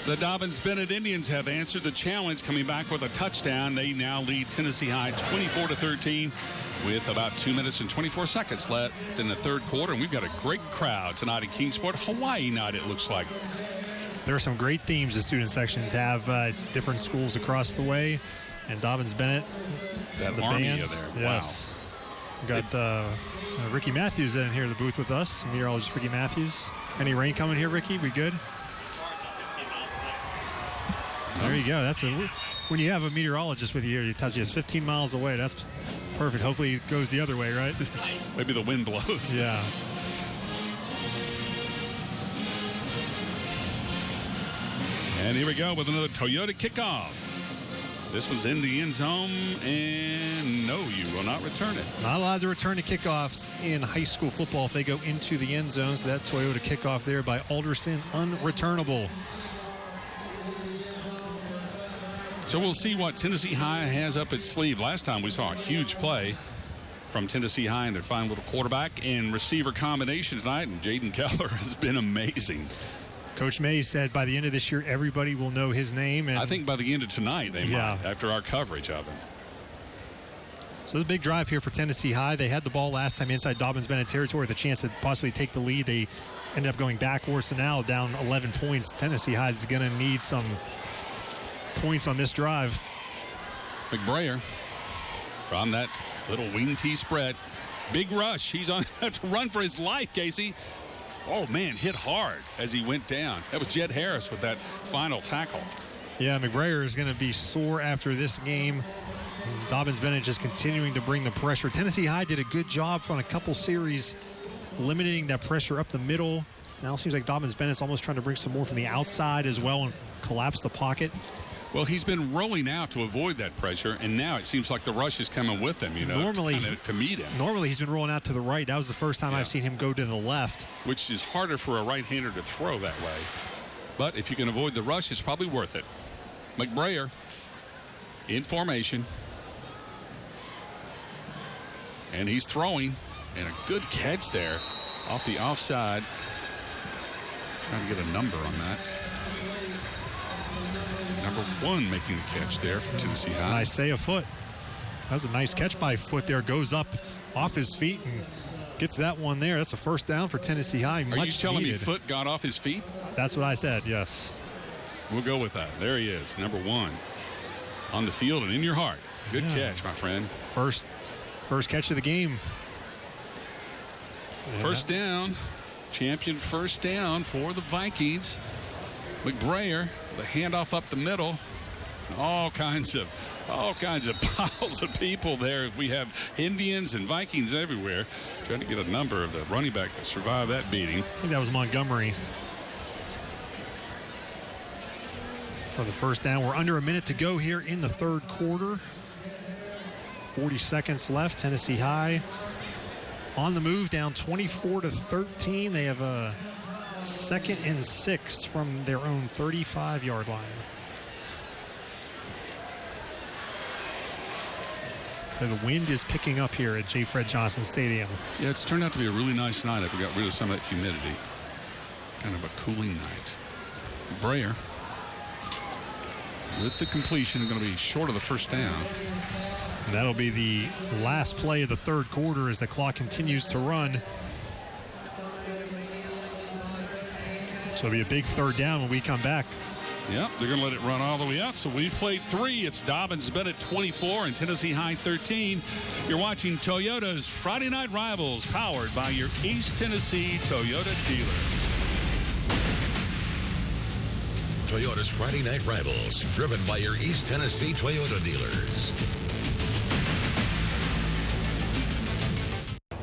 The Dobbins-Bennett Indians have answered the challenge, coming back with a touchdown. They now lead Tennessee High 24-13 with about 2 minutes and 24 seconds left in the third quarter. And we've got a great crowd tonight at Kingsport. Hawaii night, it looks like. There are some great themes the student sections have. Different schools across the way. And Dobyns-Bennett, that the army band. there. Yes. Wow. Got Ricky Matthews in here, the booth with us. Meteorologist Ricky Matthews. Any rain coming here, Ricky? We good? There you go. When you have a meteorologist with you here, he tells you it's 15 miles away. That's perfect. Hopefully it goes the other way, right? Maybe the wind blows. Yeah. And here we go with another Toyota kickoff. This one's in the end zone, and no, you will not return it. Not allowed to return to kickoffs in high school football if they go into the end zone. So that Toyota kickoff there by Alderson, unreturnable. So we'll see what Tennessee High has up its sleeve. Last time we saw a huge play from Tennessee High and their fine little quarterback and receiver combination tonight, and Jaden Keller has been amazing. Coach Mays said by the end of this year, everybody will know his name. And I think by the end of tonight, they might, after our coverage of him. So it's a big drive here for Tennessee High. They had the ball last time inside Dobbins-Bennett territory, the chance to possibly take the lead. They ended up going backwards, so now down 11 points. Tennessee High is going to need some points on this drive. McBrayer from that little wing tee spread. Big rush. He's on to run for his life, Casey. Oh, man, hit hard as he went down. That was Jet Harris with that final tackle. Yeah, McBrayer is going to be sore after this game. Dobbins-Bennett just continuing to bring the pressure. Tennessee High did a good job on a couple series limiting that pressure up the middle. Now it seems like Dobbins-Bennett's almost trying to bring some more from the outside as well and collapse the pocket. Well, he's been rolling out to avoid that pressure, and now it seems like the rush is coming with him, you know, normally, to meet him. Normally he's been rolling out to the right. That was the first time I've seen him go to the left. Which is harder for a right-hander to throw that way. But if you can avoid the rush, it's probably worth it. McBrayer in formation. And he's throwing, and a good catch there off the offside. Trying to get a number on that. Number 1 making the catch there for Tennessee High. Isaiah Foot. That was a nice catch by Foot there. Goes up off his feet and gets that one there. That's a first down for Tennessee High. Are you telling me Foot got off his feet? That's what I said, yes. We'll go with that. There he is, number 1. On the field and in your heart. Good catch, my friend. First catch of the game. First down. Champion first down for the Vikings. McBrayer, the handoff up the middle. All kinds of piles of people there. We have Indians and Vikings everywhere. Trying to get a number of the running back that survived that beating. I think that was Montgomery for the first down. We're under a minute to go here in the third quarter. 40 seconds left. Tennessee High on the move, down 24-13. They have a 2nd and 6 from their own 35-yard line. So the wind is picking up here at J. Fred Johnson Stadium. Yeah, it's turned out to be a really nice night if we got rid of some of that humidity. Kind of a cooling night. Breyer with the completion, going to be short of the first down. And that'll be the last play of the third quarter as the clock continues to run. So it'll be a big third down when we come back. Yep, they're going to let it run all the way out. So we've played 3. It's Dobyns-Bennett 24 and Tennessee High 13. You're watching Toyota's Friday Night Rivals, powered by your East Tennessee Toyota dealer. Toyota's Friday Night Rivals, driven by your East Tennessee Toyota dealers.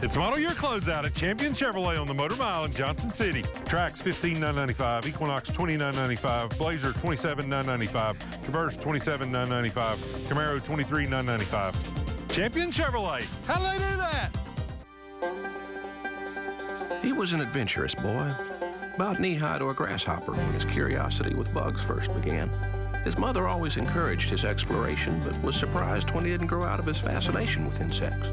It's model year closeout at Champion Chevrolet on the Motor Mile in Johnson City. Trax $15,995, Equinox $29,995, Blazer $27,995, Traverse $27,995, Camaro $23,995. Champion Chevrolet. How do they do that? He was an adventurous boy, about knee-high to a grasshopper when his curiosity with bugs first began. His mother always encouraged his exploration, but was surprised when he didn't grow out of his fascination with insects.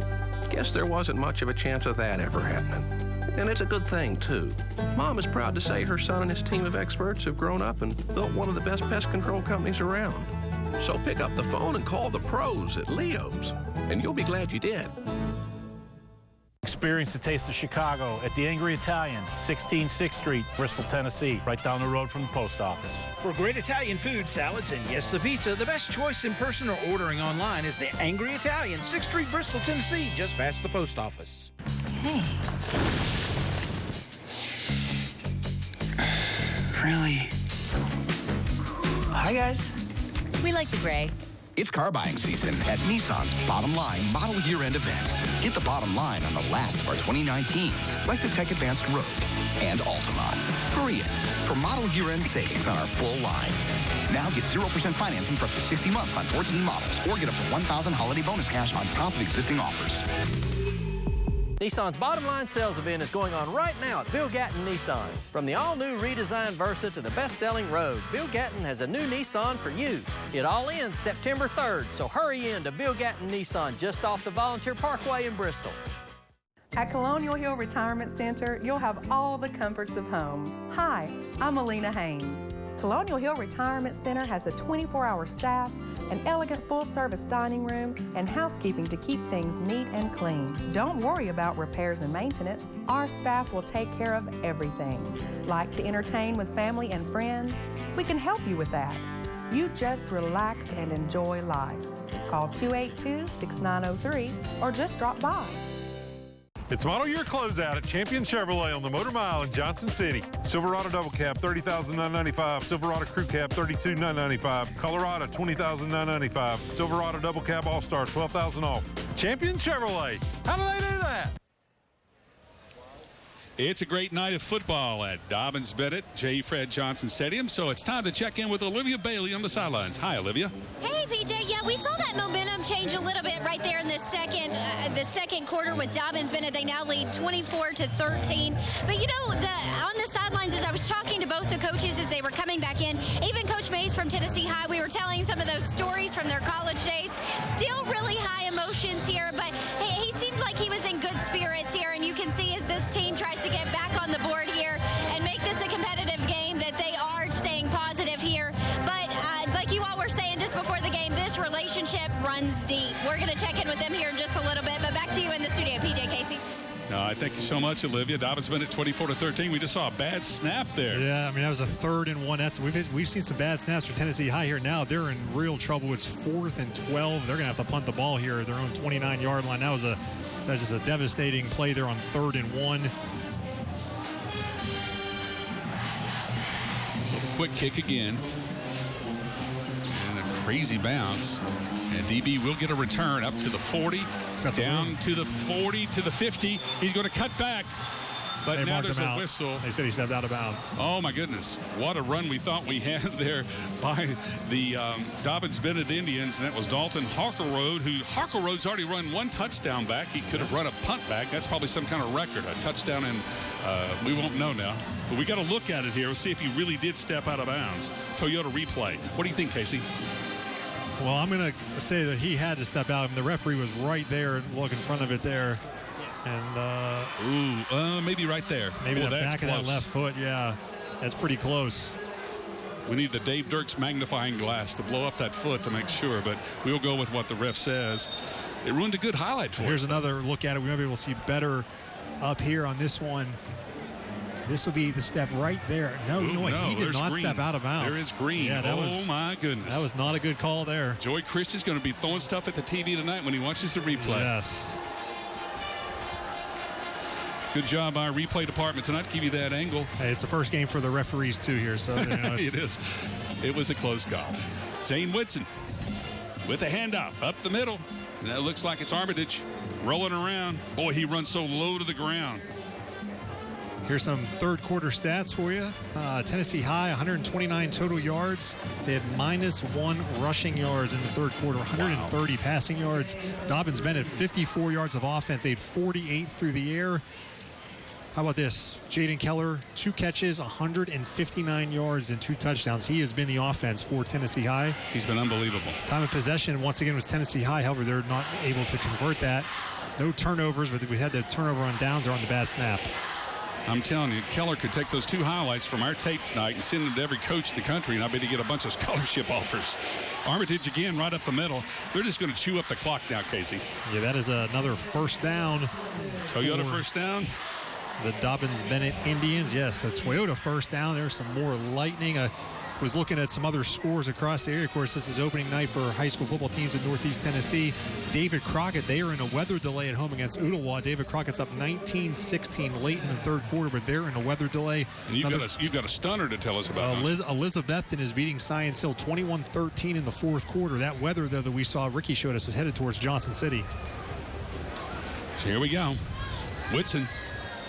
Guess there wasn't much of a chance of that ever happening. And it's a good thing, too. Mom is proud to say her son and his team of experts have grown up and built one of the best pest control companies around. So pick up the phone and call the pros at Leo's, and you'll be glad you did. Experience the taste of Chicago at the Angry Italian, 16 6th Street, Bristol, Tennessee, right down the road from the post office. For great Italian food, salads, and yes, the pizza, the best choice in person or ordering online is the Angry Italian, 6th Street, Bristol, Tennessee, just past the post office. Hey. Really? Hi, guys. We like the gray. It's car buying season at Nissan's Bottom Line Model Year-End event. Get the bottom line on the last of our 2019s, like the Tech Advanced Rogue and Altima. Hurry in for model year-end savings on our full line. Now get 0% financing for up to 60 months on 14 models, or get up to $1,000 holiday bonus cash on top of existing offers. Nissan's Bottom Line sales event is going on right now at Bill Gatton Nissan. From the all-new redesigned Versa to the best-selling Rogue, Bill Gatton has a new Nissan for you. It all ends September 3rd, so hurry in to Bill Gatton Nissan just off the Volunteer Parkway in Bristol. At Colonial Hill Retirement Center, you'll have all the comforts of home. Hi, I'm Alina Haynes. Colonial Hill Retirement Center has a 24-hour staff, an elegant full-service dining room, and housekeeping to keep things neat and clean. Don't worry about repairs and maintenance. Our staff will take care of everything. Like to entertain with family and friends? We can help you with that. You just relax and enjoy life. Call 282-6903 or just drop by. It's model year closeout at Champion Chevrolet on the Motor Mile in Johnson City. Silverado Double Cab, $30,995. Silverado Crew Cab, $32,995. Colorado, $20,995. Silverado Double Cab All-Star, $12,000 off. Champion Chevrolet. How do they do that? It's a great night of football at Dobbins-Bennett, J. Fred Johnson Stadium. So it's time to check in with Olivia Bailey on the sidelines. Hi, Olivia. Hey, PJ. Yeah, we saw that momentum change a little bit right there in the second quarter with Dobyns-Bennett. They now lead 24-13. But you know, on the sidelines, as I was talking to both the coaches as they were coming back in, even Coach Mays from Tennessee High, we were telling some of those stories from their college days. Still really high emotions here, but he seemed like he was in good spirits here, and you can see as this team tries to get back on the board here and make this a competitive game that they are staying positive here. But like you all were saying just before the game, this relationship runs deep. We're going to check in with them here in just a little bit, but back to you in the studio, PJ Casey. Thank you so much, Olivia. Dobyns-Bennett 24-13. We just saw a bad snap there. Yeah, I mean, that was a 3rd and 1. We've seen some bad snaps for Tennessee High here now. They're in real trouble. It's 4th and 12. They're going to have to punt the ball here at their own 29-yard line. That was a That's just a devastating play there on 3rd and 1. Quick kick again. And a crazy bounce. And DB will get a return up to the 40, down to the 40, to the 50. He's going to cut back. But now there's a whistle. They said he stepped out of bounds. Oh, my goodness. What a run we thought we had there by the Dobyns-Bennett Indians. And that was Dalton Harkleroad, who Harkleroad's already run 1 touchdown back. He could have run a punt back. That's probably some kind of record, a touchdown, and we won't know now. But we got to look at it here. We'll see if he really did step out of bounds. Toyota replay. What do you think, Casey? Well, I'm going to say that he had to step out. The referee was right there and look in front of it there. And maybe right there. Maybe the back of that left foot. Yeah, that's pretty close. We need the Dave Dirks magnifying glass to blow up that foot to make sure, but we'll go with what the ref says. It ruined a good highlight for us. Here's another look at it. We might be able to see better up here on this one. This will be the step right there. No, you know what? He did not step out of bounds. There is green. Yeah, my goodness. That was not a good call there. Joey Christian's going to be throwing stuff at the TV tonight when he watches the replay. Yes. Good job by our replay department tonight to give you that angle. Hey, it's the first game for the referees, too, here. So it is. It was a close call. Zane Whitson with a handoff up the middle. And that looks like it's Armitage rolling around. Boy, he runs so low to the ground. Here's some third quarter stats for you. Tennessee High, 129 total yards. They had -1 rushing yards in the third quarter, 130 passing yards. Dobyns-Bennett, 54 yards of offense. They had 48 through the air. How about this? Jaden Keller, 2 catches, 159 yards, and 2 touchdowns. He has been the offense for Tennessee High. He's been unbelievable. Time of possession, once again, was Tennessee High. However, they're not able to convert that. No turnovers, but we had the turnover on downs or on the bad snap. I'm telling you, Keller could take those 2 highlights from our tape tonight and send them to every coach in the country, and I bet he'd get a bunch of scholarship offers. Armitage again right up the middle. They're just going to chew up the clock now, Casey. Yeah, that is another first down. Toyota first down. The Dobyns-Bennett Indians. Yes, a Toyota first down. There's some more lightning. Was looking at some other scores across the area. Of course, this is opening night for high school football teams in Northeast Tennessee. David Crockett, they are in a weather delay at home against Ooltewah. David Crockett's up 19-16 late in the third quarter, but they're in a weather delay. And you've got a stunner to tell us about. Elizabethton is beating Science Hill 21-13 in the fourth quarter. That weather, though, that we saw Ricky showed us was headed towards Johnson City. So here we go. Whitson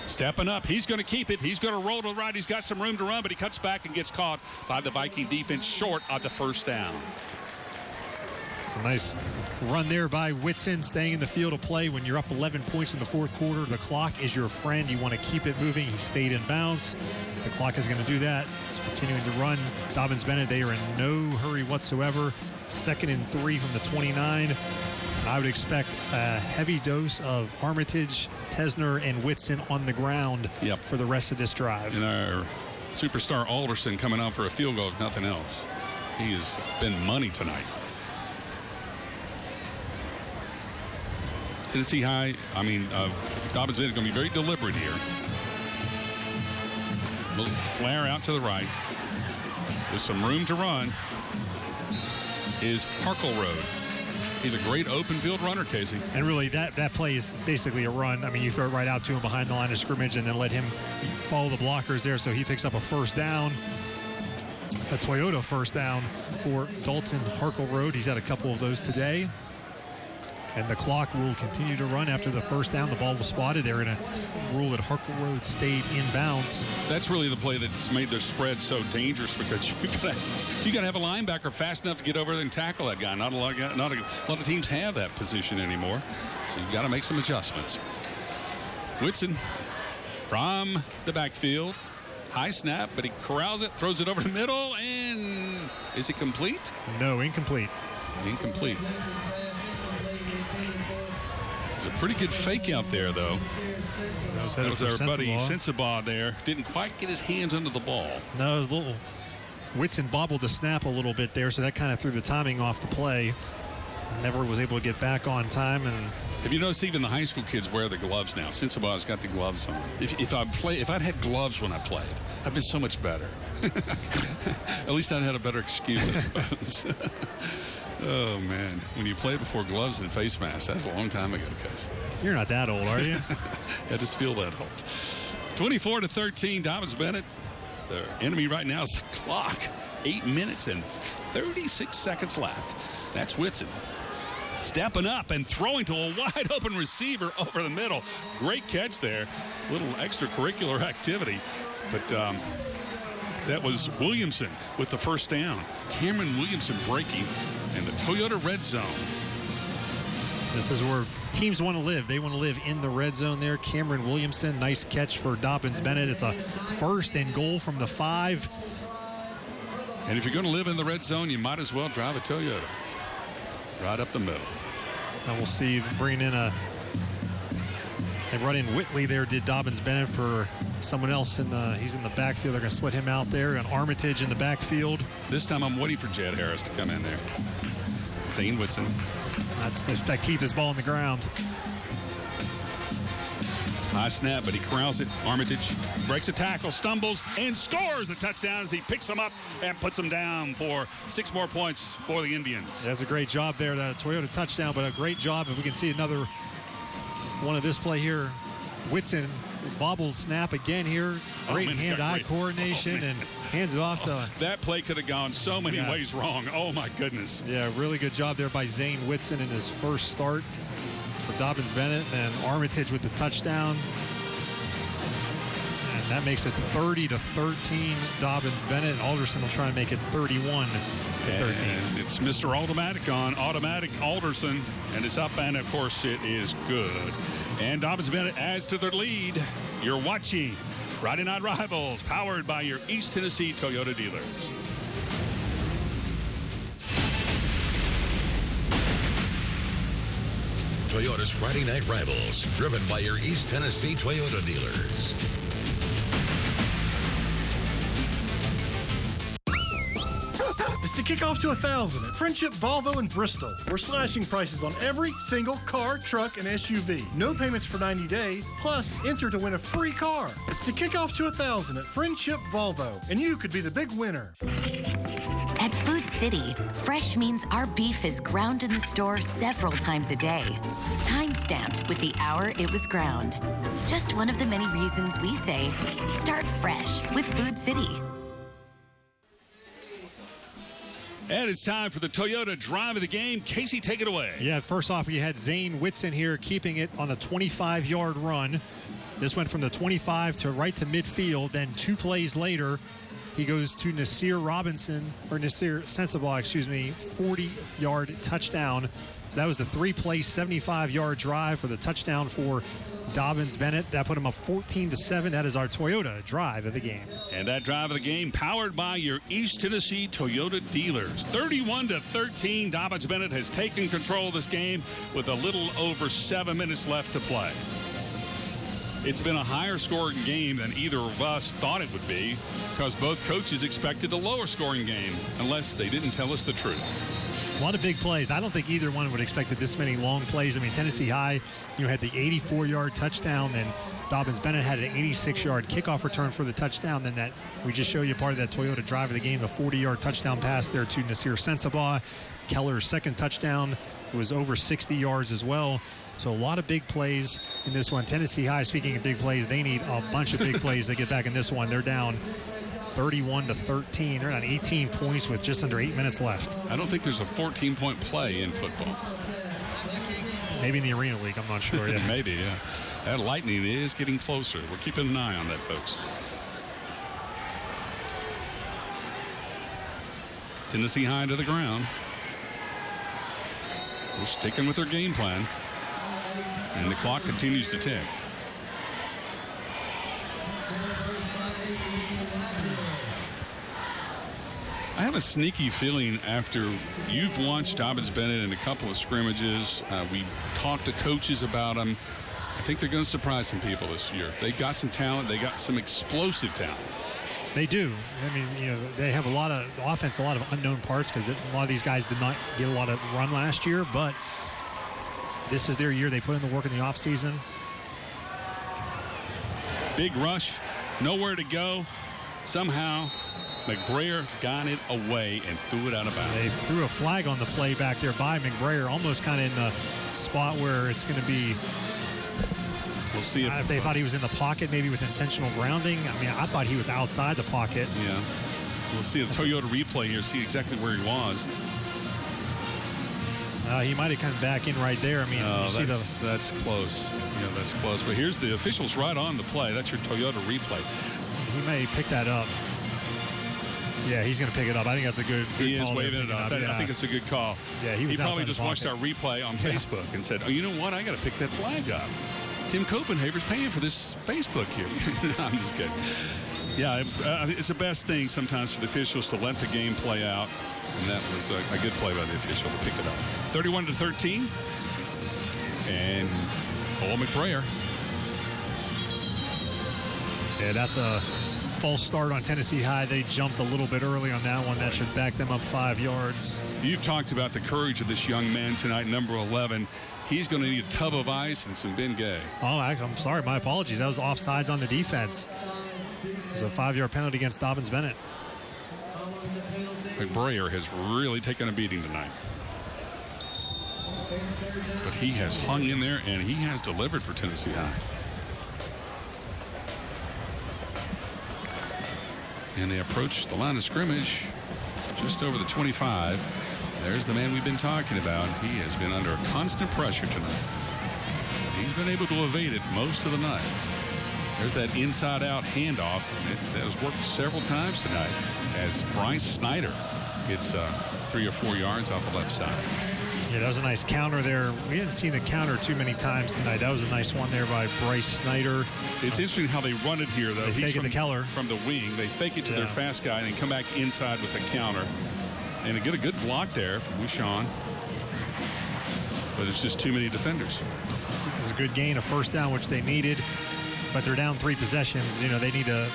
stepping up. He's going to keep it. He's going to roll to the right. He's got some room to run, but he cuts back and gets caught by the Viking defense short of the first down. It's a nice run there by Whitson, staying in the field of play when you're up 11 points in the fourth quarter. The clock is your friend. You want to keep it moving. He stayed in bounds. The clock is going to do that. It's continuing to run. Dobyns-Bennett, they are in no hurry whatsoever. 2nd and 3 from the 29. I would expect a heavy dose of Armitage, Tesner, and Whitson on the ground for the rest of this drive. And our superstar Alderson coming out for a field goal, if nothing else. He has been money tonight. Tennessee High, Dobbins is going to be very deliberate here. A little flare out to the right. With some room to run is Harkleroad. He's a great open field runner, Casey. And really, that play is basically a run. I mean, you throw it right out to him behind the line of scrimmage and then let him follow the blockers there, so he picks up a first down. A Toyota first down for Dalton Harkleroad. He's had a couple of those today. And the clock will continue to run after the first down. The ball was spotted. They're going to rule that Harkleroad stayed in bounds. That's really the play that's made their spread so dangerous, because you got to have a linebacker fast enough to get over there and tackle that guy. Not a lot of teams have that position anymore, so you got to make some adjustments. Whitson from the backfield. High snap, but he corrals it, throws it over the middle, and is it complete? No, incomplete. Incomplete. It's a pretty good fake out there, though. That was our buddy Sensabaugh there. Didn't quite get his hands under the ball. No, it was a little. Whitson bobbled the snap a little bit there, so that kind of threw the timing off the play. Never was able to get back on time. And have you noticed even the high school kids wear the gloves now? Sensabaugh's got the gloves on. If I'd had gloves when I played, I'd been so much better. At least I'd had a better excuse, I suppose. Oh, man. When you played before gloves and face masks, that was a long time ago, Case. You're not that old, are you? I just feel that old. 24-13, Dobbins Bennett. The enemy right now is the clock. 8 minutes and 36 seconds left. That's Whitson. Stepping up and throwing to a wide open receiver over the middle. Great catch there. Little extracurricular activity. But that was Williamson with the first down. Cameron Williamson breaking in the Toyota red zone. This is where teams want to live. They want to live in the red zone there. Cameron Williamson, nice catch for Dobyns-Bennett. It's a 1st and goal from the 5. And if you're going to live in the red zone, you might as well drive a Toyota. Right up the middle. And we'll see bringing in they run in Whitley there, did Dobyns-Bennett for someone else he's in the backfield. They're going to split him out there. And Armitage in the backfield. This time I'm waiting for Jed Harris to come in there. Zane Whitson. That keep this ball on the ground. High snap, but he corrals it. Armitage breaks a tackle, stumbles, and scores a touchdown as he picks him up and puts him down for 6 more points for the Indians. That's a great job there, the Toyota touchdown, but a great job. If we can see another one of this play here. Whitson bobble snap again here. Great hand-eye coordination and hands it off to... That play could have gone so many ways wrong. Oh, my goodness. Yeah, really good job there by Zane Whitson in his first start for Dobyns-Bennett, and Armitage with the touchdown. And that makes it 30-13 Dobyns-Bennett. And Alderson will try to make it 31-13. And it's Mr. Automatic on Automatic Alderson, and it's up, and of course it is good. And Dobyns-Bennett adds to their lead. You're watching Friday Night Rivals, powered by your East Tennessee Toyota dealers. Toyota's Friday Night Rivals, driven by your East Tennessee Toyota dealers. It's the kickoff to 1,000 at Friendship Volvo in Bristol. We're slashing prices on every single car, truck, and SUV. No payments for 90 days, plus enter to win a free car. It's the kickoff to 1,000 at Friendship Volvo, and you could be the big winner. At Food City, fresh means our beef is ground in the store several times a day. Time-stamped with the hour it was ground. Just one of the many reasons we say, start fresh with Food City. And it's time for the Toyota drive of the game. Casey, take it away. Yeah, first off, we had Zane Whitson here keeping it on a 25-yard run. This went from the 25 to right to midfield. Then 2 plays later, he goes to Nasir Sensabaugh, 40-yard touchdown. So that was the 3-play, 75-yard drive for the touchdown for Dobyns-Bennett. That put him up 14-7. That is our Toyota drive of the game. And that drive of the game powered by your East Tennessee Toyota dealers. 31-13. Dobyns-Bennett has taken control of this game with a little over 7 minutes left to play. It's been a higher scoring game than either of us thought it would be, because both coaches expected a lower scoring game, unless they didn't tell us the truth. A lot of big plays. I don't think either one would have expected this many long plays. I mean, Tennessee High, had the 84-yard touchdown, and Dobyns-Bennett had an 86-yard kickoff return for the touchdown. Then that we just show you part of that Toyota drive of the game, the 40-yard touchdown pass there to Nasir Sensabaugh. Keller's second touchdown was over 60 yards as well. So a lot of big plays in this one. Tennessee High, speaking of big plays, they need a bunch of big plays to get back in this one. They're down 31-13. They're on 18 points with just under 8 minutes left. I don't think there's a 14-point play in football. Maybe in the Arena League, I'm not sure yet. Maybe, yeah. That Lightning is getting closer. We're keeping an eye on that, folks. Tennessee High to the ground. They're sticking with their game plan. And the clock continues to tick. I have a sneaky feeling after you've watched Dobyns-Bennett in a couple of scrimmages, we've talked to coaches about them. I think they're going to surprise some people this year. They've got some talent. They got some explosive talent. They do. I mean, they have a lot of offense, a lot of unknown parts, because a lot of these guys did not get a lot of run last year, but this is their year. They put in the work in the offseason. Big rush, nowhere to go. Somehow McBrayer got it away and threw it out of bounds. They threw a flag on the play back there by McBrayer, almost kind of in the spot where it's going to be. We'll see if they thought he was in the pocket, maybe with intentional grounding. I mean, I thought he was outside the pocket. Yeah. We'll see a Toyota replay here, see exactly where he was. He might have come back in right there. I mean, that's close. Yeah, that's close. But here's the officials right on the play. That's your Toyota replay. He may pick that up. Yeah, he's going to pick it up. I think that's a good He is call waving it up. I think it's a good call. Yeah, he probably just watched our replay on Facebook and said, oh, you know what? I got to pick that flag up. Tim Copenhaver's paying for this Facebook here. No, I'm just kidding. Yeah, it's the best thing sometimes for the officials to let the game play out. And that was a good play by the official to pick it up. 31-13. And McBrayer. Yeah, that's a false start on Tennessee High. They jumped a little bit early on that one. That should back them up 5 yards. You've talked about the courage of this young man tonight, number 11. He's going to need a tub of ice and some Ben Gay. Oh, I'm sorry. My apologies. That was offsides on the defense. It was a 5-yard penalty against Dobyns-Bennett. McBrayer has really taken a beating tonight. But he has hung in there, and he has delivered for Tennessee High. And they approach the line of scrimmage just over the 25. There's the man we've been talking about. He has been under constant pressure tonight. He's been able to evade it most of the night. There's that inside-out handoff. That has worked several times tonight as Bryce Snyder gets 3 or 4 yards off the left side. Yeah, that was a nice counter there. We hadn't seen the counter too many times tonight. That was a nice one there by Bryce Snyder. It's interesting how they run it here, though. They fake it to Keller. From the wing. They fake it to their fast guy and then come back inside with a counter. And they get a good block there from Wishon. But it's just too many defenders. It was a good gain, a first down, which they needed. But they're down 3 possessions. You know, they need to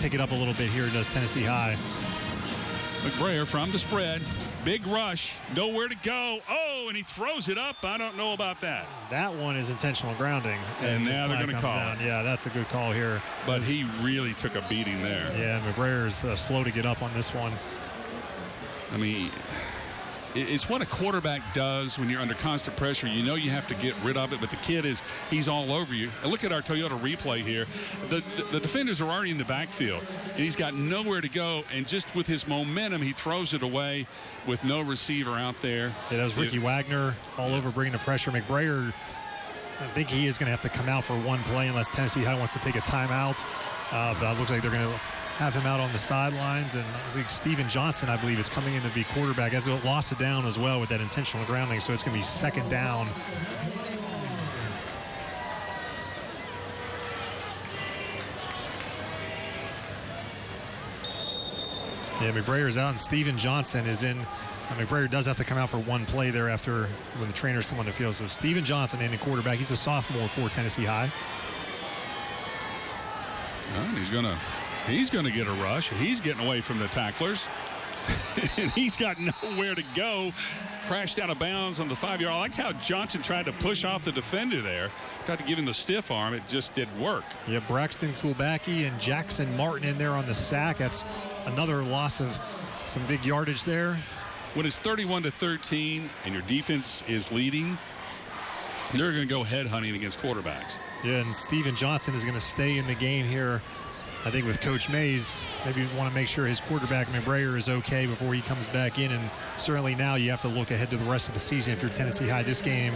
pick it up a little bit here, does Tennessee High. McBrayer from the spread. Big rush. Nowhere to go. Oh, and he throws it up. I don't know about that. That one is intentional grounding. And now they're going to call it. Yeah, that's a good call here. But he really took a beating there. Yeah, McBrayer is slow to get up on this one. I mean, it's what a quarterback does when you're under constant pressure. You know you have to get rid of it, but the kid he's all over you. And look at our Toyota replay here. The defenders are already in the backfield, and he's got nowhere to go. And just with his momentum, he throws it away with no receiver out there. Yeah, that was Ricky Wagner all over bringing the pressure. McBrayer, I think he is going to have to come out for one play unless Tennessee High wants to take a timeout. But it looks like they're going to have him out on the sidelines, and I think Steven Johnson, I believe, is coming in to be quarterback. As it lost it down as well with that intentional grounding, so it's going to be second down. Yeah, McBrayer's out, and Steven Johnson is in. McBrayer does have to come out for one play there after when the trainers come on the field. So Steven Johnson in the quarterback. He's a sophomore for Tennessee High. And he's going to get a rush. He's getting away from the tacklers. And he's got nowhere to go. Crashed out of bounds on the 5-yard. I liked how Johnson tried to push off the defender there. Tried to give him the stiff arm. It just didn't work. Yeah, Braxton Kulbacki and Jackson Martin in there on the sack. That's another loss of some big yardage there. When it's 31-13 and your defense is leading, they're going to go head hunting against quarterbacks. Yeah, and Steven Johnson is going to stay in the game here. I think with Coach Mays, maybe want to make sure his quarterback, McBrayer, is okay before he comes back in. And certainly now you have to look ahead to the rest of the season. If you're Tennessee High, this game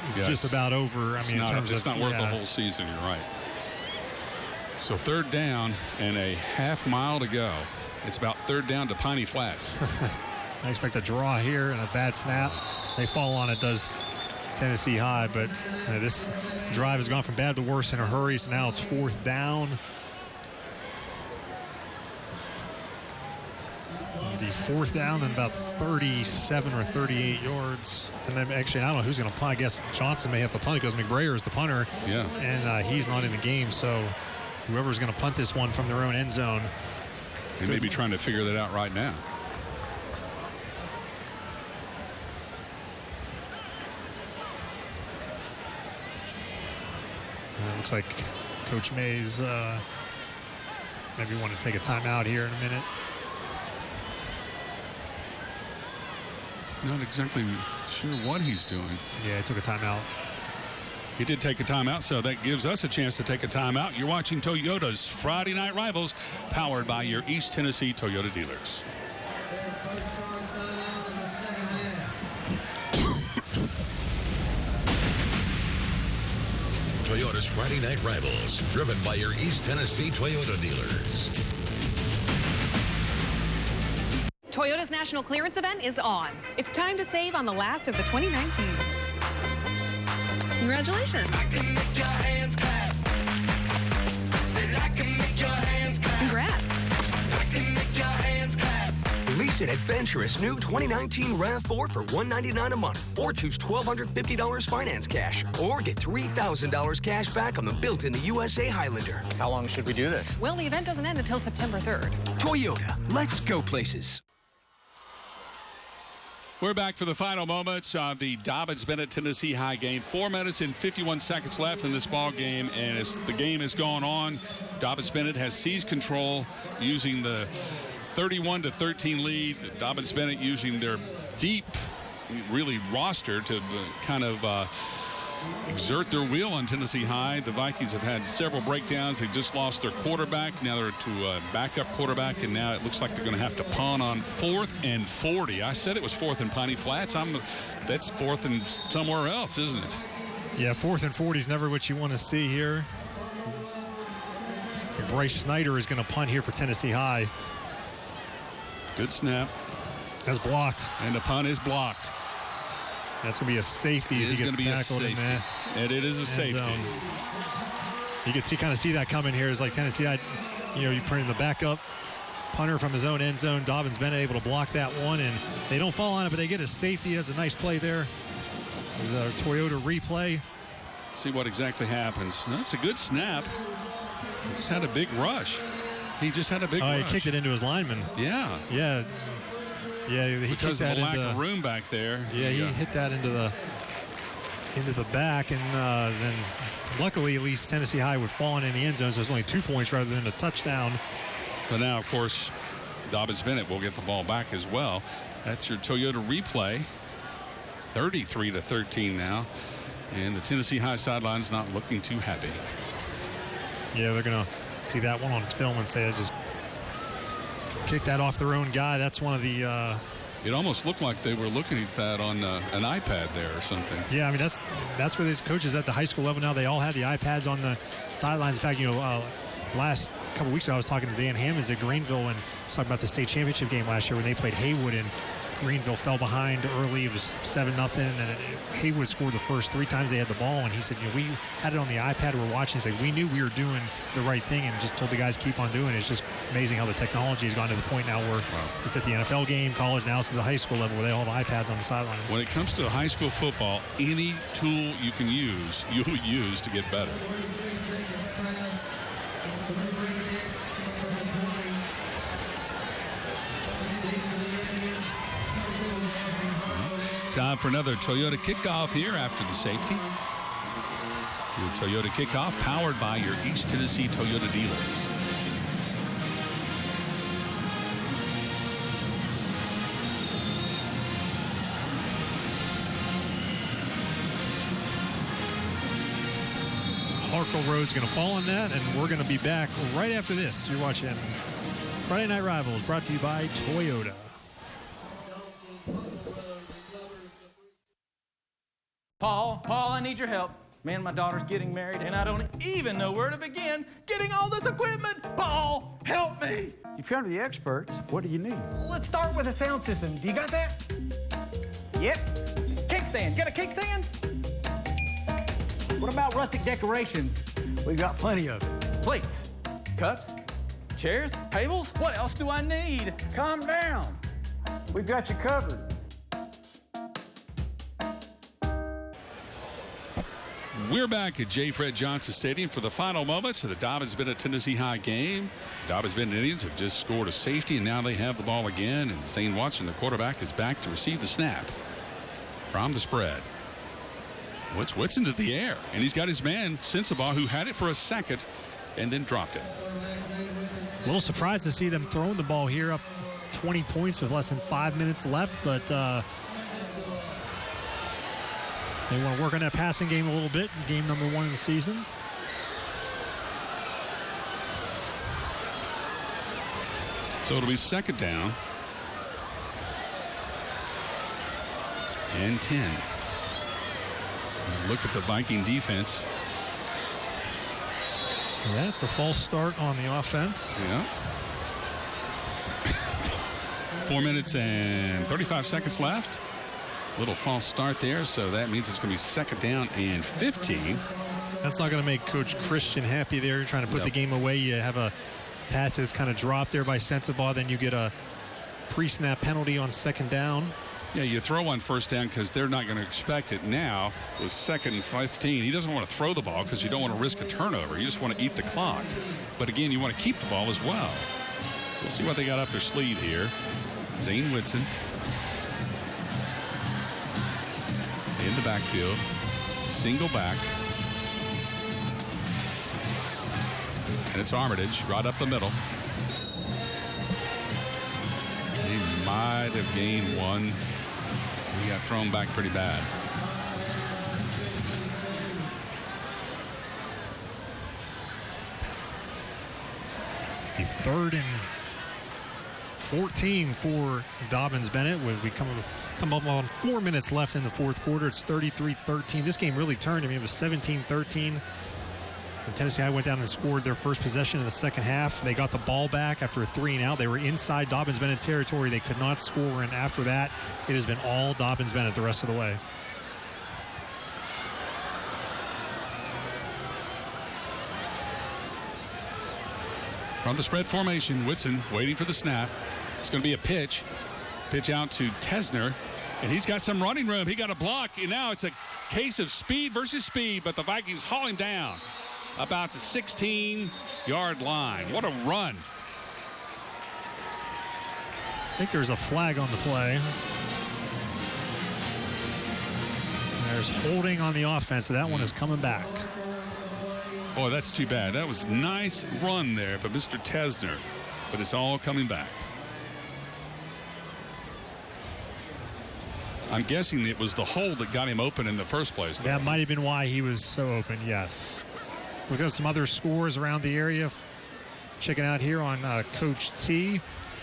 is just about over. I mean, it's not worth the whole season. You're right. So third down and a half mile to go. It's about third down to Piney Flats. I expect a draw here and a bad snap. They fall on it, does Tennessee High, but this drive has gone from bad to worse in a hurry, so now it's fourth down. It'll be fourth down and about 37 or 38 yards. And then actually, I don't know who's going to punt. I guess Johnson may have to punt because McBrayer is the punter. Yeah. And he's not in the game, so whoever's going to punt this one from their own end zone. They may be trying to figure that out right now. Looks like Coach Mays maybe want to take a timeout here in a minute. Not exactly sure what he's doing. Yeah, he took a timeout. He did take a timeout, so that gives us a chance to take a timeout. You're watching Toyota's Friday Night Rivals, powered by your East Tennessee Toyota dealers. Toyota's Friday Night Rivals, driven by your East Tennessee Toyota dealers. Toyota's national clearance event is on. It's time to save on the last of the 2019s. Congratulations. I can make your hands clap. Said I can make your hands clap. Congrats. I can make your hands clap. Lease an adventurous new 2019 RAV4 for $199 a month, or choose $1,250 finance cash, or get $3,000 cash back on the built in the USA Highlander. How long should we do this? Well, the event doesn't end until September 3rd. Toyota, let's go places. We're back for the final moments of the Dobbins-Bennett Tennessee High game. 4 minutes and 51 seconds left in this ball game, and as the game has gone on, Dobyns-Bennett has seized control using the 31-13 lead. Dobyns-Bennett using their deep, really roster to kind of exert their will on Tennessee High. The Vikings have had several breakdowns. They've just lost their quarterback. Now they're to a backup quarterback, and now it looks like they're going to have to punt on 4th and 40. I said it was 4th and Piney Flats. That's 4th and somewhere else, isn't it? Yeah, 4th and 40 is never what you want to see here. And Bryce Snyder is going to punt here for Tennessee High. Good snap. That's blocked. And the punt is blocked. That's going to be a safety as he gets tackled in that. And it is a safety. You can kind of see that coming here. It's like Tennessee, you put in the backup punter from his own end zone. Dobyns-Bennett able to block that one, and they don't fall on it, but they get a safety. That's a nice play there. There's a Toyota replay. See what exactly happens. That's a good snap. He just had a big rush. He just had a big rush. He kicked it into his lineman. Yeah. Yeah. Yeah, he because kicked that of the lack of room back there. Yeah, he hit that into the back, and then luckily at least Tennessee High would fall in the end zone, so there's only 2 points rather than a touchdown. But now, of course, Dobyns-Bennett will get the ball back as well. That's your Toyota replay. 33-13 now, and the Tennessee High sideline's not looking too happy. Yeah, they're gonna see that one on film and say, I just kicked that off their own guy. That's one of the it almost looked like they were looking at that on an iPad there or something. Yeah, I mean that's where these coaches at the high school level now, they all have the iPads on the sidelines. In fact, last couple weeks ago I was talking to Dan Hammonds at Greenville and was talking about the state championship game last year when they played Haywood, and Greenville fell behind early. It was 7-0, and Haywood scored the first 3 times they had the ball, and he said, we had it on the iPad, we're watching. He's like, we knew we were doing the right thing and just told the guys keep on doing it. It's just amazing how the technology has gone to the point now where it's at the NFL game, college, now it's at the high school level where they all have iPads on the sidelines. When it comes to high school football, any tool you can use, you'll use to get better. Time for another Toyota kickoff here after the safety. Your Toyota kickoff powered by your East Tennessee Toyota dealers. Harkle Road's going to fall on that, and we're going to be back right after this. You're watching Friday Night Rivals, brought to you by Toyota. Paul, I need your help. Man, my daughter's getting married, and I don't even know where to begin getting all this equipment. Paul, help me. You've come to the experts. What do you need? Let's start with a sound system. Do you got that? Yep. Kickstand. Got a kickstand? What about rustic decorations? We've got plenty of it. Plates, cups, chairs, tables. What else do I need? Calm down. We've got you covered. We're back at J. Fred Johnson Stadium for the final moments of the Dobyns-Bennett Tennessee High game. Dobyns-Bennett Indians have just scored a safety, and now they have the ball again. And Zane Watson, the quarterback, is back to receive the snap from the spread. What's into the air, and he's got his man Sensabaugh, who had it for a second, and then dropped it. A little surprised to see them throwing the ball here up 20 points with less than 5 minutes left, but they want to work on that passing game a little bit in game number 1 of the season. So it'll be second down and 10. Look at the Viking defense. That's a false start on the offense. Yeah. 4 minutes and 35 seconds left. Little false start there, so that means it's going to be second down and 15. That's not going to make Coach Christian happy there. You're trying to put the game away. You have a pass that's kind of dropped there by Sensabaugh. Then you get a pre-snap penalty on second down. Yeah, you throw on first down because they're not going to expect it. Now, with second and 15, he doesn't want to throw the ball because you don't want to risk a turnover. You just want to eat the clock. But again, you want to keep the ball as well. So we'll see what they got up their sleeve here. Zane Whitson in the backfield. Single back. And it's Armitage right up the middle. He might have gained one. He got thrown back pretty bad. The 3rd and 14 for Dobyns-Bennett. We come up on 4 minutes left in the fourth quarter. It's 33-13. This game really turned. I mean, it was 17-13. Tennessee High went down and scored their first possession in the second half. They got the ball back after a 3-and-out. They were inside Dobyns-Bennett territory. They could not score, and after that, it has been all Dobyns-Bennett the rest of the way. From the spread formation, Whitson waiting for the snap. It's going to be a pitch. Pitch out to Tesner, and he's got some running room. He got a block, and now it's a case of speed versus speed, but the Vikings haul him down about the 16-yard line. What a run. I think there's a flag on the play. There's holding on the offense, so that one is coming back. Boy, that's too bad. That was a nice run there by Mr. Tesner, but it's all coming back. I'm guessing it was the hole that got him open in the first place. That might have been why he was so open, yes. We've got some other scores around the area. Checking out here on Coach T.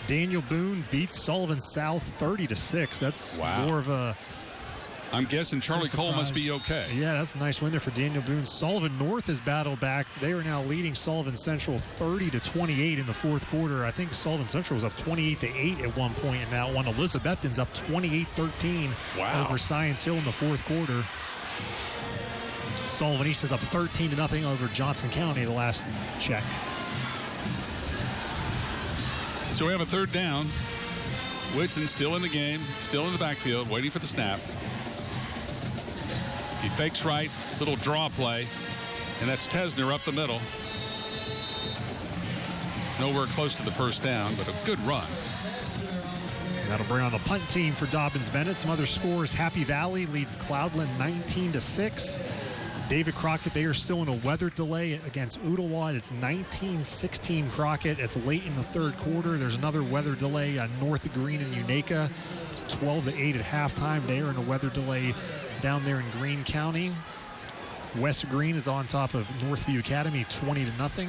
Daniel Boone beats Sullivan South 30-6. That's more of a... I'm guessing Charlie Cole must be okay. Yeah, that's a nice win there for Daniel Boone. Sullivan North has battled back. They are now leading Sullivan Central 30-28 in the fourth quarter. I think Sullivan Central was up 28-8 at one point in that one. Elizabethton's up 28-13 over Science Hill in the fourth quarter. Sullivan East is up 13-0 over Johnson County the last check. So we have a third down. Whitson still in the game, still in the backfield, waiting for the snap. He fakes right, little draw play, and that's Tesner up the middle. Nowhere close to the first down, but a good run. That'll bring on the punt team for Dobyns-Bennett. Some other scores. Happy Valley leads Cloudland 19-6. David Crockett, they are still in a weather delay against Ooltewah. It's 19-16 Crockett. It's late in the third quarter. There's another weather delay on North Green and Unaka. It's 12-8 at halftime. They are in a weather delay down there in Greene County. West Green is on top of Northview Academy 20-0.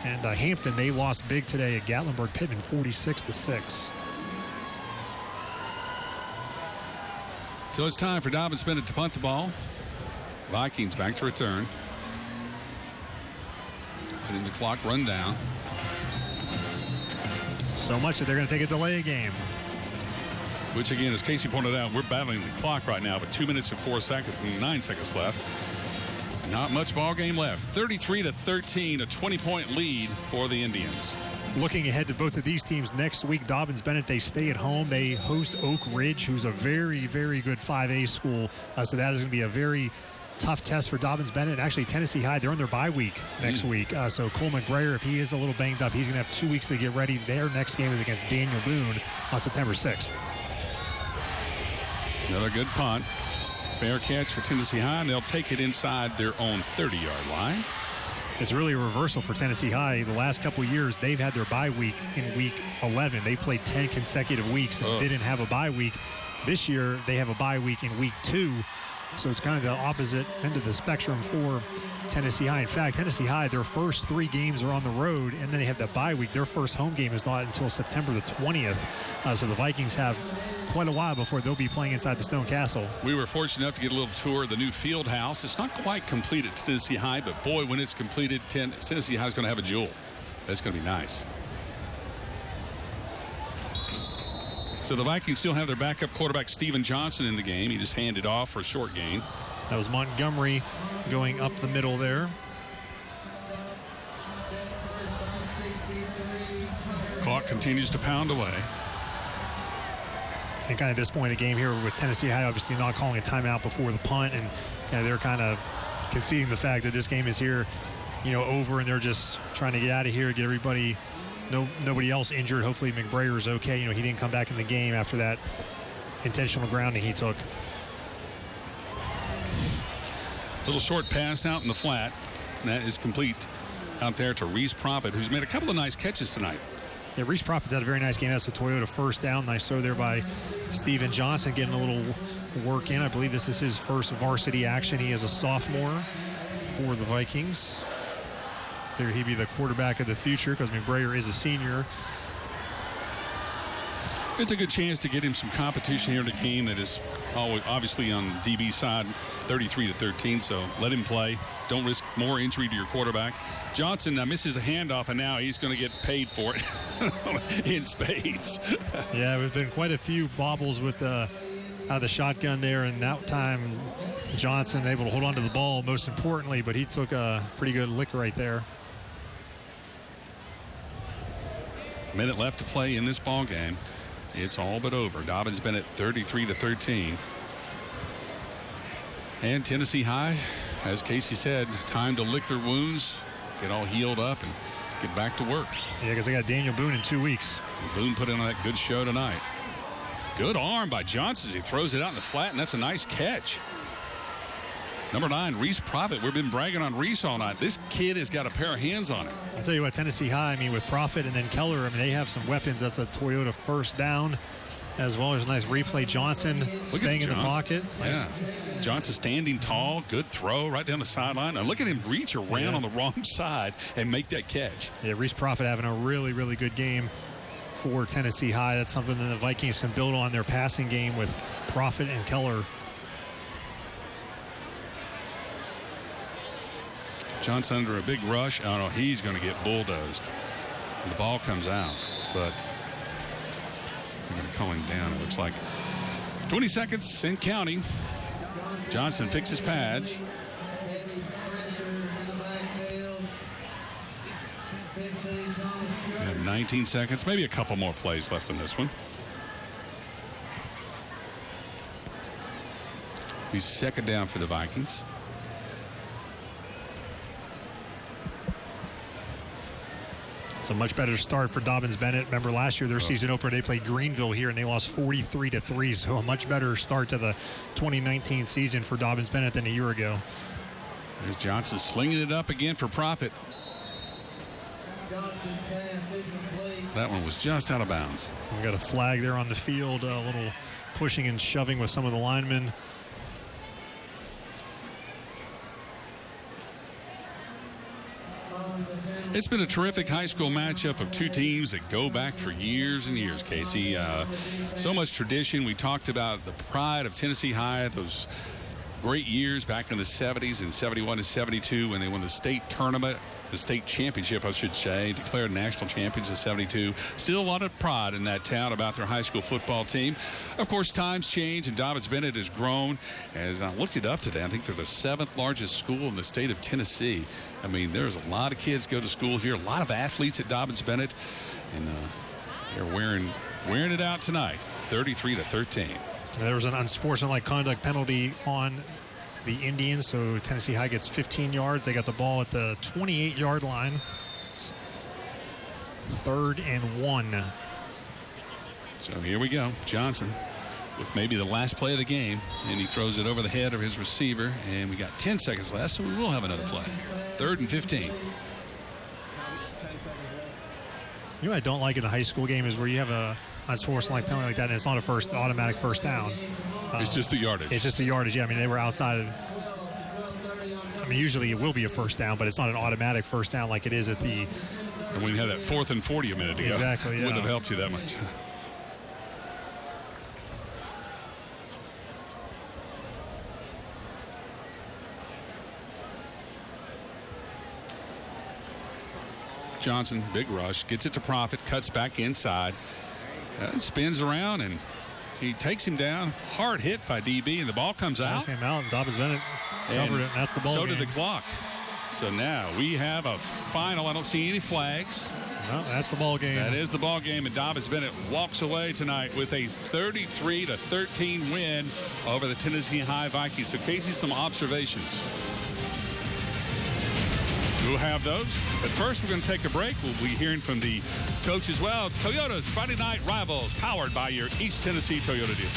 And Hampton, they lost big today at Gatlinburg-Pittman 46-6. So it's time for Dobyns-Bennett to punt the ball. Vikings back to return. Letting the clock run down. So much that they're going to take a delay game. Which, again, as Casey pointed out, we're battling the clock right now, but 2 minutes and 9 seconds left. Not much ball game left. 33-13, a 20-point lead for the Indians. Looking ahead to both of these teams next week, Dobyns-Bennett, they stay at home. They host Oak Ridge, who's a very, very good 5A school. So that is going to be a very tough test for Dobyns-Bennett. Actually, Tennessee High, they're on their bye week next week. So Coleman Grayer, if he is a little banged up, he's going to have 2 weeks to get ready. Their next game is against Daniel Boone on September 6th. Another good punt. Fair catch for Tennessee High, and they'll take it inside their own 30-yard line. it's really a reversal for Tennessee High. The last couple years, they've had their bye week in week 11. They've played 10 consecutive weeks and didn't have a bye week. This year, they have a bye week in week 2. So it's kind of the opposite end of the spectrum for Tennessee High. In fact, Tennessee High, their first 3 games are on the road, and then they have that bye week. Their first home game is not until September the 20th. So the Vikings have quite a while before they'll be playing inside the Stone Castle. We were fortunate enough to get a little tour of the new field house. It's not quite complete at Tennessee High, but boy, when it's completed, Tennessee High is going to have a jewel. That's going to be nice. So the Vikings still have their backup quarterback, Steven Johnson, in the game. He just handed off for a short gain. That was Montgomery going up the middle there. Clock continues to pound away. And kind of at this point in the game here with Tennessee High obviously not calling a timeout before the punt, and they're kind of conceding the fact that this game is here, over, and they're just trying to get out of here, get everybody, nobody else injured. Hopefully McBrayer's okay. He didn't come back in the game after that intentional grounding he took. Little short pass out in the flat. That is complete out there to Reese Profit, who's made a couple of nice catches tonight. Yeah, Reese Profit's had a very nice game. That's a Toyota first down. Nice throw there by Steven Johnson, getting a little work in. I believe this is his first varsity action. He is a sophomore for the Vikings. There he'd be the quarterback of the future because McBrayer is a senior. It's a good chance to get him some competition here in a game that is always obviously on DB side 33-13. So let him play. Don't risk more injury to your quarterback. Johnson misses a handoff, and now he's going to get paid for it in spades. Yeah, there's been quite a few bobbles with out of the shotgun there, and that time Johnson able to hold on to the ball most importantly, but he took a pretty good lick right there. Minute left to play in this ball game. It's all but over. Dobbins Bennett 33-13. And Tennessee High, as Casey said, time to lick their wounds, get all healed up, and get back to work. Yeah, because they got Daniel Boone in 2 weeks. And Boone put in that good show tonight. Good arm by Johnson. He throws it out in the flat, and that's a nice catch. Number 9, Reese Profit. We've been bragging on Reese all night. This kid has got a pair of hands on him. I'll tell you what, Tennessee High, with Profit and then Keller, they have some weapons. That's a Toyota first down, as well as a nice replay. Johnson staying in the pocket. Yeah. Johnson standing tall, good throw right down the sideline. Now look at him reach around on the wrong side and make that catch. Yeah, Reese Profit having a really, really good game for Tennessee High. That's something that the Vikings can build on their passing game with Profit and Keller. Johnson under a big rush. Oh, no, he's going to get bulldozed. And the ball comes out, but they're going to call him down, it looks like. 20 seconds and counting. Johnson fixes pads. We have 19 seconds, maybe a couple more plays left in this one. He's second down for the Vikings. It's a much better start for Dobyns-Bennett. Remember last year their season opener, they played Greenville here and they lost 43-3. So a much better start to the 2019 season for Dobyns-Bennett than a year ago. There's Johnson slinging it up again for Profit. That one was just out of bounds. We got a flag there on the field, a little pushing and shoving with some of the linemen. It's been a terrific high school matchup of two teams that go back for years and years, Casey. So much tradition. We talked about the pride of Tennessee High, those great years back in the 70s and 71 and 72 when they won the state tournament, the state championship, I should say, declared national champions in 72. Still a lot of pride in that town about their high school football team. Of course, times change, and Dobyns-Bennett has grown. As I looked it up today, I think they're the 7th largest school in the state of Tennessee. I mean, there's a lot of kids go to school here, a lot of athletes at Dobyns-Bennett, and they're wearing it out tonight, 33-13. There was an unsportsmanlike conduct penalty on the Indians, so Tennessee High gets 15 yards. They got the ball at the 28-yard line. It's 3rd and 1. So here we go. Johnson with maybe the last play of the game, and he throws it over the head of his receiver, and we got 10 seconds left, so we will have another play. 3rd and 15. You know what I don't like in the high school game is where you have a unsportsmanlike penalty like that, and it's not a automatic first down. It's just the yardage. It's just the yardage. Yeah, I mean, they were outside of. I mean, usually it will be a first down, but it's not an automatic first down like it is at the. And when you had that 4th and 40 a minute ago, exactly, yeah. Wouldn't have helped you that much. Johnson, big rush, gets it to Profit, cuts back inside, spins around, and he takes him down. Hard hit by DB, and the ball comes out. Came out, and Dobyns-Bennett covered it, and that's the ball So game. did the clock. So now we have a final. I don't see any flags. No, that's the ball game. That is the ball game, and Dobbins-Bennett walks away tonight with a 33-13 win over the Tennessee High Vikings. So, Casey, some observations. We'll have those. But first, we're going to take a break. We'll be hearing from the coach as well. Toyota's Friday Night Rivals, powered by your East Tennessee Toyota dealer.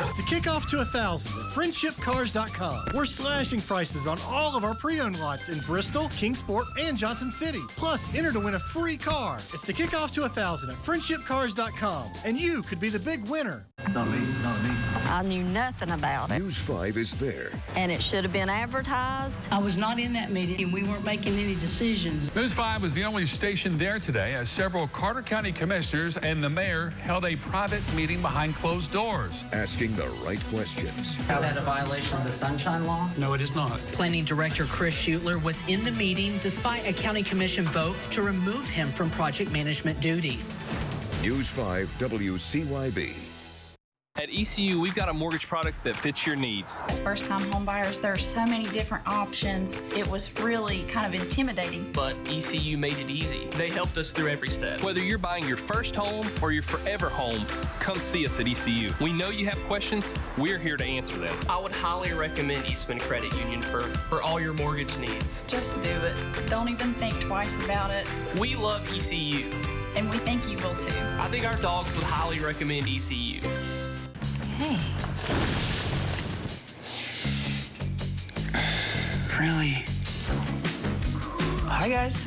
It's the kickoff to 1,000 at friendshipcars.com. We're slashing prices on all of our pre-owned lots in Bristol, Kingsport, and Johnson City. Plus, enter to win a free car. It's the kickoff to 1,000 at friendshipcars.com. And you could be the big winner. Not me. I knew nothing about it. News 5 is there. And it should have been advertised. I was not in that meeting, and we weren't making any decisions. News 5 was the only station there today as several Carter County commissioners and the mayor held a private meeting behind closed doors. Asking the right questions. That a violation of the Sunshine Law? No, it is not. Planning Director Chris Schutler was in the meeting despite a county commission vote to remove him from project management duties. News 5 WCYB. At ECU, we've got a mortgage product that fits your needs. As first-time home buyers, there are so many different options. It was really kind of intimidating. But ECU made it easy. They helped us through every step. Whether you're buying your first home or your forever home, come see us at ECU. We know you have questions. We're here to answer them. I would highly recommend Eastman Credit Union for all your mortgage needs. Just do it. Don't even think twice about it. We love ECU. And we think you will too. I think our dogs would highly recommend ECU. Hey. Really? Hi, guys.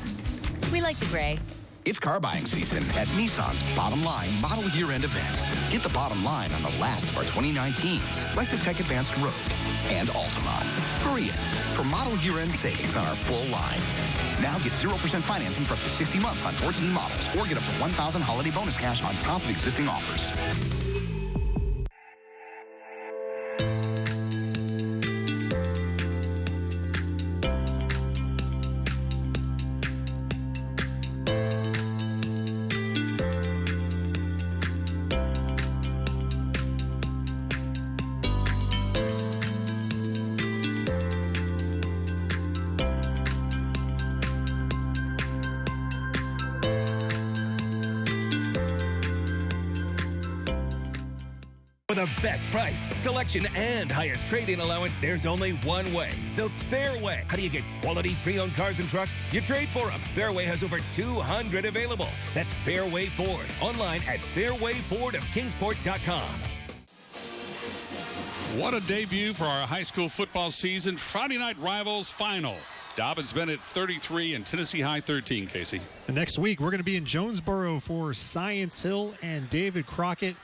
We like the gray. It's car buying season at Nissan's Bottom Line Model Year-End event. Get the bottom line on the last of our 2019s, like the Tech Advanced Rogue and Altima. Hurry in for model year-end savings on our full line. Now get 0% financing for up to 60 months on 14 models, or get up to $1,000 holiday bonus cash on top of existing offers. For the best price, selection, and highest trade-in allowance, there's only one way. The Fairway. How do you get quality pre-owned cars and trucks? You trade for them. Fairway has over 200 available. That's Fairway Ford. Online at fairwayfordofkingsport.com. What a debut for our high school football season. Friday Night Rivals final. Dobbins-Bennett 33 and Tennessee High 13, Casey. And next week, we're going to be in Jonesboro for Science Hill and David Crockett.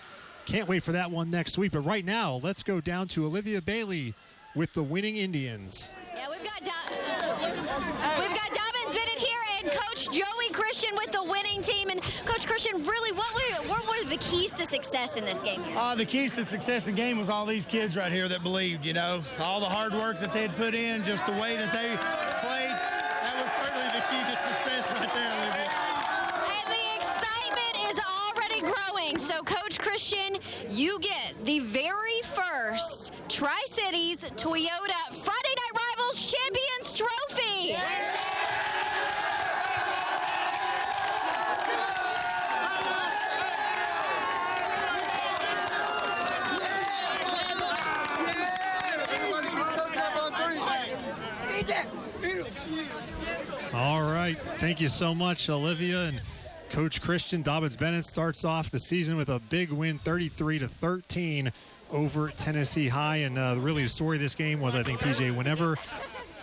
Can't wait for that one next week. But right now, let's go down to Olivia Bailey with the winning Indians. Yeah, we've got Dobyns-Bennett here and Coach Joey Christian with the winning team. And Coach Christian, really, what were the keys to success in this game here? The keys to success in the game was all these kids right here that believed, you know, all the hard work that they'd put in, just the way that they played. That was certainly the key to success right there, Olivia. And the excitement is already growing. So, Coach Christian, you get the very first Tri-Cities Toyota Friday Night Rivals Champions Trophy. All right. Thank you so much, Olivia. And Coach Christian Dobyns-Bennett starts off the season with a big win, 33-13 over Tennessee High. And really the story of this game was, I think, PJ, whenever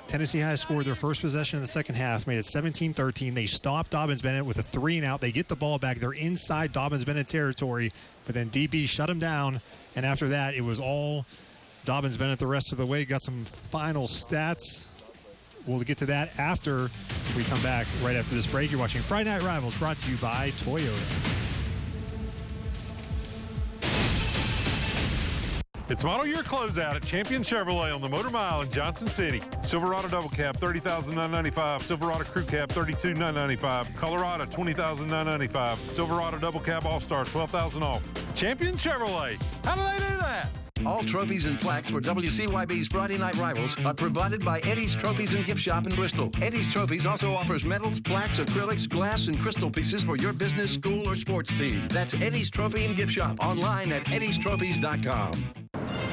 Tennessee High scored their first possession in the second half, made it 17-13. They stopped Dobyns-Bennett with a 3-and-out. They get the ball back. They're inside Dobyns-Bennett territory, but then DB shut them down. And after that, it was all Dobyns-Bennett the rest of the way. Got some final stats. We'll get to that after we come back right after this break. You're watching Friday Night Rivals, brought to you by Toyota. It's model year closeout at Champion Chevrolet on the Motor Mile in Johnson City. Silverado Double Cab, $30,995. Silverado Crew Cab, $32,995. Colorado, $20,995. Silverado Double Cab All-Star, $12,000 off. Champion Chevrolet. How do they do that? All trophies and plaques for WCYB's Friday Night Rivals are provided by Eddie's Trophies and Gift Shop in Bristol. Eddie's Trophies also offers medals, plaques, acrylics, glass, and crystal pieces for your business, school, or sports team. That's Eddie's Trophy and Gift Shop online at eddiestrophies.com.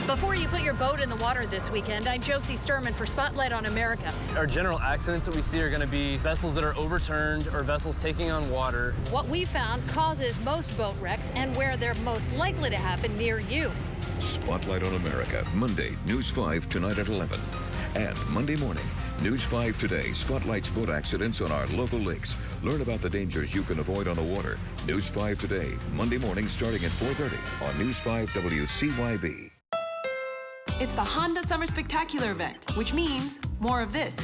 Before you put your boat in the water this weekend, I'm Josie Sturman for Spotlight on America. Our general accidents that we see are going to be vessels that are overturned or vessels taking on water. What we found causes most boat wrecks and where they're most likely to happen near you. Spotlight on America, Monday, News 5 tonight at 11. And Monday morning, News 5 Today spotlights boat accidents on our local lakes. Learn about the dangers you can avoid on the water. News 5 Today, Monday morning starting at 4:30 on News 5 WCYB. It's the Honda Summer Spectacular event, which means more of this.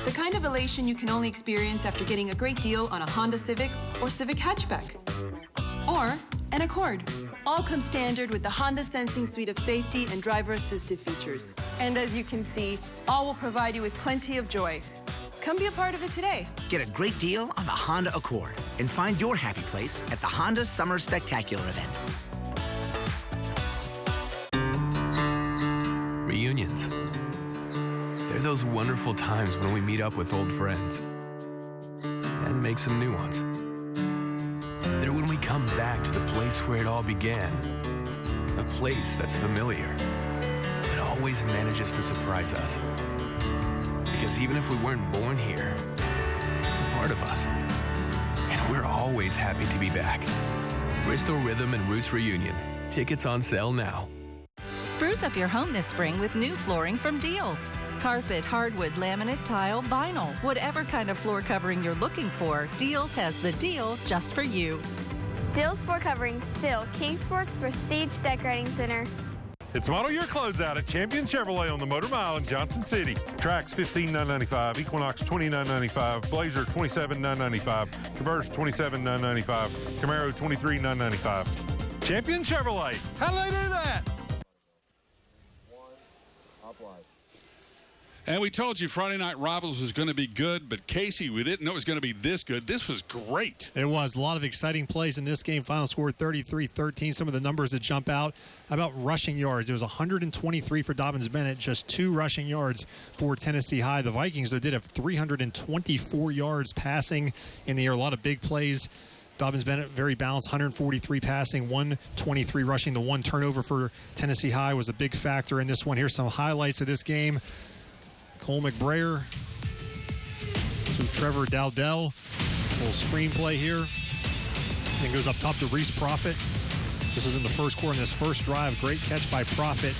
The kind of elation you can only experience after getting a great deal on a Honda Civic or Civic hatchback. Or an Accord. All come standard with the Honda Sensing suite of safety and driver assistive features. And as you can see, all will provide you with plenty of joy. Come be a part of it today. Get a great deal on the Honda Accord and find your happy place at the Honda Summer Spectacular event. Reunions. They're those wonderful times when we meet up with old friends and make some new ones. They're when we come back to the place where it all began, a place that's familiar, but always manages to surprise us. Because even if we weren't born here, it's a part of us. And we're always happy to be back. Bristol Rhythm and Roots Reunion. Tickets on sale now. Spruce up your home this spring with new flooring from Deals. Carpet, hardwood, laminate, tile, vinyl. Whatever kind of floor covering you're looking for, Deals has the deal just for you. Deals floor covering still Kingsport's Prestige Decorating Center. It's model year closeout at Champion Chevrolet on the Motor Mile in Johnson City. Trax $15,995, Equinox $29,995, Blazer $27,995, Traverse $27,995, Camaro $23,995. Champion Chevrolet. How do they do that? And we told you Friday Night Rivals was going to be good, but Casey, we didn't know it was going to be this good. This was great. It was. A lot of exciting plays in this game. Final score 33-13. Some of the numbers that jump out. How about rushing yards? It was 123 for Dobyns-Bennett, just 2 rushing yards for Tennessee High. The Vikings, though, did have 324 yards passing in the air. A lot of big plays. Dobyns-Bennett very balanced, 143 passing, 123 rushing. The 1 turnover for Tennessee High was a big factor in this one. Here's some highlights of this game. Cole McBrayer to Trevor Dowdell. Little screenplay here. Then goes up top to Reese Profit. This was in the first quarter in this first drive. Great catch by Profit.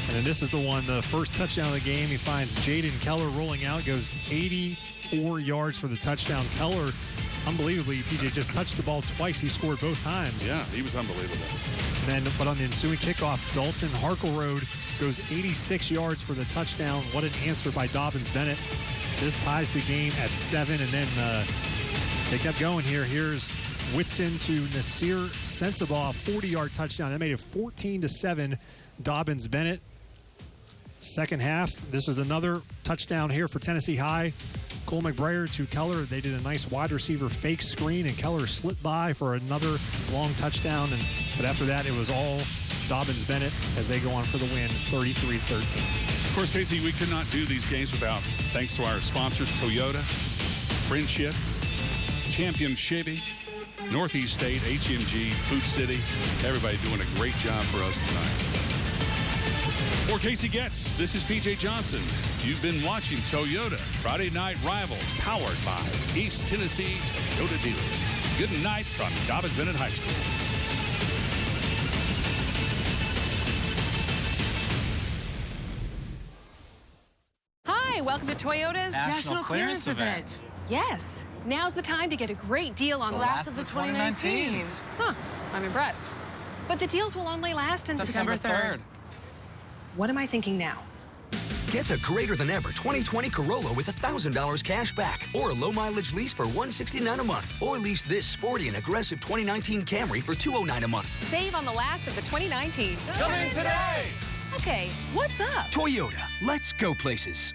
And then this is the one, the first touchdown of the game. He finds Jaden Keller rolling out. Goes 84 yards for the touchdown. Keller, unbelievably, PJ just touched the ball twice. He scored both times. Yeah, he was unbelievable. And then, but on the ensuing kickoff, Dalton Harkleroad goes 86 yards for the touchdown. What an answer by Dobyns-Bennett. This ties the game at 7, and then they kept going here. Here's Whitson to Nasir Sensabaugh, 40-yard touchdown. That made it 14-7, Dobyns-Bennett. Second half, this was another touchdown here for Tennessee High. Cole McBrayer to Keller. They did a nice wide receiver fake screen, and Keller slipped by for another long touchdown. But after that, it was all Dobyns-Bennett as they go on for the win, 33-13. Of course, Casey, we could not do these games without thanks to our sponsors, Toyota, Friendship, Champion Chevy, Northeast State, HMG, Food City. Everybody doing a great job for us tonight. For Casey Getz, this is PJ Johnson. You've been watching Toyota Friday Night Rivals, powered by East Tennessee Toyota Dealers. Good night from Dobbins Bennett High School. Hi, welcome to Toyota's National Clearance Event. Yes, now's the time to get a great deal on the last of the 2019s. Huh, I'm impressed. But the deals will only last until September 3rd. What am I thinking now? Get the greater than ever 2020 Corolla with $1,000 cash back, or a low mileage lease for $169 a month, or lease this sporty and aggressive 2019 Camry for $209 a month. Save on the last of the 2019s. Coming today! Okay, what's up? Toyota, let's go places.